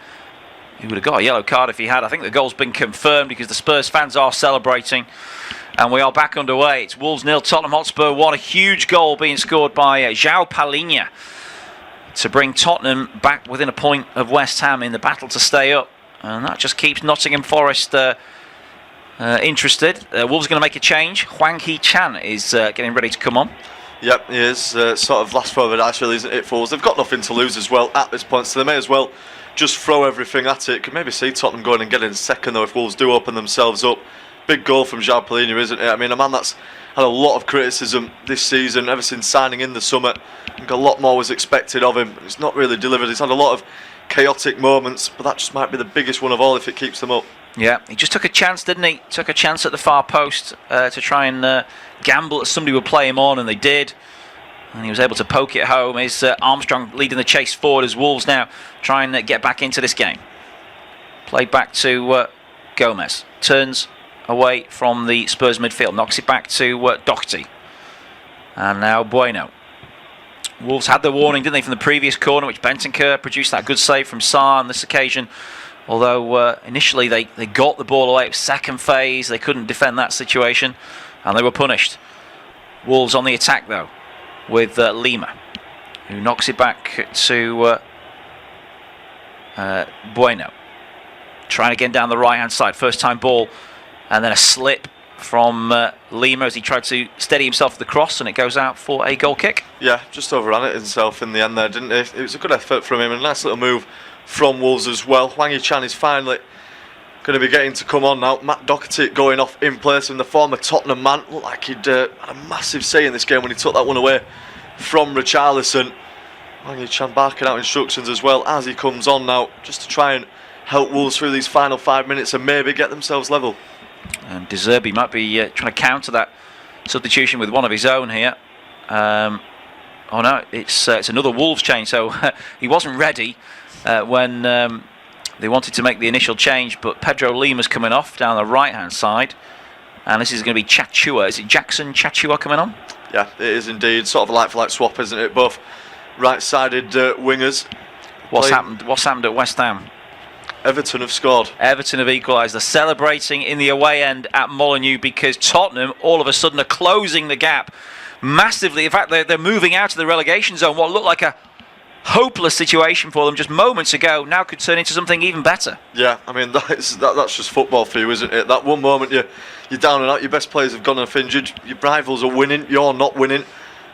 He would have got a yellow card if he had. I think the goal's been confirmed because the Spurs fans are celebrating. And we are back underway. It's Wolves 0, Tottenham Hotspur 1. A huge goal being scored by João Palhinha to bring Tottenham back within a point of West Ham in the battle to stay up. And that just keeps Nottingham Forest interested. Wolves are going to make a change. Hwang Hee-chan is getting ready to come on. Yep, he is. Sort of last throw of the dice, really, isn't it, for Wolves? They've got nothing to lose as well at this point, so they may as well just throw everything at it. Could maybe see Tottenham going and getting second, though, if Wolves do open themselves up. Big goal from João Palhinha, isn't it? I mean, a man that's had a lot of criticism this season, ever since signing in the summer. I think a lot more was expected of him. He's not really delivered. He's had a lot of chaotic moments, but that just might be the biggest one of all if it keeps them up. Yeah, he just took a chance, didn't he? Took a chance at the far post to try and gamble that somebody would play him on, and they did. And he was able to poke it home. Is Armstrong leading the chase forward as Wolves now try and get back into this game. Played back to Gomez. Turns away from the Spurs midfield. Knocks it back to Doherty. And now Bueno. Wolves had the warning, didn't they, from the previous corner, which Bentancur produced that good save from Sarr on this occasion. Although initially they got the ball away. It was second phase. They couldn't defend that situation. And they were punished. Wolves on the attack, though, with Lima, who knocks it back to Bueno. Trying again down the right-hand side. First time ball. And then a slip from Lima as he tried to steady himself for the cross, and it goes out for a goal kick. Yeah, just overran it himself in the end there, didn't he? It was a good effort from him, and a nice little move from Wolves as well. Hwang Hee-chan is finally going to be getting to come on now. Matt Doherty going off in place of the former Tottenham man. Looked like he'd had a massive say in this game when he took that one away from Richarlison. Hwang Hee-chan barking out instructions as well as he comes on now, just to try and help Wolves through these final 5 minutes and maybe get themselves level. And De Zerbi might be trying to counter that substitution with one of his own here. Oh no, it's another Wolves change. So he wasn't ready when they wanted to make the initial change, but Pedro Lima's coming off down the right-hand side, and this is going to be Chachua. Is it Jackson Chachua coming on? Yeah, it is indeed. Sort of a like-for-like swap, isn't it? Both right-sided wingers. What's happened at West Ham? Everton have scored. Everton have equalised. They're celebrating in the away end at Molineux because Tottenham all of a sudden are closing the gap massively. In fact, they're moving out of the relegation zone. What looked like a hopeless situation for them just moments ago now could turn into something even better. Yeah, I mean that's just football for you, isn't it? That one moment you're down and out, your best players have gone off injured, your rivals are winning, you're not winning,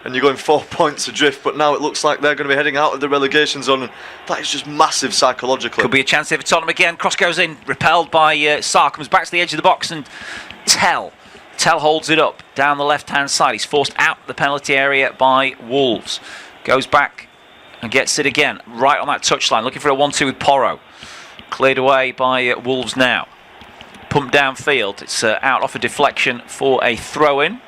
and you're going 4 points adrift, but now it looks like they're going to be heading out of the relegation zone, and that is just massive psychologically. Could be a chance here for Tottenham again. Cross goes in, repelled by Sk, comes back to the edge of the box, and Tell holds it up down the left-hand side. He's forced out the penalty area by Wolves. Goes back and gets it again, right on that touchline, looking for a 1-2 with Porro. Cleared away by Wolves now. Pumped downfield. It's out off a deflection for a throw-in.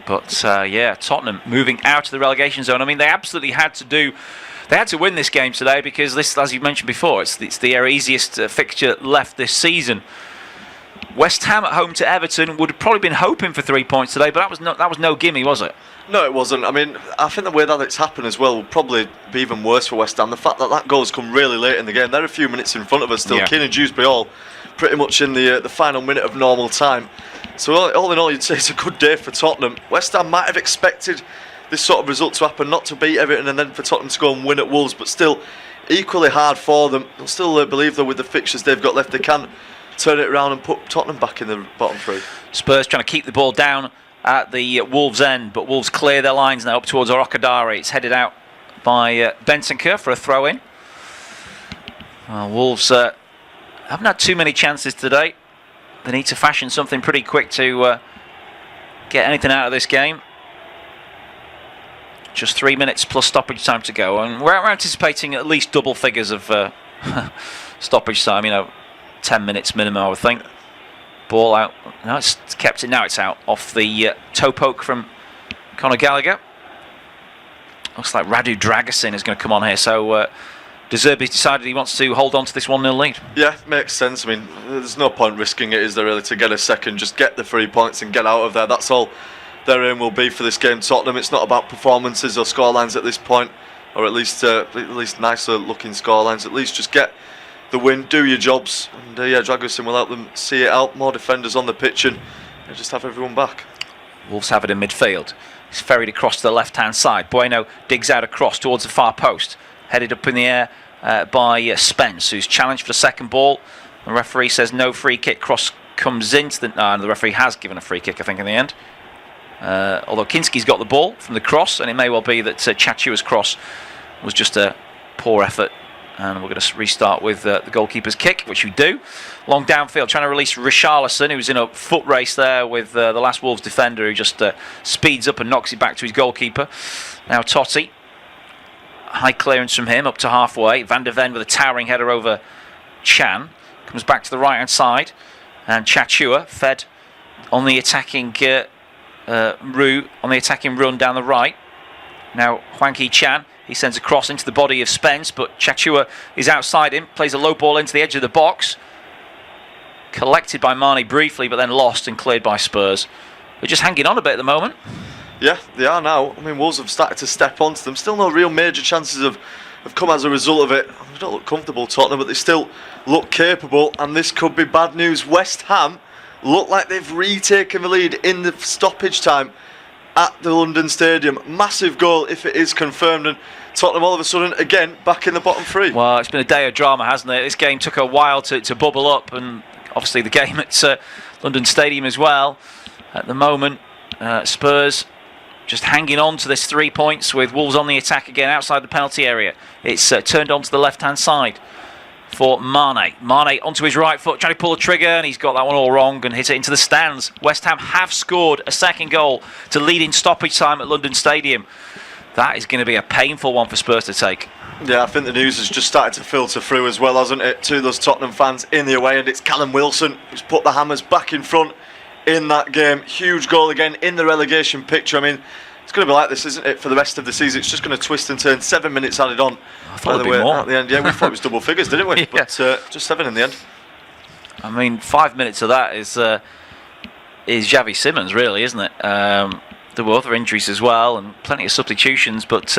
But Tottenham moving out of the relegation zone. I mean, they absolutely had to win this game today because this, as you mentioned before, it's their easiest fixture left this season. West Ham at home to Everton would have probably been hoping for 3 points today, but that was no gimme, was it? No, it wasn't. I mean, I think the way that it's happened as well will probably be even worse for West Ham. The fact that goal has come really late in the game. They're a few minutes in front of us still. Keane and Dewsbury all pretty much in the final minute of normal time. So all in all, you'd say it's a good day for Tottenham. West Ham might have expected this sort of result to happen, not to beat Everton and then for Tottenham to go and win at Wolves, but still equally hard for them. They'll still believe, though, with the fixtures they've got left, they can turn it around and put Tottenham back in the bottom three. Spurs trying to keep the ball down at the Wolves end, but Wolves clear their lines now up towards Orokadari. It's headed out by Bentancur for a throw-in. Wolves haven't had too many chances today. They need to fashion something pretty quick to get anything out of this game. Just 3 minutes plus stoppage time to go, and we're anticipating at least double figures of stoppage time. 10 minutes minimum, I would think. Ball out. No, it's kept it. Now it's out off the toe poke from Conor Gallagher. Looks like Radu Dragusin is going to come on here. So De Zerbi's decided he wants to hold on to this 1-0 lead. Yeah, makes sense. I mean, there's no point risking it, is there, really, to get a second? Just get the 3 points and get out of there. That's all their aim will be for this game, Tottenham. It's not about performances or scorelines at this point, or at least nicer looking scorelines. At least just get the win, do your jobs, and Dragusin will help them see it out. More defenders on the pitch and just have everyone back. Wolves have it in midfield. It's ferried across to the left-hand side. Bueno digs out across towards the far post. Headed up in the air by Spence, who's challenged for the second ball. The referee says no free kick. Cross comes into the... the referee has given a free kick, I think, in the end. Although Kinski's got the ball from the cross, and it may well be that Chachua's cross was just a poor effort. And we're going to restart with the goalkeeper's kick, which we do. Long downfield, trying to release Richarlison, who's in a foot race there with the last Wolves defender, who just speeds up and knocks it back to his goalkeeper. Now Totti. High clearance from him up to halfway. Van der Ven with a towering header over Chan. Comes back to the right-hand side. And Chachua fed on the attacking run down the right. Now Hwang Hee-chan. He sends a cross into the body of Spence, but Chachua is outside him, plays a low ball into the edge of the box. Collected by Marnie briefly, but then lost and cleared by Spurs. They're just hanging on a bit at the moment. Yeah, they are now. I mean, Wolves have started to step onto them. Still no real major chances have come as a result of it. They don't look comfortable, Tottenham, but they still look capable, and this could be bad news. West Ham look like they've retaken the lead in the stoppage time at the London Stadium. Massive goal if it is confirmed, and Tottenham all of a sudden again back in the bottom three. Well, it's been a day of drama, hasn't it? This game took a while to bubble up, and obviously the game at London Stadium as well. At the moment, Spurs just hanging on to this 3 points with Wolves on the attack again outside the penalty area. It's turned onto the left-hand side for Mane. Mane onto his right foot, trying to pull the trigger, and he's got that one all wrong and hit it into the stands. West Ham have scored a second goal to lead in stoppage time at London Stadium. That is going to be a painful one for Spurs to take. Yeah, I think the news has just started to filter through as well, hasn't it, to those Tottenham fans in the away end. It's Callum Wilson who's put the Hammers back in front in that game. Huge goal again in the relegation picture. I mean, it's going to be like this, isn't it, for the rest of the season? It's just going to twist and turn. 7 minutes added on. I thought it'd be more at the end. Yeah, we thought it was double figures, didn't we? Yeah. But just 7 in the end. I mean, 5 minutes of that is is Xavi Simons, really, isn't it? There were other injuries as well and plenty of substitutions, but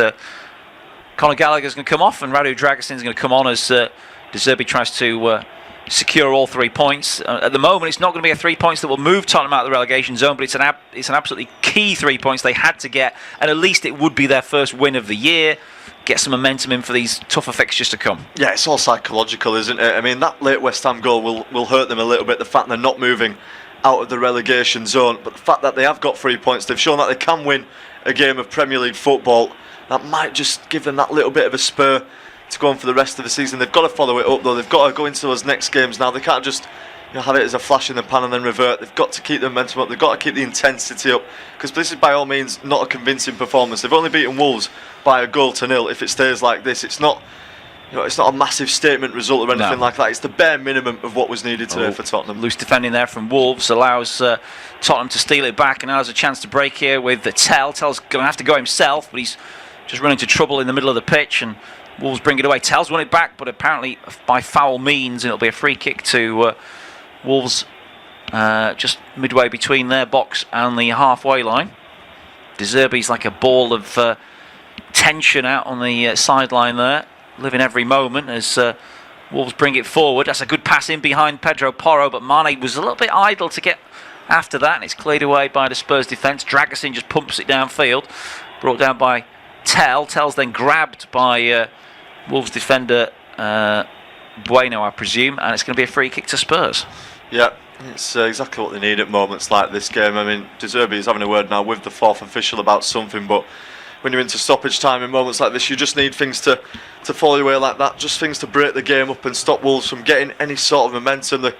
Conor Gallagher's going to come off and Radu Dragusin's going to come on as De Zerbi tries to secure all 3 points. At the moment, it's not going to be a 3 points that will move Tottenham out of the relegation zone, but it's an absolutely key 3 points they had to get, and at least it would be their first win of the year. Get some momentum in for these tougher fixtures to come. Yeah, it's all psychological, isn't it? I mean, that late West Ham goal will hurt them a little bit, the fact they're not moving out of the relegation zone, but the fact that they have got 3 points, they've shown that they can win a game of Premier League football. That might just give them that little bit of a spur to go on for the rest of the season. They've got to follow it up, though. They've got to go into those next games now. They can't just have it as a flash in the pan and then revert. They've got to keep the momentum up. They've got to keep the intensity up, because this is by all means not a convincing performance. They've only beaten Wolves by 1-0. If it stays like this, it's not, it's not a massive statement result or anything like that. It's the bare minimum of what was needed today for Tottenham. Loose defending there from Wolves allows Tottenham to steal it back, and now there's a chance to break here with Tell. Tell's going to have to go himself, but he's just running into trouble in the middle of the pitch, and Wolves bring it away. Tell's won it back, but apparently by foul means, it'll be a free kick to Wolves just midway between their box and the halfway line. De Zerbi's like a ball of tension out on the sideline there, living every moment as Wolves bring it forward. That's a good pass in behind Pedro Porro, but Mane was a little bit idle to get after that, and it's cleared away by the Spurs defence. Dragusin just pumps it downfield, brought down by Tell. Tell's then grabbed by Wolves defender Bueno, I presume, and it's going to be a free kick to Spurs. Yeah, it's exactly what they need at moments like this game. I mean, De Zerbi is having a word now with the fourth official about something, but when you're into stoppage time in moments like this, you just need things to fall your way like that, just things to break the game up and stop Wolves from getting any sort of momentum. They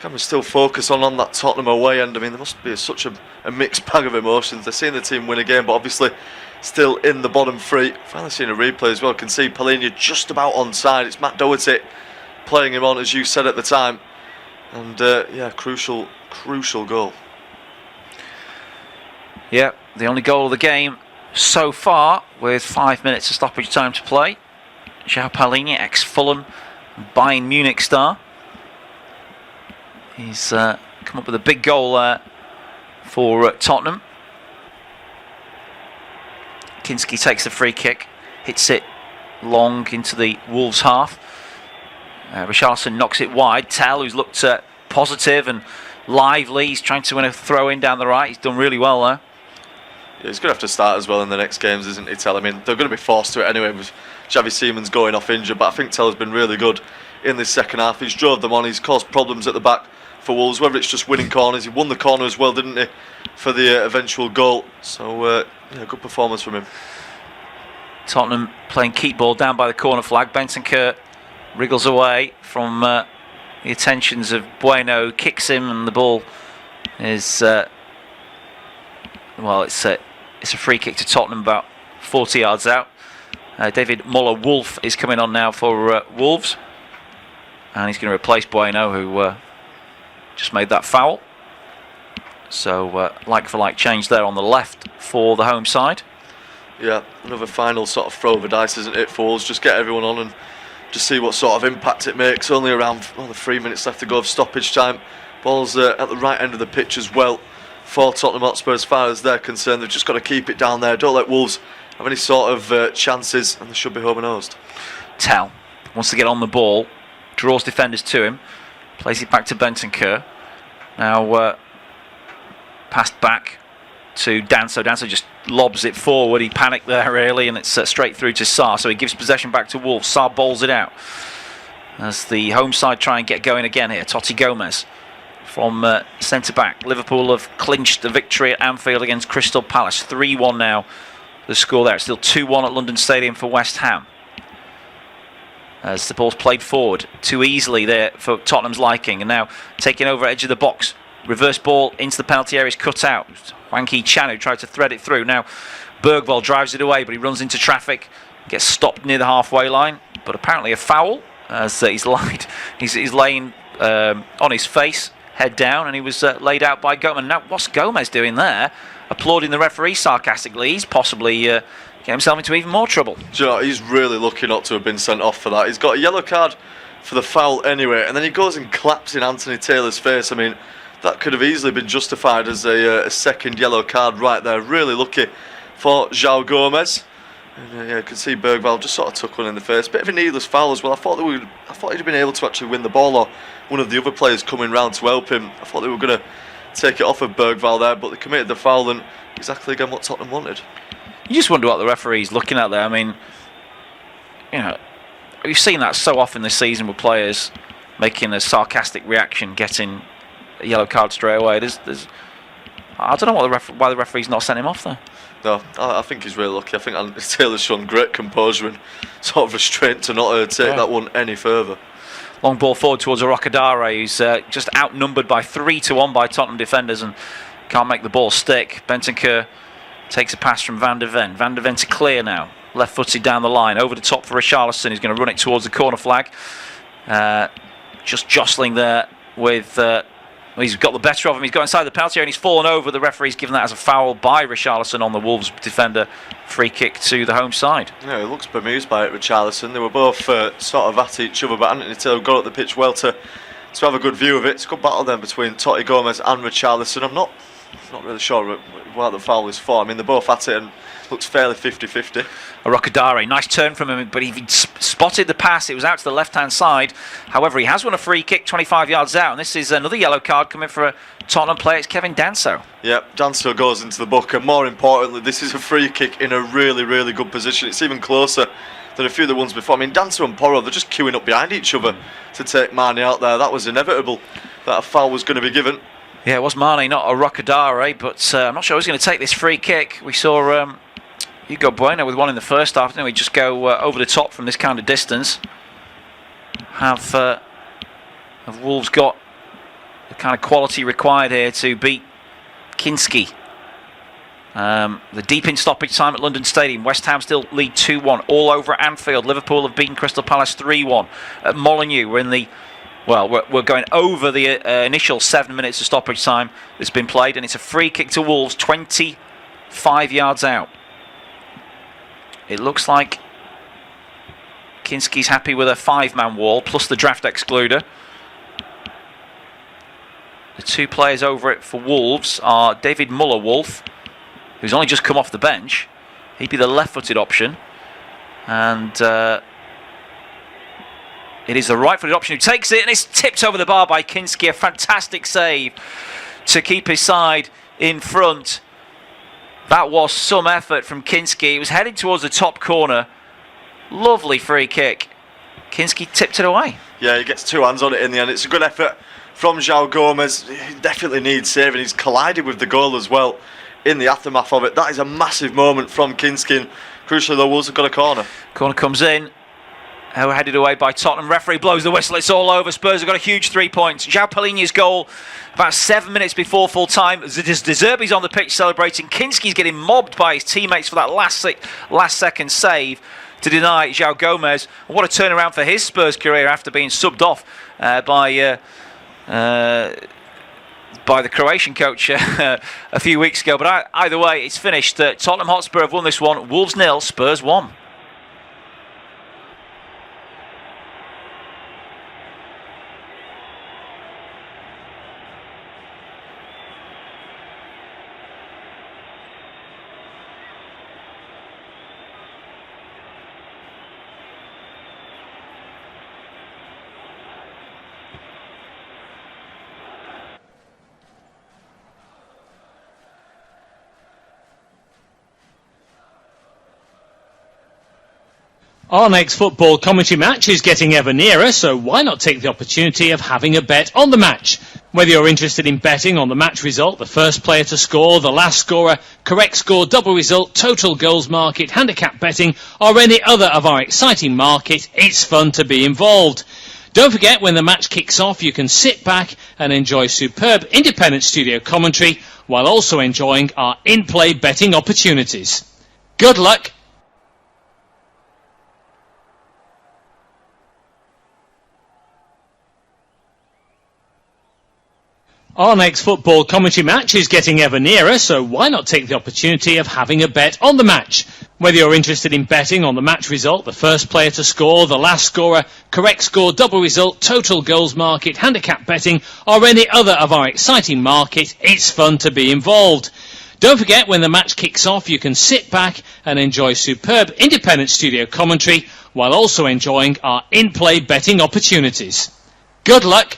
can still focus on that Tottenham away end. I mean, there must be such a mixed bag of emotions. They're seeing the team win a game, but obviously still in the bottom three. Finally seen a replay as well. Can see Palhinha just about onside. It's Matt Doherty playing him on, as you said at the time. And yeah, crucial goal. Yeah, the only goal of the game so far, with 5 minutes of stoppage time to play. João Palhinha, ex-Fulham, Bayern Munich star. He's come up with a big goal for Tottenham. Kinski takes the free kick, hits it long into the Wolves half. Richarlison knocks it wide. Tell, who's looked positive and lively, he's trying to win a throw in down the right. He's done really well there. Yeah, he's going to have to start as well in the next games, isn't he, Tell? I mean, they're going to be forced to it anyway with Xavi Simons going off injured, but I think Tell's been really good in this second half. He's drove them on, he's caused problems at the back for Wolves, whether it's just winning corners. He won the corner as well, didn't he, for the eventual goal. So, yeah, good performance from him. Tottenham playing keep ball down by the corner flag. Bentancur wriggles away from the attentions of Bueno, kicks him, and the ball is well, it's a free kick to Tottenham about 40 yards out. David Muller-Wolf is coming on now for Wolves, and he's going to replace Bueno, who just made that foul. So like for like change there on the left for the home side. Yeah, another final sort of throw of the dice, isn't it, for Wolves? Just get everyone on and just see what sort of impact it makes. Only around the 3 minutes left to go of stoppage time. Ball's at the right end of the pitch as well for Tottenham Hotspur as far as they're concerned. They've just got to keep it down there. Don't let Wolves have any sort of chances, and they should be home and hosed. Tell wants to get on the ball, draws defenders to him, plays it back to Bentancur. Now passed back to Danso. Danso just lobs it forward. He panicked there really, and it's straight through to Sarr. So he gives possession back to Wolves. Sarr bowls it out as the home side try and get going again here. Totti Gomez from centre back. Liverpool have clinched the victory at Anfield against Crystal Palace. 3-1 now. The score there. It's still 2-1 at London Stadium for West Ham. As the ball's played forward too easily there for Tottenham's liking, and now taking over edge of the box. Reverse ball into the penalty area is cut out. Wanky Chan, who tried to thread it through. Now Bergvall drives it away, but he runs into traffic, gets stopped near the halfway line, but apparently a foul as he's laying on his face, head down, and he was laid out by Gomez. Now what's Gomez doing there? Applauding the referee sarcastically. He's possibly get himself into even more trouble. Do you know, he's really lucky not to have been sent off for that. He's got a yellow card for the foul anyway, and then he goes and claps in Anthony Taylor's face. I mean, that could have easily been justified as a second yellow card right there. Really lucky for João Gomes. And, you can see Bergvall just sort of took one in the face. Bit of a needless foul as well. I thought he'd have been able to actually win the ball, or one of the other players coming round to help him. I thought they were going to take it off of Bergvall there, but they committed the foul, and exactly again what Tottenham wanted. You just wonder what the referee's looking at there. I mean, we've seen that so often this season with players making a sarcastic reaction, getting a yellow card straight away. I don't know why the referee's not sent him off there. No, I think he's really lucky. I think Taylor's shown great composure and sort of restraint to not take that one any further. Long ball forward towards Arokadare, who's just outnumbered by 3-1 by Tottenham defenders and can't make the ball stick. Bentancur takes a pass from Van der Ven. Van der Ven to clear now. Left-footed down the line. Over the top for Richarlison. He's going to run it towards the corner flag. Just jostling there with... he's got the better of him. He's got inside the penalty area and he's fallen over. The referee's given that as a foul by Richarlison on the Wolves defender. Free kick to the home side. Yeah, he looks bemused by it, Richarlison. They were both sort of at each other, but Anthony Taylor got up the pitch well to have a good view of it. It's a good battle then between Totti Gomes and Richarlison. I'm not really sure what the foul is for. I mean, they're both at it and looks fairly 50-50. Arokadare, nice turn from him, but he spotted the pass. It was out to the left-hand side. However, he has won a free kick 25 yards out, and this is another yellow card coming for a Tottenham player. It's Kevin Danso. Yeah, Danso goes into the book, and more importantly, this is a free kick in a really, really good position. It's even closer than a few of the ones before. I mean, Danso and Porro, they're just queuing up behind each other to take Mane out there. That was inevitable that a foul was going to be given. Yeah, it was Mane, not Arokadare, but I'm not sure who's going to take this free kick. We saw... Hugo Bueno with one in the first half, didn't we? Just go over the top from this kind of distance. Have Wolves got the kind of quality required here to beat Kinski? The deep in stoppage time at London Stadium. West Ham still lead 2-1 all over at Anfield. Liverpool have beaten Crystal Palace 3-1 at Molineux. We're going over the initial 7 minutes of stoppage time that's been played, and it's a free kick to Wolves 25 yards out. It looks like Kinski's happy with a 5-man wall plus the draft excluder. The two players over it for Wolves are David Muller-Wolf, who's only just come off the bench. He'd be the left-footed option. And it is the right-footed option who takes it, and it's tipped over the bar by Kinski. A fantastic save to keep his side in front. That was some effort from Kinski. He was heading towards the top corner. Lovely free kick. Kinski tipped it away. Yeah, he gets two hands on it in the end. It's a good effort from João Gomes. He definitely needs saving. He's collided with the goal as well in the aftermath of it. That is a massive moment from Kinski. Crucially, the Wolves have got a corner. Corner comes in. Headed away by Tottenham. Referee blows the whistle. It's all over. Spurs have got a huge 3 points. João Palhinha's goal about 7 minutes before full time. De Zerbi's on the pitch celebrating. Kinski's getting mobbed by his teammates for that last second save to deny João Gomes. And what a turnaround for his Spurs career after being subbed off by the Croatian coach a few weeks ago. But either way, it's finished. Tottenham Hotspur have won this one. Wolves 0, Spurs 1. Our next football commentary match is getting ever nearer, so why not take the opportunity of having a bet on the match? Whether you're interested in betting on the match result, the first player to score, the last scorer, correct score, double result, total goals market, handicap betting, or any other of our exciting market, it's fun to be involved. Don't forget, when the match kicks off, you can sit back and enjoy superb independent studio commentary while also enjoying our in-play betting opportunities. Good luck. Our next football commentary match is getting ever nearer, so why not take the opportunity of having a bet on the match? Whether you're interested in betting on the match result, the first player to score, the last scorer, correct score, double result, total goals market, handicap betting, or any other of our exciting market, it's fun to be involved. Don't forget, when the match kicks off, you can sit back and enjoy superb independent studio commentary while also enjoying our in-play betting opportunities. Good luck